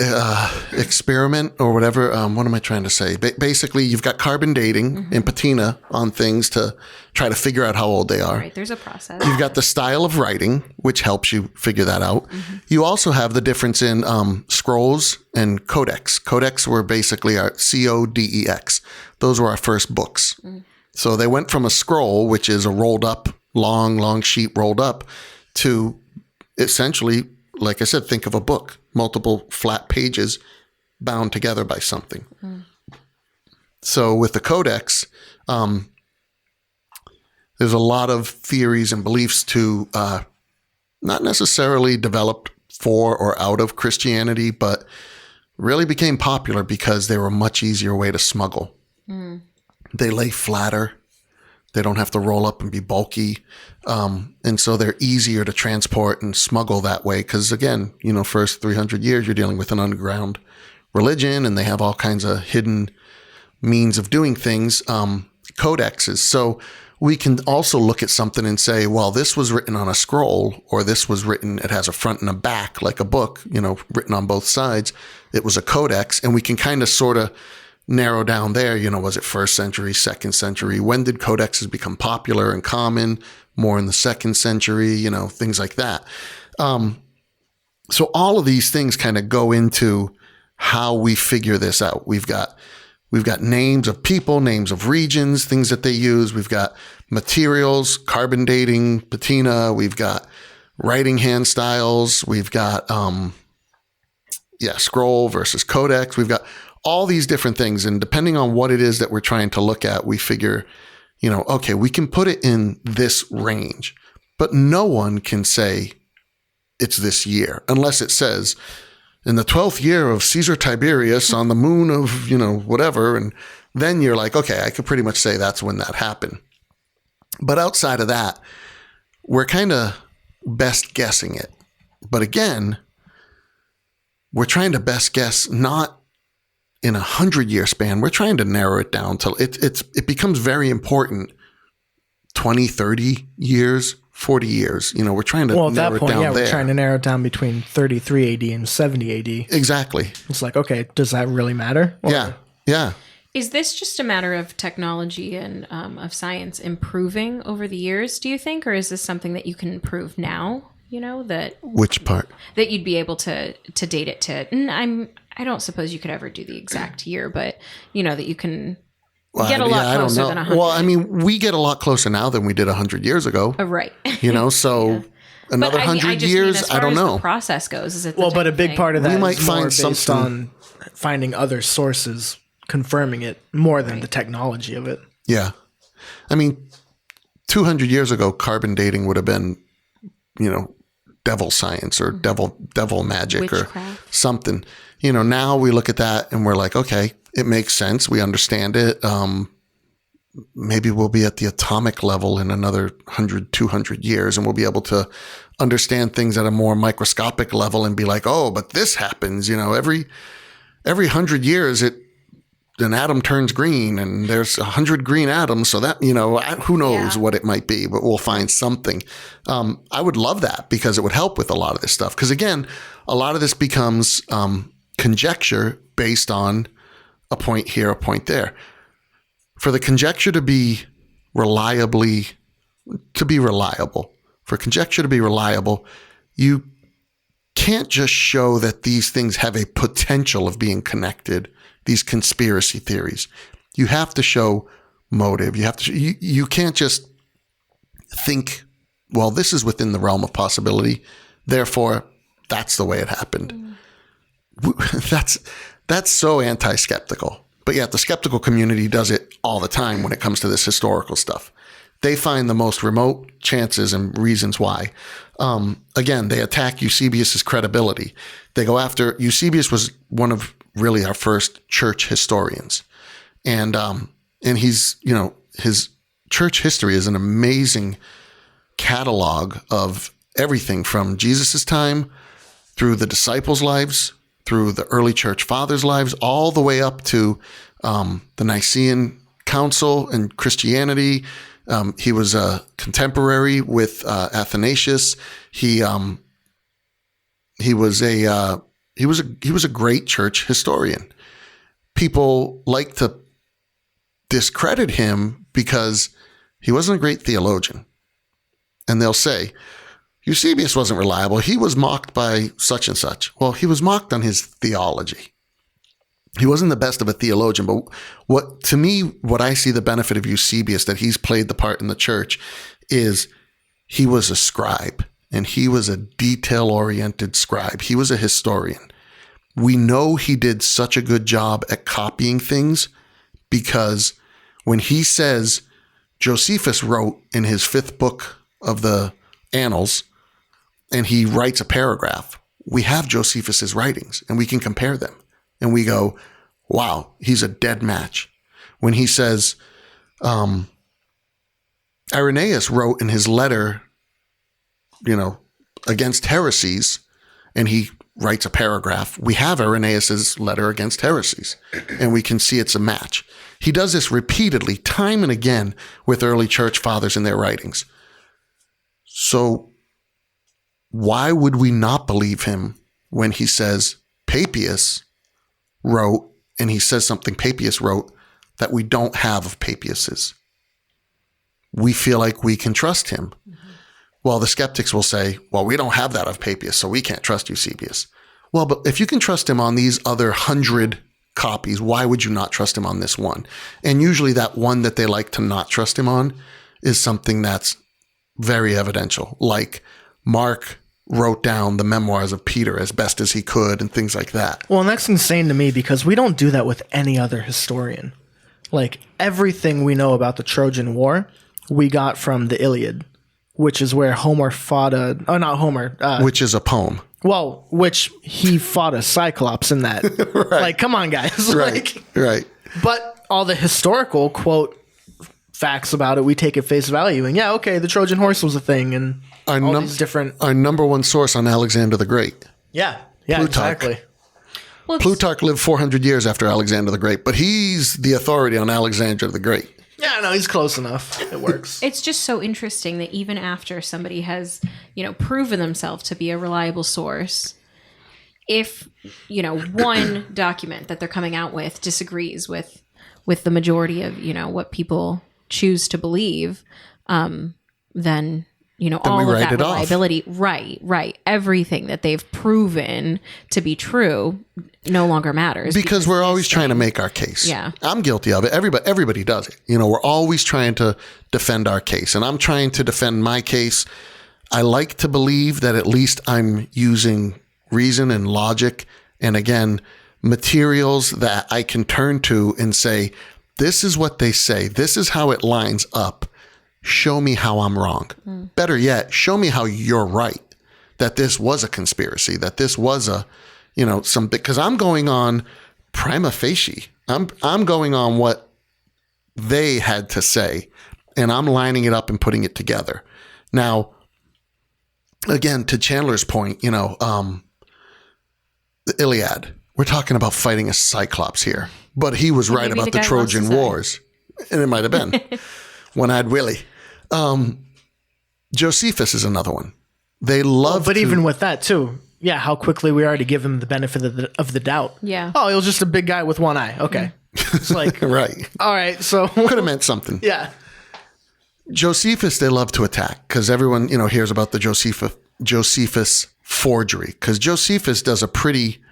experiment or whatever. What am I trying to say? Basically, you've got carbon dating and patina on things to try to figure out how old they are. Right. There's a process. You've got the style of writing, which helps you figure that out. You also have the difference in scrolls and codex. Codex were basically our CODEX. Those were our first books. So they went from a scroll, which is a rolled up, long sheet rolled up, to essentially, like I said, think of a book, multiple flat pages bound together by something. So with the codex, there's a lot of theories and beliefs to not necessarily developed for or out of Christianity, but really became popular because they were a much easier way to smuggle. They lay flatter. They don't have to roll up and be bulky. And so they're easier to transport and smuggle that way. Because again, first 300 years, you're dealing with an underground religion and they have all kinds of hidden means of doing things, codexes. So we can also look at something and say, well, this was written on a scroll, or this was written, it has a front and a back like a book, written on both sides. It was a codex. And we can kind of sort of narrow down there, was it 1st century, 2nd century? When did codexes become popular and common? More in the 2nd century, things like that. So all of these things kind of go into how we figure this out. We've got We've got names of people, names of regions, things that they use. We've got materials, carbon dating, patina. We've got writing hand styles. We've got, scroll versus codex. We've got all these different things. And depending on what it is that we're trying to look at, we figure, okay, we can put it in this range, but no one can say it's this year unless it says in the 12th year of Caesar Tiberius on the moon of, whatever. And then you're like, okay, I could pretty much say that's when that happened. But outside of that, we're kind of best guessing it. But again, we're trying to best guess not in 100-year span. We're trying to narrow it down till it becomes very important 20, 30 years, 40 years. We're trying to narrow it down there. Well, at that point, we're trying to narrow it down between 33 AD and 70 AD. Exactly. It's like, okay, does that really matter? Or? Yeah. Is this just a matter of technology and of science improving over the years, do you think? Or is this something that you can improve now, that... Which part? That you'd be able to date it to... I don't suppose you could ever do the exact year, but, that you can... get a lot closer than 100. Well, we get a lot closer now than we did 100 years ago. Right. So another 100 years, I don't know. The process goes. Is it but a big part of that might is more find based something on finding other sources confirming it more than the technology of it. Yeah. 200 years ago, carbon dating would have been, devil science or devil magic Witchcraft. Or something. Now we look at that and we're like, okay, it makes sense. We understand it. Maybe we'll be at the atomic level in another 100, 200 years, and we'll be able to understand things at a more microscopic level and be like, oh, but this happens, every 100 years, an atom turns green and there's 100 green atoms. So that, who knows what it might be, but we'll find something. I would love that because it would help with a lot of this stuff. Because again, a lot of this becomes conjecture based on a point here, a point there. For the conjecture to be reliable, for conjecture to be reliable, you can't just show that these things have a potential of being connected, these conspiracy theories. You have to show motive. You can't just think, well, this is within the realm of possibility, therefore that's the way it happened. That's so anti-skeptical. But yet the skeptical community does it all the time when it comes to this historical stuff. They find the most remote chances and reasons why. Again, they attack Eusebius's credibility. They go after Eusebius was one of really our first church historians, and he's his church history is an amazing catalog of everything from Jesus's time through the disciples' lives, through the early church fathers' lives, all the way up to the Nicene Council and Christianity. He was a contemporary with Athanasius. He was a great church historian. People like to discredit him because he wasn't a great theologian. And they'll say, Eusebius wasn't reliable. He was mocked by such and such. Well, he was mocked on his theology. He wasn't the best of a theologian, but what I see the benefit of Eusebius, that he's played the part in the church, is he was a scribe, and he was a detail-oriented scribe. He was a historian. We know he did such a good job at copying things because when he says Josephus wrote in his 5th book of the Annals, and he writes a paragraph, we have Josephus's writings and we can compare them. And we go, wow, he's a dead match. When he says, Irenaeus wrote in his letter, against heresies, and he writes a paragraph, we have Irenaeus's letter against heresies, and we can see it's a match. He does this repeatedly, time and again, with early church fathers in their writings. So why would we not believe him when he says Papias wrote, and he says something Papias wrote that we don't have of Papias's? We feel like we can trust him. Mm-hmm. Well, the skeptics will say, well, we don't have that of Papias, so we can't trust Eusebius. Well, but if you can trust him on these other 100 copies. Why would you not trust him on this one? And usually that one that they like to not trust him on is something that's very evidential. Like Mark wrote down the memoirs of Peter as best as he could and things like that. Well, and that's insane to me because we don't do that with any other historian. Like, everything we know about the Trojan War, we got from the Iliad, which is where Homer fought Which is a poem. Well, which he fought a Cyclops in that. Right. Like, come on, guys. Right, Like, right. but all the historical, quote, facts about it, we take at face value. And yeah, okay, the Trojan horse was a thing and all these different... Our number one source on Alexander the Great. Yeah, Plutarch. exactly. Well, Plutarch lived 400 years after Alexander the Great, but he's the authority on Alexander the Great. Yeah, no, he's close enough. It works. it's just so interesting that even after somebody has, proven themselves to be a reliable source, if, one document that they're coming out with disagrees with the majority of, what people choose to believe, then all we of write that it off. reliability, right, everything that they've proven to be true no longer matters. Because we're always trying to make our case. Yeah. I'm guilty of it. Everybody does it. We're always trying to defend our case. And I'm trying to defend my case. I like to believe that at least I'm using reason and logic. And again, materials that I can turn to and say, this is what they say. This is how it lines up. Show me how I'm wrong. Better yet, show me how you're right, that this was a conspiracy, that this was a, because I'm going on prima facie. I'm going on what they had to say, and I'm lining it up and putting it together. Now, again, to Chandler's point, the Iliad, we're talking about fighting a Cyclops here, but he was right about the Trojan Wars, and it might have been. One-eyed Willie. Josephus is another one. They love but even with that too, yeah, how quickly we are to give him the benefit of the doubt. Yeah. Oh, he was just a big guy with one eye. Okay. It's like, right. All right, so Could have meant something. yeah. Josephus, they love to attack because everyone, hears about the Josephus forgery, because Josephus does a pretty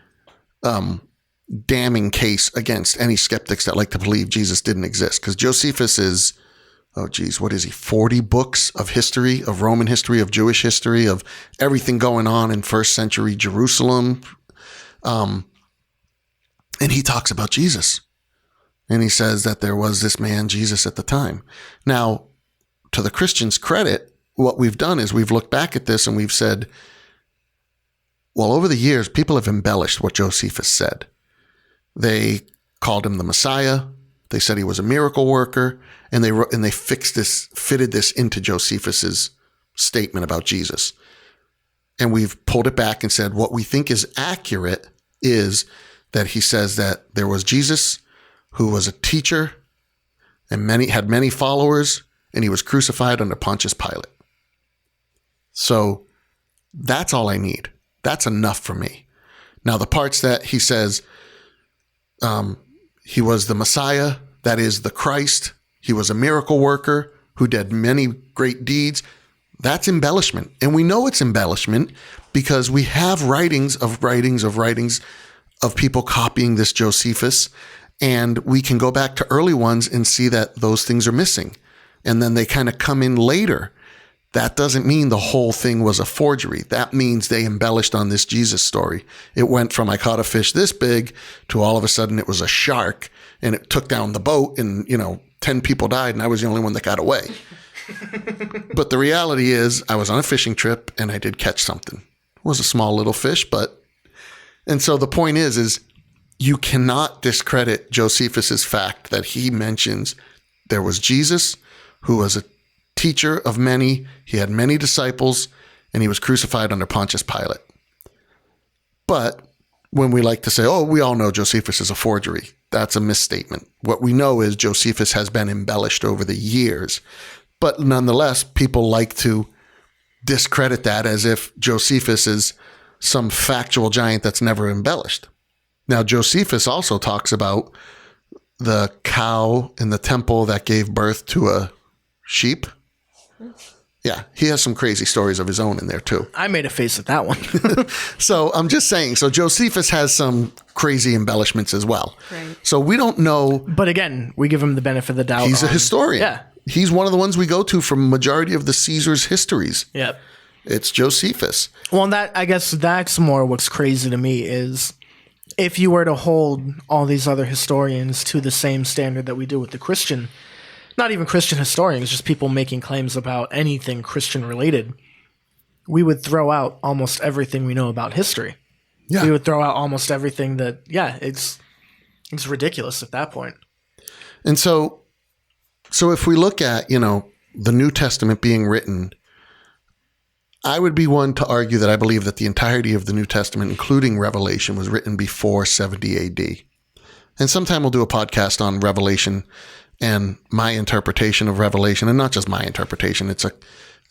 damning case against any skeptics that like to believe Jesus didn't exist. Because Josephus is, what is he? 40 books of history, of Roman history, of Jewish history, of everything going on in first century Jerusalem. And he talks about Jesus. And he says that there was this man, Jesus, at the time. Now, to the Christians' credit, what we've done is we've looked back at this and we've said, well, over the years, people have embellished what Josephus said. They called him the Messiah. They said he was a miracle worker, and they fitted this into Josephus's statement about Jesus. And we've pulled it back and said what we think is accurate is that he says that there was Jesus who was a teacher and had many followers, and he was crucified under Pontius Pilate. So that's all I need. That's enough for me. Now, the parts that he says he was the Messiah, that is the Christ, he was a miracle worker who did many great deeds, that's embellishment. And we know it's embellishment because we have writings of people copying this Josephus, and we can go back to early ones and see that those things are missing. And then they kind of come in later. That doesn't mean the whole thing was a forgery. That means they embellished on this Jesus story. It went from I caught a fish this big to all of a sudden it was a shark and it took down the boat and, 10 people died and I was the only one that got away. But the reality is I was on a fishing trip and I did catch something. It was a small little fish, and so the point is you cannot discredit Josephus's fact that he mentions there was Jesus who was a teacher of many, he had many disciples, and he was crucified under Pontius Pilate. But when we like to say, we all know Josephus is a forgery, that's a misstatement. What we know is Josephus has been embellished over the years. But nonetheless, people like to discredit that as if Josephus is some factual giant that's never embellished. Now, Josephus also talks about the cow in the temple that gave birth to a sheep. Yeah, he has some crazy stories of his own in there too. I made a face at that one. So I'm just saying, so Josephus has some crazy embellishments as well. Right. So we don't know. But again, we give him the benefit of the doubt. He's a historian. Yeah. He's one of the ones we go to for majority of the Caesar's histories. Yep. It's Josephus. Well, and I guess that's more what's crazy to me is if you were to hold all these other historians to the same standard that we do with the Christian, not even Christian historians, just people making claims about anything Christian related, we would throw out almost everything we know about history. Yeah. We would throw out almost everything that, it's ridiculous at that point. And so if we look at, the New Testament being written, I would be one to argue that I believe that the entirety of the New Testament, including Revelation, was written before 70 AD. And sometime we'll do a podcast on Revelation and my interpretation of Revelation, and not just my interpretation. It's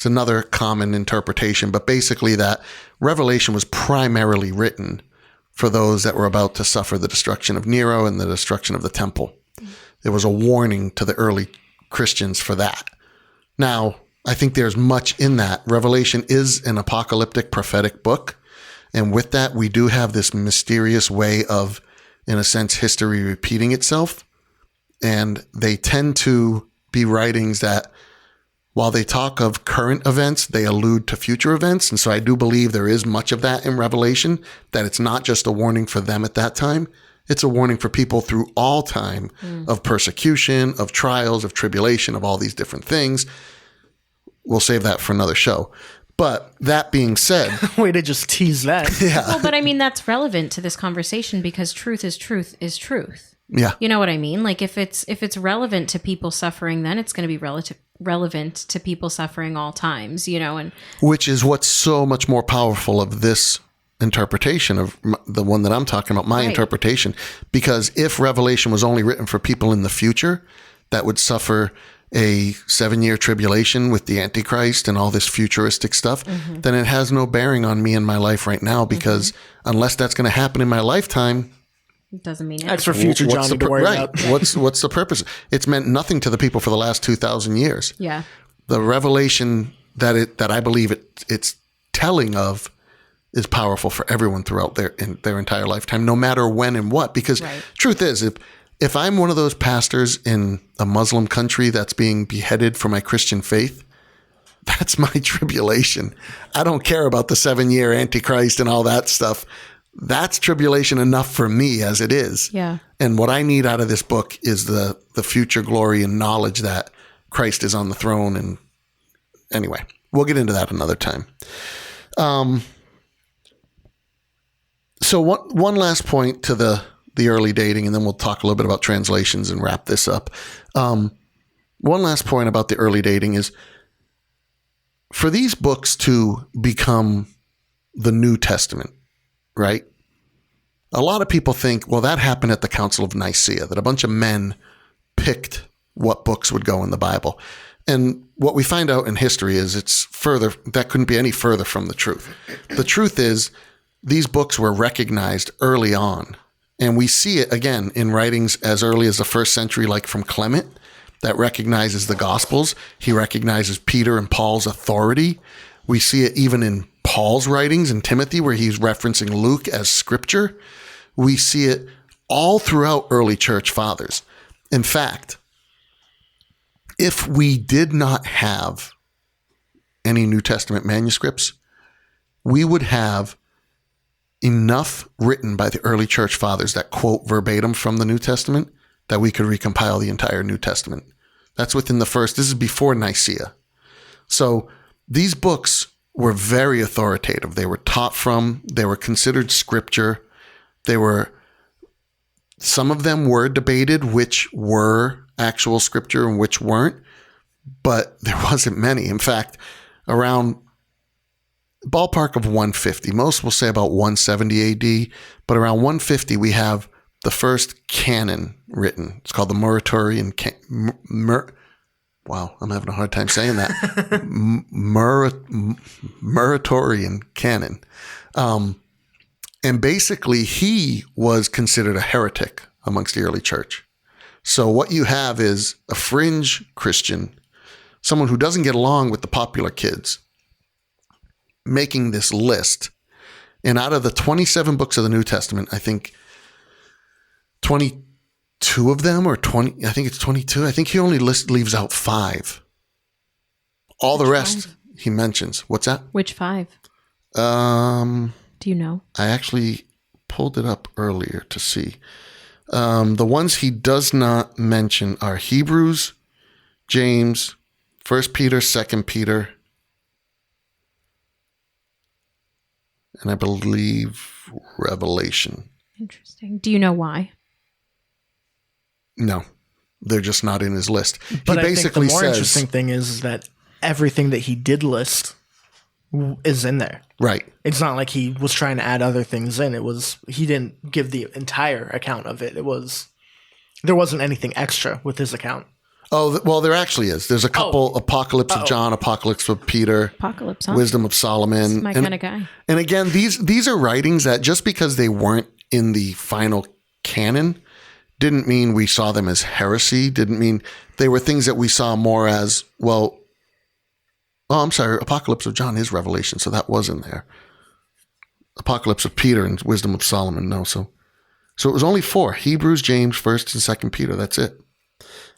another common interpretation, but basically that Revelation was primarily written for those that were about to suffer the destruction of Nero and the destruction of the temple. There was a warning to the early Christians for that. Now, I think there's much in that. Revelation is an apocalyptic prophetic book. And with that, we do have this mysterious way of, in a sense, history repeating itself. And they tend to be writings that, while they talk of current events, they allude to future events. And so I do believe there is much of that in Revelation, that it's not just a warning for them at that time. It's a warning for people through all time of persecution, of trials, of tribulation, of all these different things. We'll save that for another show. But that being said, Way to just tease that. yeah, Well, but I mean, that's relevant to this conversation because truth is truth is truth. yeah, You know what I mean? Like if it's relevant to people suffering, then it's going to be relevant to people suffering all times, and which is what's so much more powerful of this interpretation of the one that I'm talking about, my Right. interpretation. Because if Revelation was only written for people in the future that would suffer a 7-year tribulation with the Antichrist and all this futuristic stuff, then it has no bearing on me in my life right now, because unless that's going to happen in my lifetime, it doesn't mean That's anything. for future Johnny to worry about. What's the purpose? It's meant nothing to the people for the last 2,000 years. Yeah. The revelation that I believe it's telling of is powerful for everyone throughout their entire lifetime, no matter when and what. Because Right. truth is, if I'm one of those pastors in a Muslim country that's being beheaded for my Christian faith, that's my tribulation. I don't care about the 7-year Antichrist and all that stuff. That's tribulation enough for me as it is. Yeah. And what I need out of this book is the future glory and knowledge that Christ is on the throne. And anyway, we'll get into that another time. So one last point to the early dating, and then we'll talk a little bit about translations and wrap this up. One last point about the early dating is, for these books to become the New Testament, right? A lot of people think, well, that happened at the Council of Nicaea, that a bunch of men picked what books would go in the Bible. And what we find out in history is that couldn't be any further from the truth. The truth is, these books were recognized early on. And we see it again in writings as early as the 1st century, like from Clement, that recognizes the Gospels. He recognizes Peter and Paul's authority. We see it even in Paul's writings in Timothy, where he's referencing Luke as scripture. We see it all throughout early church fathers. In fact, if we did not have any New Testament manuscripts, we would have enough written by the early church fathers that quote verbatim from the New Testament that we could recompile the entire New Testament. That's within this is before Nicaea. So these books were very authoritative. They were taught from, they were considered scripture. Some of them were debated, which were actual scripture and which weren't, but there wasn't many. In fact, around ballpark of 150. Most will say about 170 AD, but around 150 we have the first canon written. It's called the Muratorian wow, I'm having a hard time saying that. Muratorian canon. And basically he was considered a heretic amongst the early church. So what you have is a fringe Christian someone who doesn't get along with the popular kids making this list. And out of the 27 books of the New Testament, I think 22 of them, or 20, I think it's 22. I think he only leaves out 5. All the rest he mentions. What's that? Which 5? Do you know? I actually pulled it up earlier to see. The ones he does not mention are Hebrews, James, 1 Peter, 2 Peter, and I believe Revelation. Interesting. Do you know why? No, they're just not in his list. But he basically I think the more says, interesting thing is that everything that he did list is in there. right. It's not like he was trying to add other things in. He didn't give the entire account of it. There wasn't anything extra with his account. Oh, well, there actually is. There's a couple: Apocalypse of John, Apocalypse of Peter, Apocalypse, huh? Wisdom of Solomon. That's my kind of guy. And again, these are writings that just because they weren't in the final canon didn't mean we saw them as heresy. Didn't mean they were things that we saw more as, well, oh, I'm sorry, Apocalypse of John is Revelation, so that was in there. Apocalypse of Peter and Wisdom of Solomon, no. So it was only 4: Hebrews, James, 1st and 2nd Peter. That's it.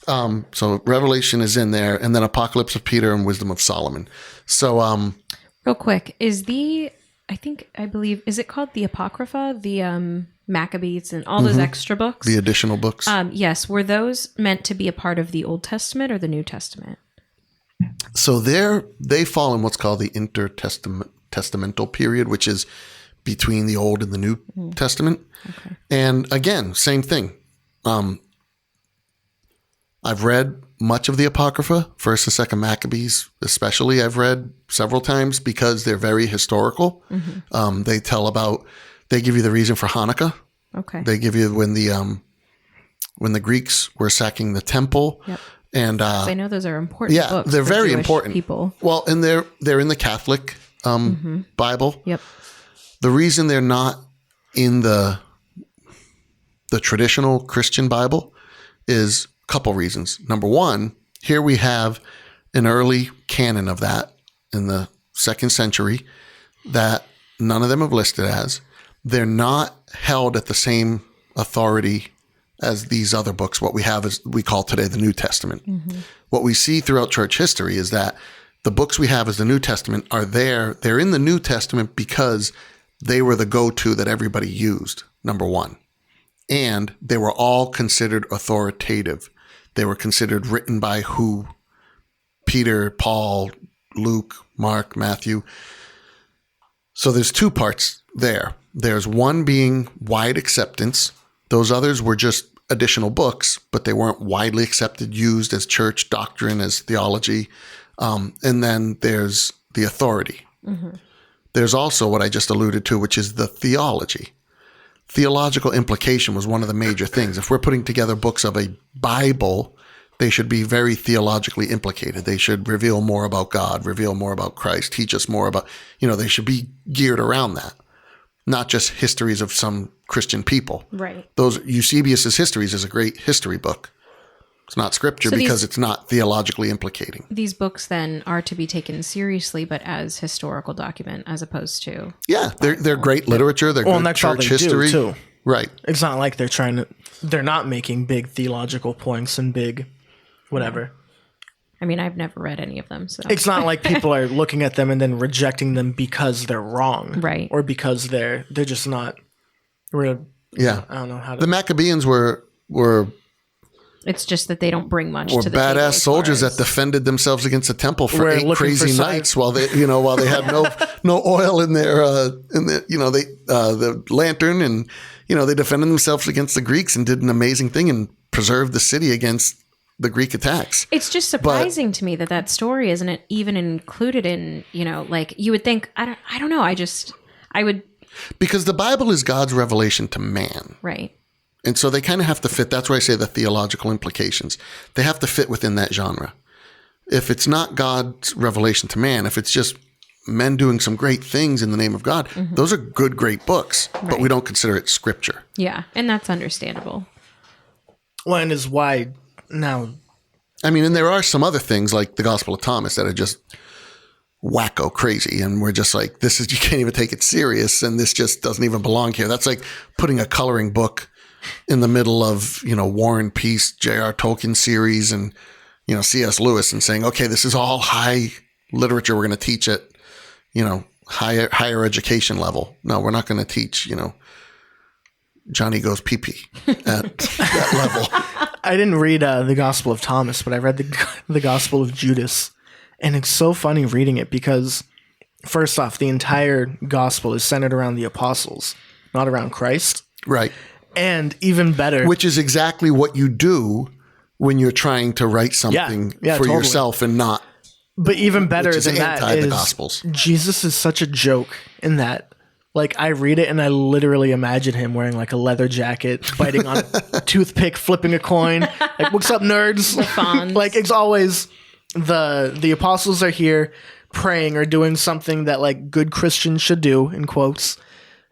So Revelation is in there, and then Apocalypse of Peter and Wisdom of Solomon. So real quick, is I believe, is it called the Apocrypha, the Maccabees and all those extra books? the additional books. Yes. Were those meant to be a part of the Old Testament or the New Testament? So they fall in what's called the intertestamental period, which is between the Old and the New Testament. Okay. And again, same thing. I've read much of the Apocrypha, 1st and 2nd Maccabees, especially I've read several times because they're very historical. They give you the reason for Hanukkah. Okay. They give you when the Greeks were sacking the temple. Yep. And I know those are important yeah, books. they're for very Jewish important. people. Well, and they're in the Catholic Bible. Yep. The reason they're not in the traditional Christian Bible is a couple reasons. Number one, here we have an early canon of that in the 2nd century that none of them have listed as. They're not held at the same authority as these other books. What we have is we call today the New Testament. What we see throughout church history is that the books we have as the New Testament are there. They're in the New Testament because they were the go-to that everybody used, number one. And they were all considered authoritative. They were considered written by who? Peter, Paul, Luke, Mark, Matthew. So there's 2 parts there. There's one being wide acceptance. Those others were just additional books, but they weren't widely accepted, used as church doctrine, as theology. And then there's the authority. There's also what I just alluded to, which is the theology. Theological implication was one of the major things. If we're putting together books of a Bible, they should be very theologically implicated. They should reveal more about God, reveal more about Christ, teach us more about, they should be geared around that. Not just histories of some Christian people. Right. Those Eusebius's Histories is a great history book. It's not scripture because it's not theologically implicating. These books then are to be taken seriously, but as historical document as opposed to. Yeah, they're great literature. They're good church history too. Right. It's not like they're not making big theological points and big whatever. I mean, I've never read any of them, so it's not like people are looking at them and then rejecting them because they're wrong, right? Or because they're just not. Yeah, I don't know how to. The Maccabees were. It's just that they don't bring much to the badass table soldiers that defended themselves against the temple for 8 crazy nights while they had no oil in their the lantern, and they defended themselves against the Greeks and did an amazing thing and preserved the city against the Greek attacks. It's just surprising to me that story isn't even included in, like you would think. I don't know. I would. Because the Bible is God's revelation to man. Right. And so they kind of have to fit. That's why I say the theological implications. They have to fit within that genre. If it's not God's revelation to man, if it's just men doing some great things in the name of God, those are good, great books, but we don't consider it scripture. Yeah. And that's understandable. Well, and is why now I mean, and there are some other things like the Gospel of Thomas that are just wacko crazy. And we're just like, this is, you can't even take it serious. And this just doesn't even belong here. That's like putting a coloring book in the middle of, War and Peace, J.R. Tolkien series and, C.S. Lewis and saying, okay, this is all high literature. We're going to teach at, higher education level. No, we're not going to teach, Johnny Goes Pee-Pee at that level. I didn't read the Gospel of Thomas, but I read the Gospel of Judas. And it's so funny reading it because, first off, the entire gospel is centered around the apostles, not around Christ. Right. And even better. Which is exactly what you do when you're trying to write something for totally. yourself and not. But even better than that is the Gospels. Jesus is such a joke in that. Like, I read it and I literally imagine him wearing like a leather jacket, biting on a toothpick, flipping a coin. Like, what's up, nerds? Like, it's always the apostles are here praying or doing something that like good Christians should do, in quotes.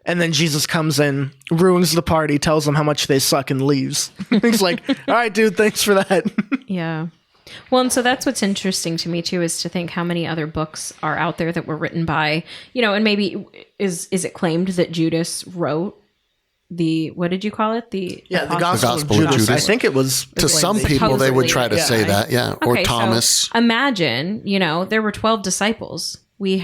And then Jesus comes in, ruins the party, tells them how much they suck and leaves. He's like, all right, dude, thanks for that. Yeah. Well, and so that's what's interesting to me too, is to think how many other books are out there that were written by, and maybe is it claimed that Judas wrote what did you call it? The Gospel of Judas. I think it was. To some people, they would try to say that, yeah. Or okay, Thomas. So imagine, there were 12 disciples. We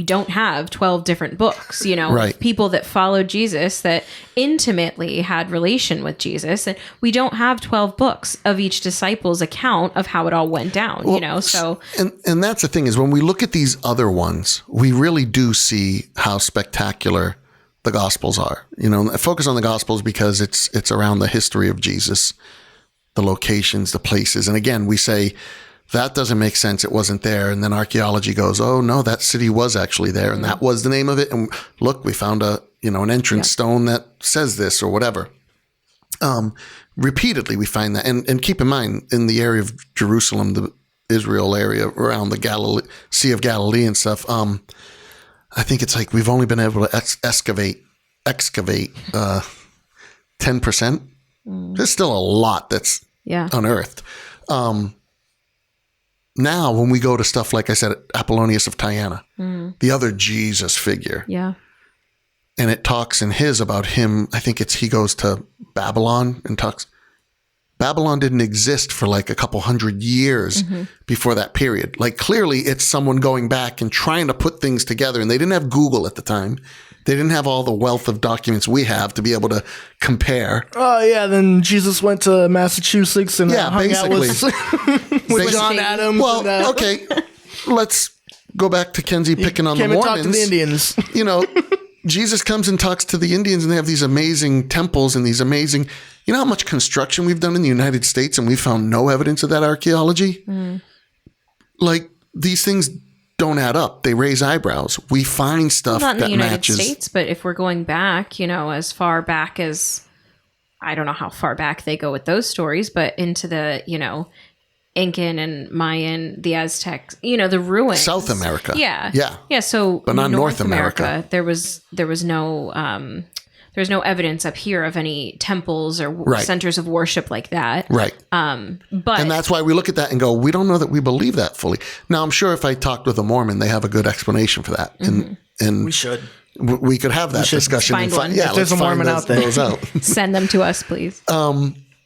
don't have 12 different books, right. People that followed Jesus that intimately had relation with Jesus. And we don't have 12 books of each disciple's account of how it all went down, so. And that's the thing is when we look at these other ones, we really do see how spectacular the Gospels are. Focus on the Gospels because it's around the history of Jesus, the locations, the places. And again, we say, that doesn't make sense. It wasn't there. And then archaeology goes, oh no, that city was actually there. And that was the name of it. And look, we found an entrance stone that says this or whatever. Repeatedly we find that. And keep in mind, in the area of Jerusalem, the Israel area around the Sea of Galilee and stuff, I think it's like we've only been able to excavate 10%. There's still a lot that's unearthed. Now, when we go to stuff, like I said, Apollonius of Tyana, the other Jesus figure. Yeah. And it talks in his about him. I think he goes to Babylon and talks. Babylon didn't exist for like a couple hundred years before that period. Like clearly it's someone going back and trying to put things together. And they didn't have Google at the time. They didn't have all the wealth of documents we have to be able to compare. Oh, yeah. Then Jesus went to Massachusetts and hung out with John Adams. Well, okay. Let's go back to Kenzie picking on the Mormons. Talk to the Indians. Jesus comes and talks to the Indians and they have these amazing temples and these amazing... You know how much construction we've done in the United States and we found no evidence of that archaeology? Like, these things don't add up. They raise eyebrows. We find stuff not in that the United matches. States, but if we're going back, as far back as, I don't know how far back they go with those stories, but into the, Incan and Mayan, the Aztecs, the ruins. South America. Yeah. Yeah. Yeah. So, but not North America. There was no, there's no evidence up here of any temples or centers of worship like that. Right. But and that's why we look at that and go, we don't know that we believe that fully. Now, I'm sure if I talked with a Mormon, they have a good explanation for that. And we should. We could have that discussion. Find one. Yeah, if there's a Mormon out there. Those out. Send them to us, please.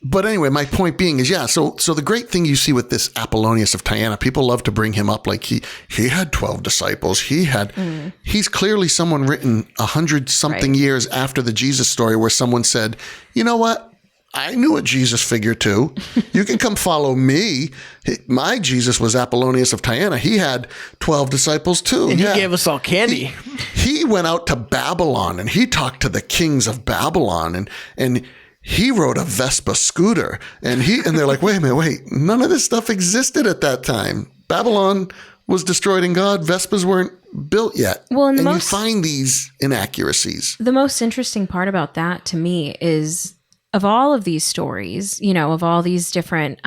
But anyway, my point being is, so the great thing you see with this Apollonius of Tyana, people love to bring him up like he had 12 disciples. He's clearly someone written 100-something years after the Jesus story where someone said, you know what? I knew a Jesus figure too. You can come follow me. My Jesus was Apollonius of Tyana. He had 12 disciples too. And he gave us all candy. He went out to Babylon and he talked to the kings of Babylon and he rode a Vespa scooter and they're like, wait a minute, none of this stuff existed at that time. Babylon was destroyed in God. Vespas weren't built yet. Well, and you find these inaccuracies. The most interesting part about that to me is of all of these stories, of all these different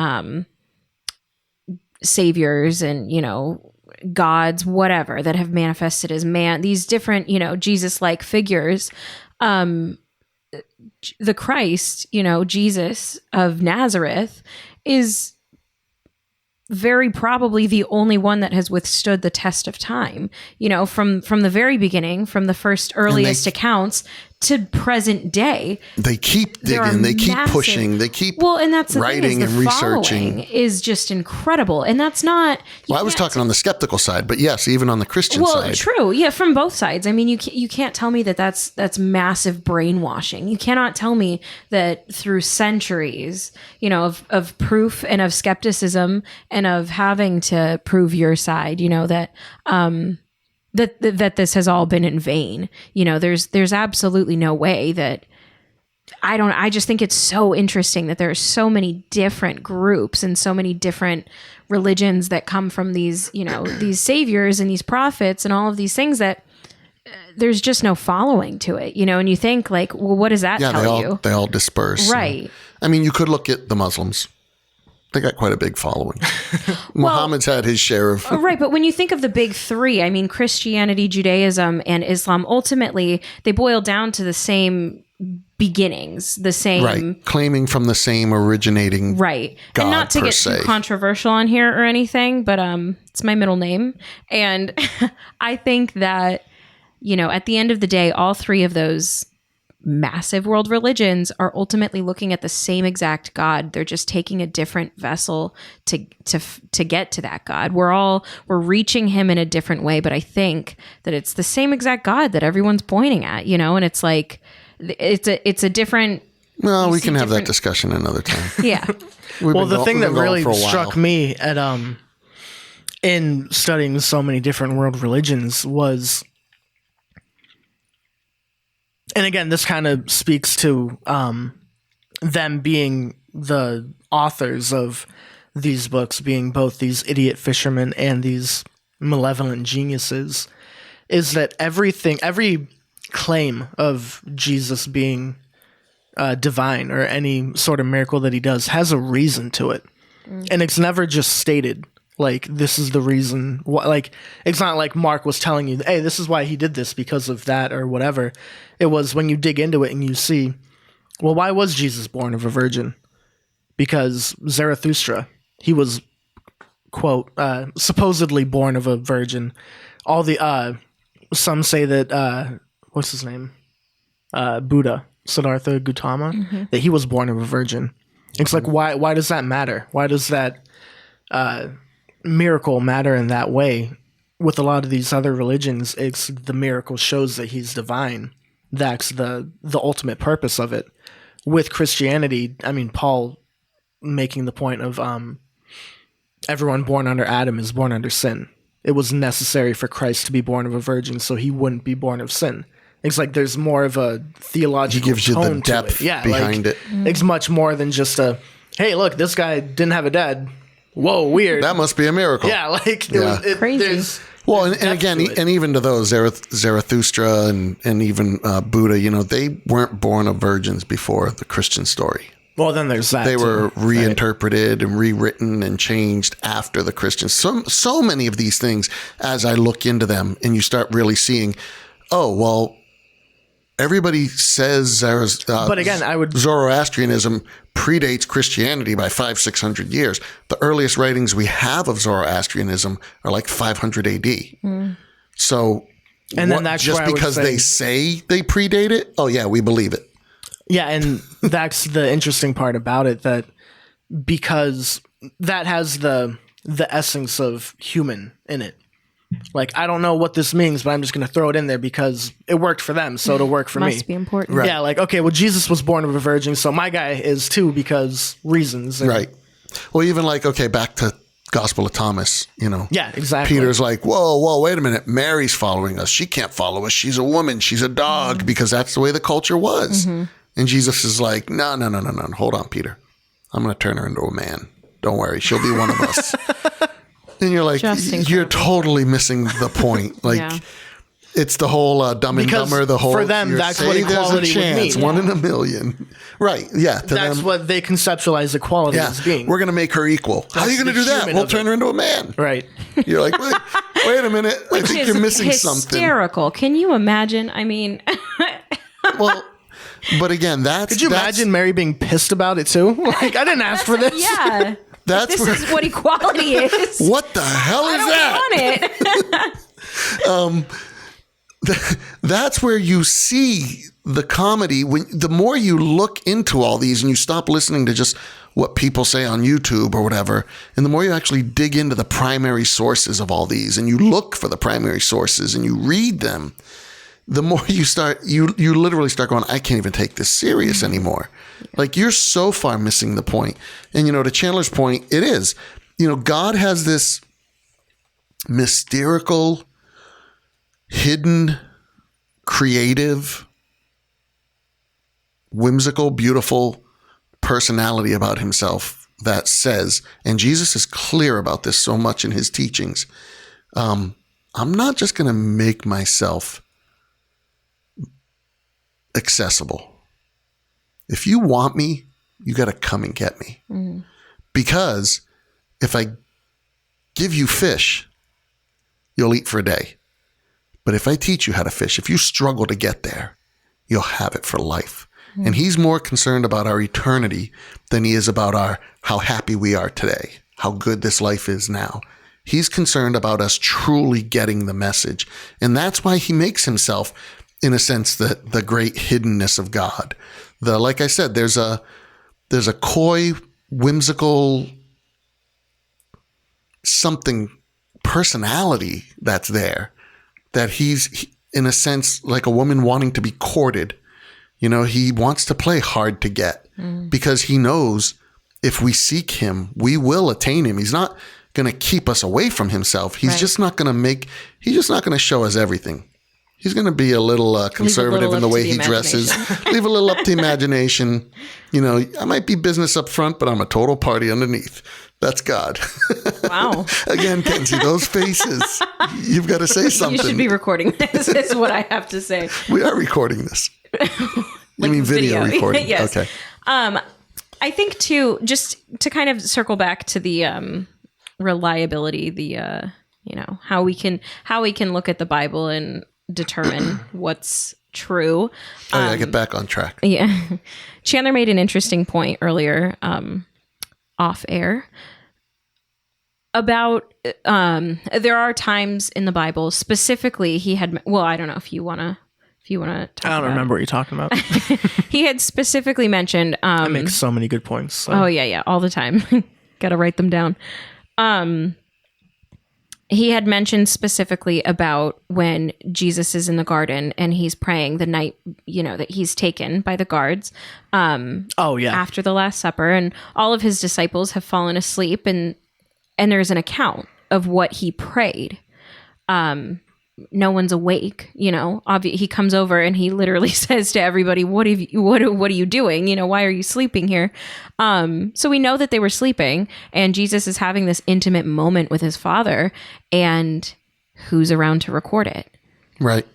saviors and, gods, whatever, that have manifested as man, these different, Jesus-like figures, the Christ, Jesus of Nazareth is very probably the only one that has withstood the test of time. You know, from the very beginning, from the first earliest accounts to present day. They keep digging, they keep pushing, they keep and that's the writing thing is the and researching. following is just incredible. And that's not... Well, I was talking on the skeptical side, but yes, even on the Christian side. Well, true. Yeah, from both sides. I mean, you can't tell me that that's massive brainwashing. You cannot tell me that through centuries, you know, of proof and of skepticism and of having to prove your side, you know, that that this has all been in vain. You know, there's absolutely no way that I just think it's so interesting that there are so many different groups and so many different religions that come from these, you know, these saviors and these prophets and all of these things that there's just no following to it, you know, and you think like, well, what does that tell you? They all disperse. Right. I mean, you could look at the Muslims. They got quite a big following. Muhammad's had his share of... Right, but when you think of the big three, I mean, Christianity, Judaism, and Islam, ultimately, they boil down to the same beginnings, the same... Right, claiming from the same originating right. God, and not to get too controversial on here or anything, but it's my middle name. And I think that, you know, at the end of the day, all three of those massive world religions are ultimately looking at the same exact God. They're just taking a different vessel to get to that God. We're reaching him in a different way, but I think that it's the same exact God that everyone's pointing at, you know, and it's like it's a different... Well, we can have that discussion another time. Yeah. Well, the thing that really struck me at in studying so many different world religions was, and again, this kind of speaks to them being the authors of these books, being both these idiot fishermen and these malevolent geniuses, is that every claim of Jesus being divine or any sort of miracle that he does has a reason to it. And it's never just stated like, this is the reason why. Like, it's not like Mark was telling you, hey, this is why he did this because of that or whatever. It was when you dig into it and you see, well, why was Jesus born of a virgin? Because Zarathustra, he was, quote, supposedly born of a virgin. All the, some say that, what's his name? Buddha, Siddhartha Gautama, that he was born of a virgin. It's like, why does that matter? Why does that miracle matter in that way? With a lot of these other religions, it's the miracle shows that he's divine. That's the ultimate purpose of it. With Christianity, I mean, Paul making the point of everyone born under Adam is born under sin. It was necessary for Christ to be born of a virgin so he wouldn't be born of sin. It's like there's more of a theological tone. He gives you the depth behind it. It's much more than just a, hey, look, this guy didn't have a dad. Whoa, weird. That must be a miracle. Yeah, like crazy. Well, and again, and even to those Zarathustra and even Buddha, you know, they weren't born of virgins before the Christian story. Well, then there's that. They were reinterpreted and rewritten and changed after the Christians. So many of these things, as I look into them, and you start really seeing, oh, well, everybody says but again, Zoroastrianism predates Christianity by 500-600 years. The earliest writings we have of Zoroastrianism are like 500 AD. So, and then that's just because they say they predate it, oh yeah, we believe it. Yeah, and that's the interesting part about it, that because that has the essence of human in it. Like, I don't know what this means, but I'm just going to throw it in there because it worked for them, so it'll work for me. Must be important. Right. Yeah, like, okay, well, Jesus was born of a virgin, so my guy is too because reasons. Right. Well, even like, okay, back to Gospel of Thomas, you know. Yeah, exactly. Peter's like, whoa, wait a minute. Mary's following us. She can't follow us. She's a woman. She's a dog, because that's the way the culture was. And Jesus is like, no. Hold on, Peter. I'm going to turn her into a man. Don't worry. She'll be one of us. And you're like, you're totally missing the point. Like, it's the whole Dumb and Dumber. The whole, for them, that's what equality would mean. It's 1 in a million. Right. Yeah. That's what they conceptualize equality as being. We're going to make her equal. How are you going to do that? We'll turn her into a man. Right. You're like, wait a minute. I think you're missing something. Hysterical. Can you imagine? I mean, well, but again, could you imagine Mary being pissed about it too? Like, I didn't ask for this. Yeah. That's This where, is what equality is. what the hell is that? Want it. That's where you see the comedy. When the more you look into all these and you stop listening to just what people say on YouTube or whatever, and the more you actually dig into the primary sources of all these and you look for the primary sources and you read them, the more you start, you literally start going, I can't even take this serious anymore. Like, you're so far missing the point. And, to Chandler's point, it is, God has this mystical, hidden, creative, whimsical, beautiful personality about himself that says, and Jesus is clear about this so much in his teachings, I'm not just going to make myself accessible. If you want me, you got to come and get me. Mm-hmm. Because if I give you fish, you'll eat for a day. But if I teach you how to fish, if you struggle to get there, you'll have it for life. Mm-hmm. And he's more concerned about our eternity than he is about how happy we are today, how good this life is now. He's concerned about us truly getting the message. And that's why he makes himself, in a sense, the great hiddenness of God. Like I said, there's a coy, whimsical something personality that's there, that he's in a sense like a woman wanting to be courted. He wants to play hard to get because he knows if we seek him, we will attain him. He's not going to keep us away from himself. He's just not going to show us everything. He's going to be a little conservative in the way he dresses. Leave a little up to the imagination. I might be business up front, but I'm a total party underneath. That's God. Wow. Again, Kenzie, those faces. You've got to say something. You should be recording this, is what I have to say. We are recording this. You mean video recording? Yes. Okay. I think, too, just to kind of circle back to the reliability, the, how we can look at the Bible and determine what's true. Get back on track. Yeah. Chandler made an interesting point earlier, off air, about there are times in the Bible, specifically he had, well, I don't know if you want to talk I don't remember what you're talking about. He had specifically mentioned I make so many good points. So. Oh yeah, all the time. Got to write them down. He had mentioned specifically about when Jesus is in the garden and he's praying the night, that he's taken by the guards. After the Last Supper, and all of his disciples have fallen asleep, and there's an account of what he prayed. No one's awake, he comes over and he literally says to everybody, what are you doing? Why are you sleeping here? So we know that they were sleeping, and Jesus is having this intimate moment with his Father, and who's around to record it? Right.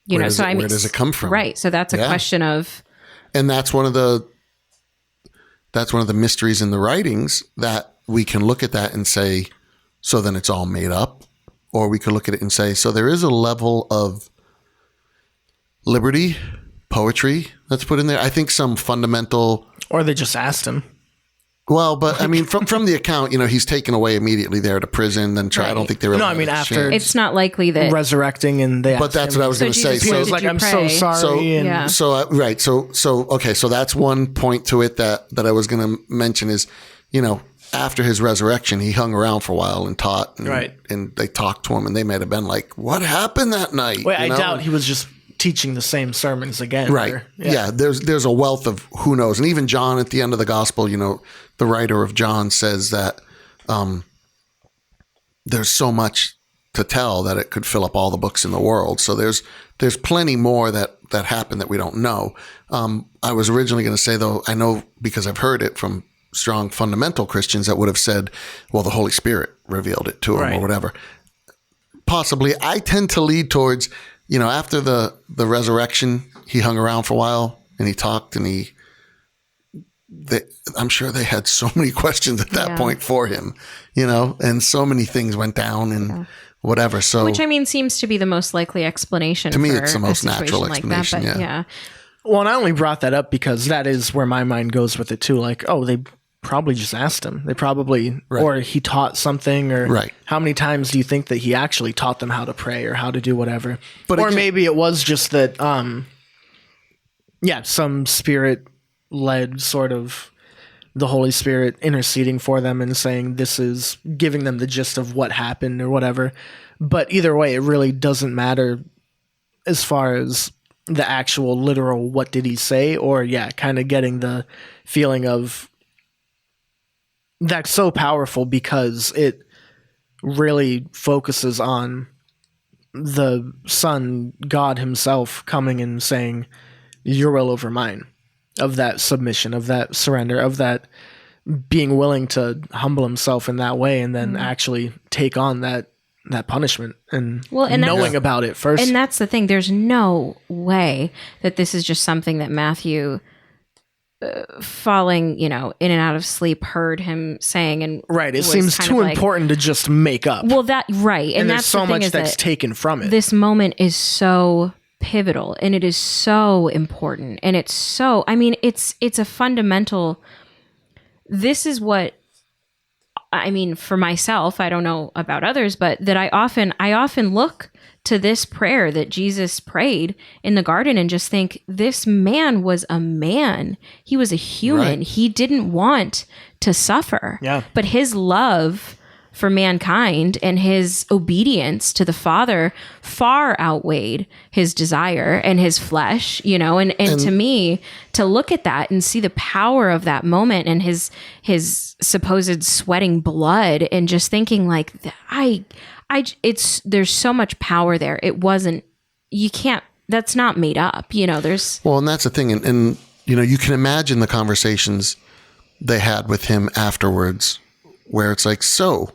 Where does it come from? Right. So that's a question of, and that's one of the mysteries in the writings, that we can look at that and say, so then it's all made up. Or we could look at it and say, so there is a level of liberty, poetry that's put in there. I think some fundamental... Or they just asked him. Well, but I mean, from the account, he's taken away immediately there to prison, then tried. Right. I don't think they really... No, I mean, after... It's not likely that... Resurrecting and they... But that's what I was going to say. So he was like, I'm so sorry. Right. So that's one point to it that I was going to mention is, after his resurrection, he hung around for a while and taught. And, right. And they talked to him, and they might have been like, what happened that night? Wait, I doubt he was just teaching the same sermons again. Right. There's a wealth of who knows. And even John at the end of the gospel, the writer of John says that there's so much to tell that it could fill up all the books in the world. So there's plenty more that happened that we don't know. I was originally going to say, though, I know because I've heard it from strong fundamental Christians that would have said, well, the Holy Spirit revealed it to him or whatever. Possibly. I tend to lead towards, after the resurrection, he hung around for a while and he talked, and I'm sure they had so many questions at that point for him, and so many things went down and whatever. So, which I mean seems to be the most likely explanation. To me, it's the most natural explanation. Like that, Well, and I only brought that up because that is where my mind goes with it too. Like, oh, they probably just asked him. They probably, or he taught something, or Right. how many times do you think that he actually taught them how to pray or how to do whatever? But or again- maybe it was just that, some spirit-led sort of the Holy Spirit interceding for them and saying this is giving them the gist of what happened or whatever. But either way, it really doesn't matter as far as the actual literal what did he say, or kind of getting the feeling of that's so powerful because it really focuses on the Son, God himself, coming and saying, your will over mine, of that submission, of that surrender, of that being willing to humble himself in that way and then actually take on that punishment and, and knowing about it first. And that's the thing. There's no way that this is just something that Matthew, falling, in and out of sleep, heard him saying. And right. It was seems kind too of like, important to just make up. Well, that right, and and there's that's so the thing much is that's that taken from it. this moment is so pivotal, and it is so important, and it's so. I mean, it's a fundamental. This is what. I mean, for myself, I don't know about others, but that I often look to this prayer that Jesus prayed in the garden and just think, this man was a man. He was a human. Right. He didn't want to suffer. Yeah. But his love for mankind and his obedience to the Father far outweighed his desire and his flesh, and to me, to look at that and see the power of that moment and his supposed sweating blood and just thinking like, there's so much power there. That's not made up, there's. Well, and that's the thing. And you can imagine the conversations they had with him afterwards where it's like, so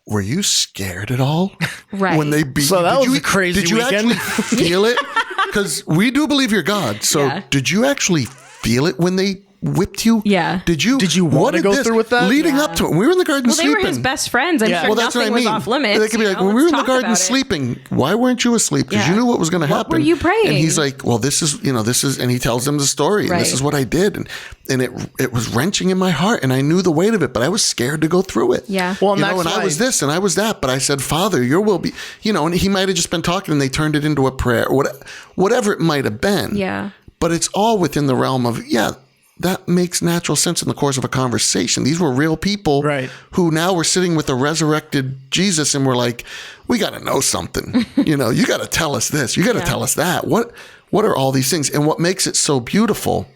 were you scared at all? Right. When they beat So that you? was a crazy Did you weekend. actually feel it? Because we do believe you're God. So Yeah. did you actually feel it when they whipped you? Yeah. Did you want what to did go this- through with that? Leading up to it, when we were in the garden Well, they sleeping. were his best friends. I'm Yeah. sure Well, that's what I nothing mean. was off limits. They could be like, when we were in the garden sleeping, why weren't you asleep? Because Yeah. you knew what was going to happen. were you praying? And he's like, well, this is, and he tells them the story. And this Right. is what I did. And it was wrenching in my heart. And I knew the weight of it, but I was scared to go through it. Yeah. Well, and And that's I why- was this and I was that. But I said, Father, your will be, and he might have just been talking and they turned it into a prayer, or whatever it might have been. Yeah. But it's all within the realm of, that makes natural sense in the course of a conversation. These were real people Right. who now were sitting with a resurrected Jesus and we're like, we got to know something. You got to tell us this. You got to tell us that. What are all these things? And what makes it so beautiful,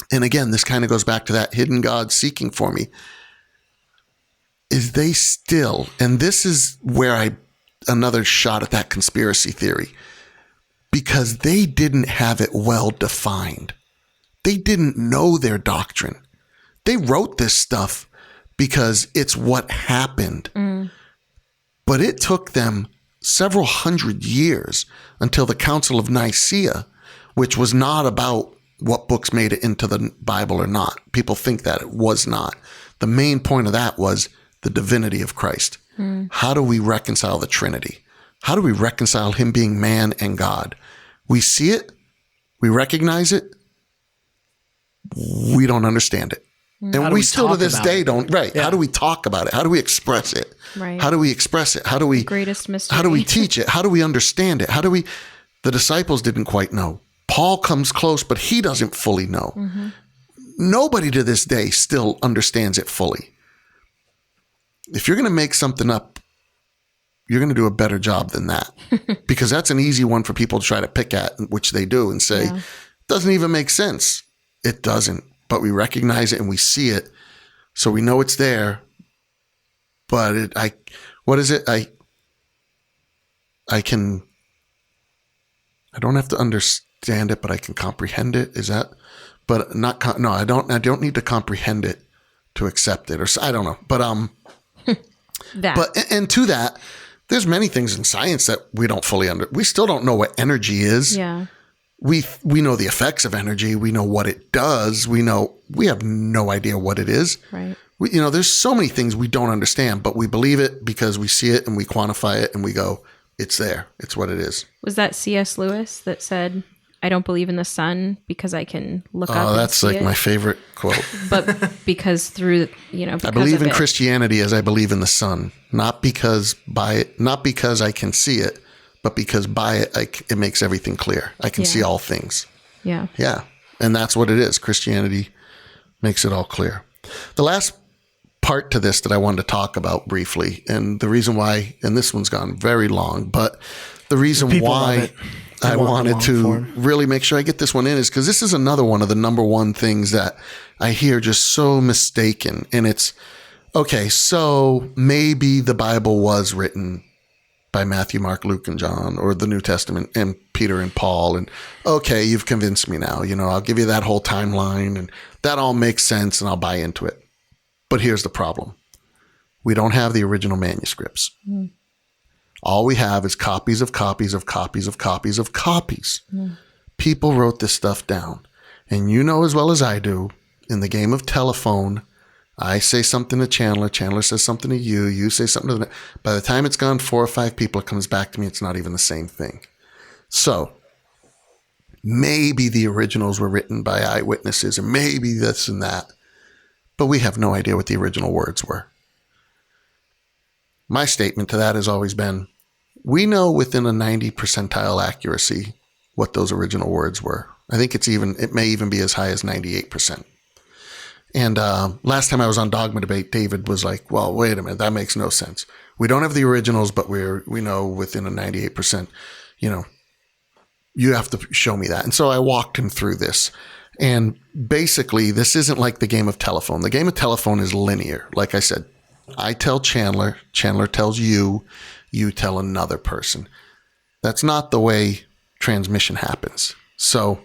and again, this kind of goes back to that hidden God seeking for me, is they still, and this is where another shot at that conspiracy theory, because they didn't have it well defined. They didn't know their doctrine. They wrote this stuff because it's what happened. But it took them several hundred years until the Council of Nicaea, which was not about what books made it into the Bible or not. People think that it was not. The main point of that was the divinity of Christ. How do we reconcile the Trinity? How do we reconcile him being man and God? We see it, we recognize it, we don't understand it. And How do we we still to talk this about day it? don't. Right. Yeah. How do we talk about it? How do we express it? Right. How do we express it? How do we Greatest mystery. How do we teach it? How do we understand it? The disciples didn't quite know. Paul comes close, but he doesn't fully know. Nobody to this day still understands it fully. If you're going to make something up, you're going to do a better job than that, because that's an easy one for people to try to pick at, which they do, and say, doesn't even make sense. It doesn't, but we recognize it and we see it. So we know it's there, but what is it? I don't have to understand it, but I can comprehend it. Is that, but not, no, I don't need to comprehend it to accept it, or I don't know, but, that. but, and to that, there's many things in science that we don't fully we still don't know what energy is. Yeah. We know the effects of energy. We know what it does. We have no idea what it is. Right. There's so many things we don't understand, but we believe it because we see it and we quantify it and we go, it's there. It's what it is. Was that C.S. Lewis that said, I don't believe in the sun because I can look up. Oh, that's and see like it, my favorite quote. but because through, because I believe of in it. Christianity as I believe in the sun, not because I can see it, but because by it, it makes everything clear. I can see all things. Yeah. Yeah. And that's what it is. Christianity makes it all clear. The last part to this that I wanted to talk about briefly, and the reason why, and this one's gone very long, but the reason People love why it. They I want the wanted long to form. really make sure I get this one in is because this is another one of the number one things that I hear just so mistaken. And it's, okay, so maybe the Bible was written by Matthew, Mark, Luke, and John, or the New Testament and Peter and Paul. And okay, you've convinced me now. I'll give you that whole timeline and that all makes sense and I'll buy into it. But here's the problem. We don't have the original manuscripts. All we have is copies of copies of copies of copies of copies. People wrote this stuff down. And you know as well as I do, in the game of telephone, I say something to Chandler, Chandler says something to you, you say something to the by the time it's gone 4 or 5 people, it comes back to me, it's not even the same thing. So maybe the originals were written by eyewitnesses, and maybe this and that, but we have no idea what the original words were. My statement to that has always been, we know within a 90 percentile accuracy what those original words were. I think it may even be as high as 98%. And last time I was on Dogma Debate, David was like, well, wait a minute, that makes no sense. We don't have the originals, but we know within a 98%, you have to show me that. And so I walked him through this. And basically, this isn't like the game of telephone. The game of telephone is linear. Like I said, I tell Chandler, Chandler tells you, you tell another person. That's not the way transmission happens. So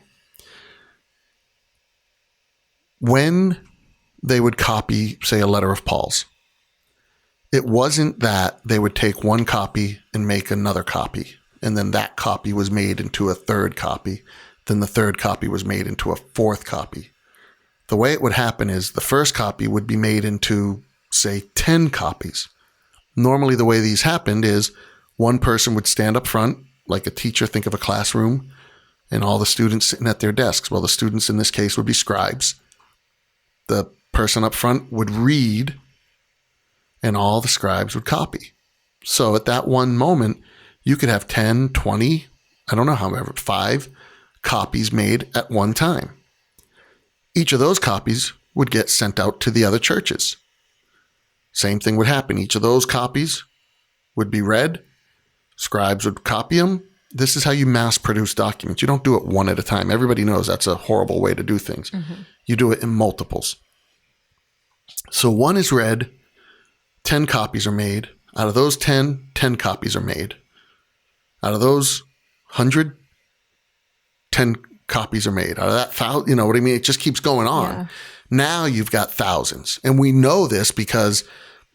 when they would copy, say, a letter of Paul's, it wasn't that they would take one copy and make another copy, and then that copy was made into a third copy. Then the third copy was made into a fourth copy. The way it would happen is the first copy would be made into, say, 10 copies. Normally, the way these happened is one person would stand up front, like a teacher, think of a classroom, and all the students sitting at their desks. Well, the students in this case would be scribes. The person up front would read, and all the scribes would copy. So at that one moment, you could have 10, 20, I don't know, however, 5 copies made at one time. Each of those copies would get sent out to the other churches. Same thing would happen. Each of those copies would be read. Scribes would copy them. This is how you mass produce documents. You don't do it one at a time. Everybody knows that's a horrible way to do things. You do it in multiples. So one is read, 10 copies are made. Out of those 10 copies are made. Out of those 100, 10 copies are made. Out of that, 1,000, you know what I mean? It just keeps going on. Yeah. Now you've got thousands. And we know this because,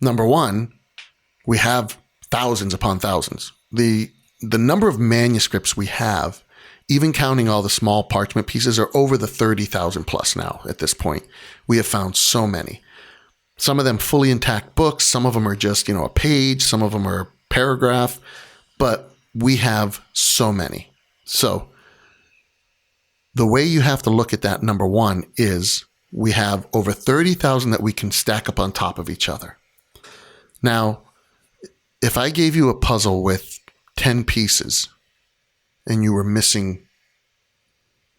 number one, we have thousands upon thousands. The number of manuscripts we have, even counting all the small parchment pieces, are over the 30,000 plus now at this point. We have found so many. Some of them fully intact books. Some of them are just, a page. Some of them are a paragraph. But we have so many. So the way you have to look at that, number one, is we have over 30,000 that we can stack up on top of each other. Now, if I gave you a puzzle with 10 pieces and you were missing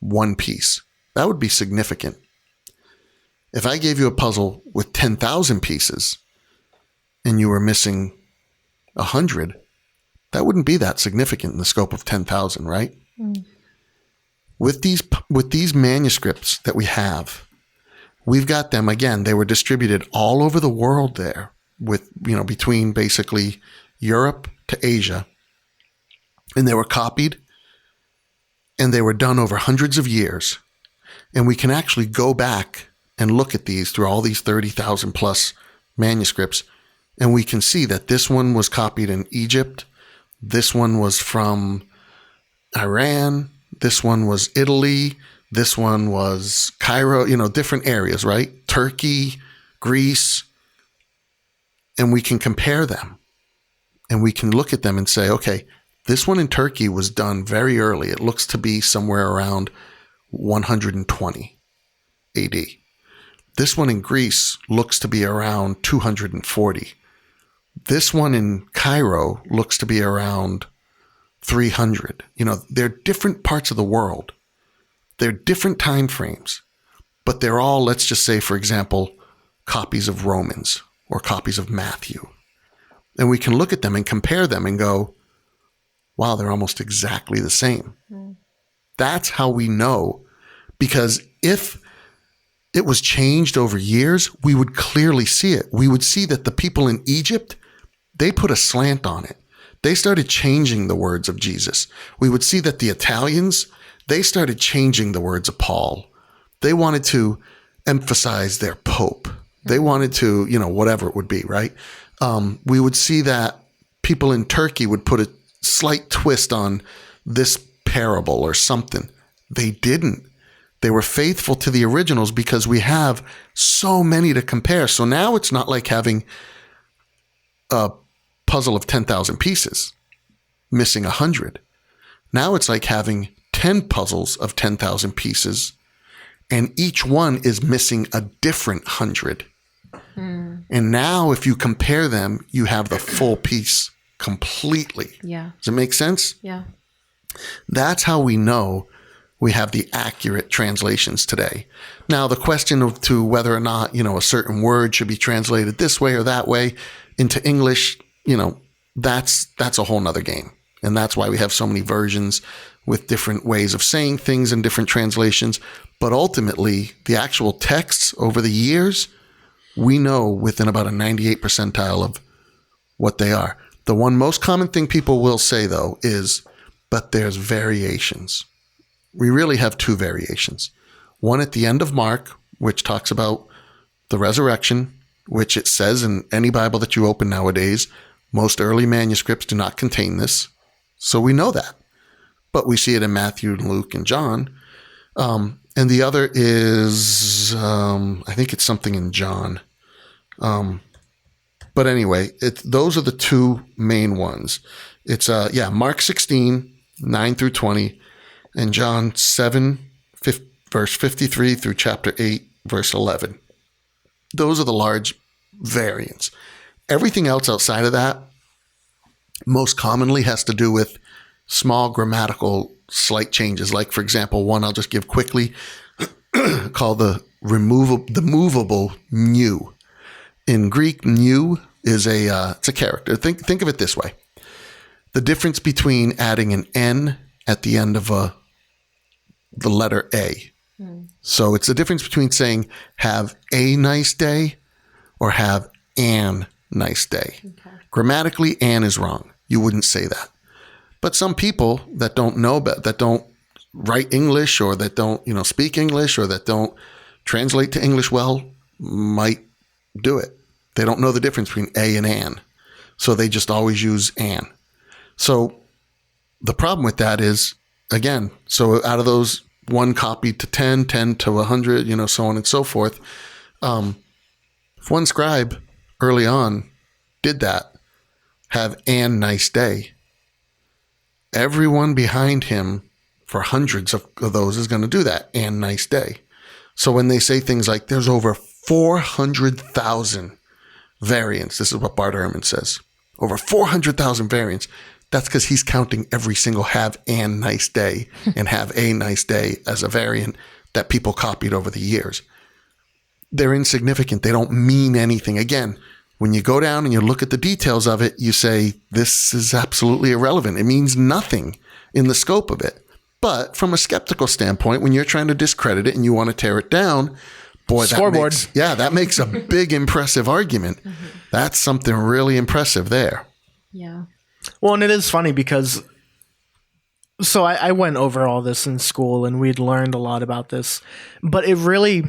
one piece, that would be significant. If I gave you a puzzle with 10,000 pieces and you were missing 100, that wouldn't be that significant in the scope of 10,000, right? With these manuscripts that we have, we've got them, again, they were distributed all over the world there with, between basically Europe to Asia. And they were copied and they were done over hundreds of years. And we can actually go back and look at these through all these 30,000 plus manuscripts. And we can see that this one was copied in Egypt. This one was from Iran. This one was Italy. This one was Cairo, different areas, right? Turkey, Greece. And we can compare them. And we can look at them and say, okay, This one in Turkey was done very early. It looks to be somewhere around 120 AD. This one in Greece looks to be around 240. This one in Cairo looks to be around 300. They're different parts of the world. They're different time frames, but they're all, let's just say, for example, copies of Romans or copies of Matthew. And we can look at them and compare them and go, wow, they're almost exactly the same. That's how we know, because if it was changed over years, we would clearly see it. We would see that the people in Egypt, they put a slant on it. They started changing the words of Jesus. We would see that the Italians, they started changing the words of Paul. They wanted to emphasize their pope. They wanted to, whatever it would be, right? We would see that people in Turkey would put a slight twist on this parable or something. They didn't. They were faithful to the originals because we have so many to compare. So now it's not like having a puzzle of 10,000 pieces, missing 100. Now it's like having 10 puzzles of 10,000 pieces, and each one is missing a different 100. And now if you compare them, you have the full piece completely. Yeah. Does it make sense? Yeah. That's how we know we have the accurate translations today. Now, the question of to whether or not, a certain word should be translated this way or that way into English, that's a whole nother game. And that's why we have so many versions with different ways of saying things and different translations. But ultimately, the actual texts over the years, we know within about a 98 percentile of what they are. The one most common thing people will say, though, is, but there's variations. We really have two variations. One at the end of Mark, which talks about the resurrection, which it says in any Bible that you open nowadays, most early manuscripts do not contain this. So we know that. But we see it in Matthew, and Luke, and John. And the other is, I think it's something in John. But anyway, those are the two main ones. It's, Mark 16, 9 through 20, and John 7, verse 53 through chapter 8, verse 11. Those are the large variants. Everything else outside of that most commonly has to do with small grammatical slight changes. Like, for example, one I'll just give quickly called the movable nu. In Greek, nu is it's a character. Think of it this way. The difference between adding an N at the end of the letter A. So it's the difference between saying have a nice day or have an nice day. Okay. Grammatically, an is wrong. You wouldn't say that. But some people that don't know, that don't write English, or that don't, speak English, or that don't translate to English well, might do it. They don't know the difference between a and an. So they just always use an. So the problem with that is, again, so out of those one copy to 10, 10 to 100, so on and so forth. If one scribe early on did that, have an nice day, everyone behind him for hundreds of those is going to do that, and nice day. So when they say things like there's over 400,000 variants, this is what Bart Ehrman says, over 400,000 variants, that's because he's counting every single have an nice day and have a nice day as a variant that people copied over the years. They're insignificant. They don't mean anything. Again, when you go down and you look at the details of it, you say, this is absolutely irrelevant. It means nothing in the scope of it. But from a skeptical standpoint, when you're trying to discredit it and you want to tear it down, boy, that makes a big, impressive argument. Mm-hmm. That's something really impressive there. Yeah. Well, and it is funny because, so I went over all this in school and we'd learned a lot about this, but it really,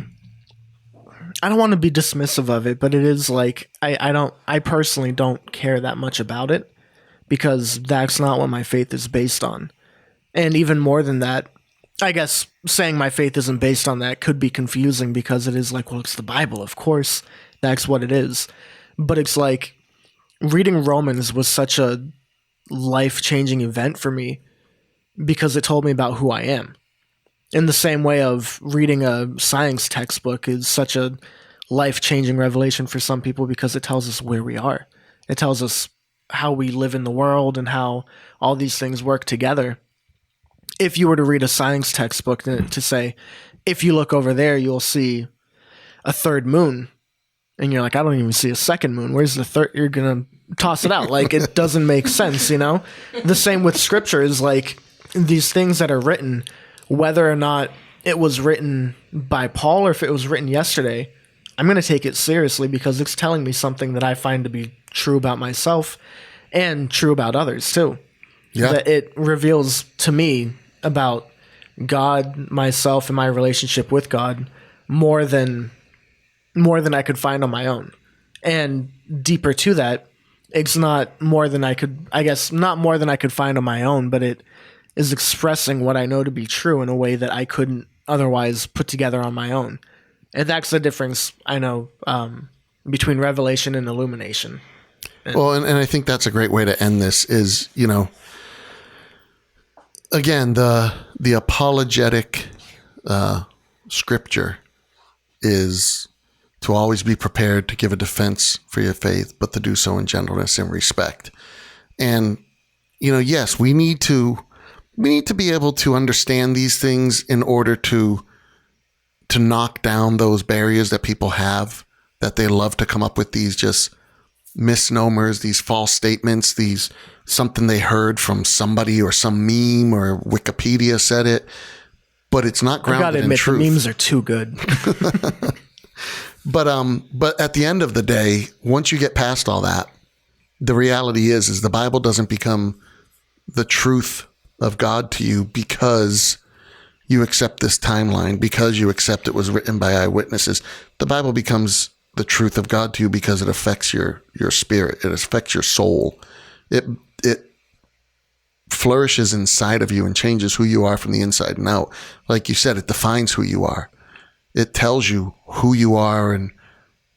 I don't want to be dismissive of it, but it is like, I personally don't care that much about it because that's not what my faith is based on. And even more than that, I guess saying my faith isn't based on that could be confusing because it is like, well, it's the Bible. Of course, that's what it is. But it's like reading Romans was such a life-changing event for me because it told me about who I am. In the same way of reading a science textbook is such a life-changing revelation for some people because it tells us where we are. It tells us how we live in the world and how all these things work together. If you were to read a science textbook to say, if you look over there, you'll see a third moon. And you're like, I don't even see a second moon. Where's the third? You're going to toss it out. Like, it doesn't make sense, you know? The same with scripture is like these things that are written, whether or not it was written by Paul or if it was written yesterday, I'm going to take it seriously because it's telling me something that I find to be true about myself and true about others too. Yeah. That it reveals to me about God, myself, and my relationship with God more than I could find on my own. And deeper to that, it's not more than I could, I guess, not more than I could find on my own, but it is expressing what I know to be true in a way that I couldn't otherwise put together on my own. And that's the difference, I know, between revelation and illumination. Well, and I think that's a great way to end this is, you know, again, the apologetic scripture is to always be prepared to give a defense for your faith, but to do so in gentleness and respect. And, you know, yes, we need to be able to understand these things in order to knock down those barriers that people have, that they love to come up with these just misnomers, these false statements, these something they heard from somebody or some meme or Wikipedia said it, but it's not grounded in truth. The memes are too good. But at the end of the day, once you get past all that, the reality is the Bible doesn't become the truth of God to you because you accept this timeline, because you accept it was written by eyewitnesses. The Bible becomes the truth of God to you because it affects your spirit. It affects your soul. It flourishes inside of you and changes who you are from the inside and out. Like you said, it defines who you are. It tells you who you are and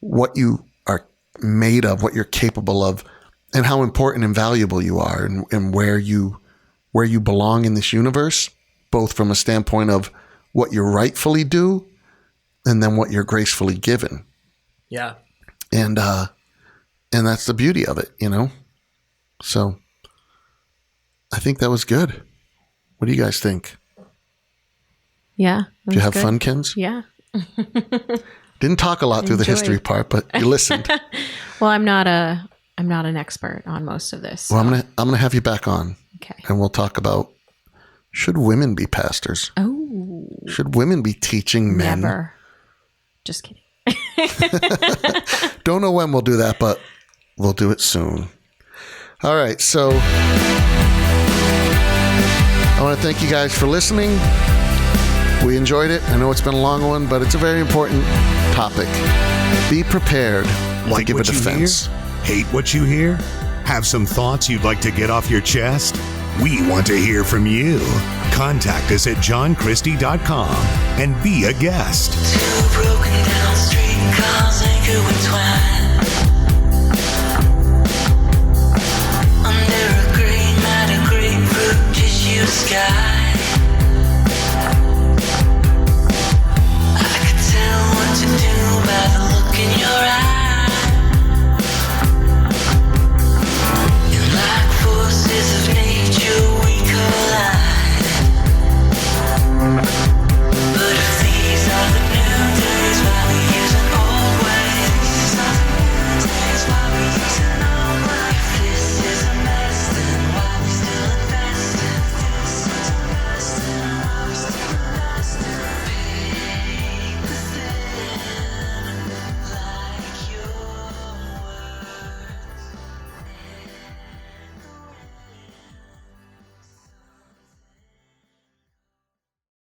what you are made of, what you're capable of, and how important and valuable you are, and where you belong in this universe, both from a standpoint of what you rightfully do and then what you're gracefully given. Yeah. And that's the beauty of it, you know? So I think that was good. What do you guys think? Yeah. Did you have fun, Kens? Yeah. Didn't talk a lot through the history part, but you listened. Well, I'm not an expert on most of this. So. Well, I'm gonna have you back on. Okay. And we'll talk about, should women be pastors? Oh. Should women be teaching men? Never. Just kidding. Don't know when we'll do that, but we'll do it soon. All right. So I want to thank you guys for listening. We enjoyed it. I know it's been a long one, but it's a very important topic. Be prepared to give a defense. Hate what you hear? Have some thoughts you'd like to get off your chest? We want to hear from you. Contact us at johnchristie.com and be a guest. Two broken down streetcars intertwined under a green grapefruit tissue sky.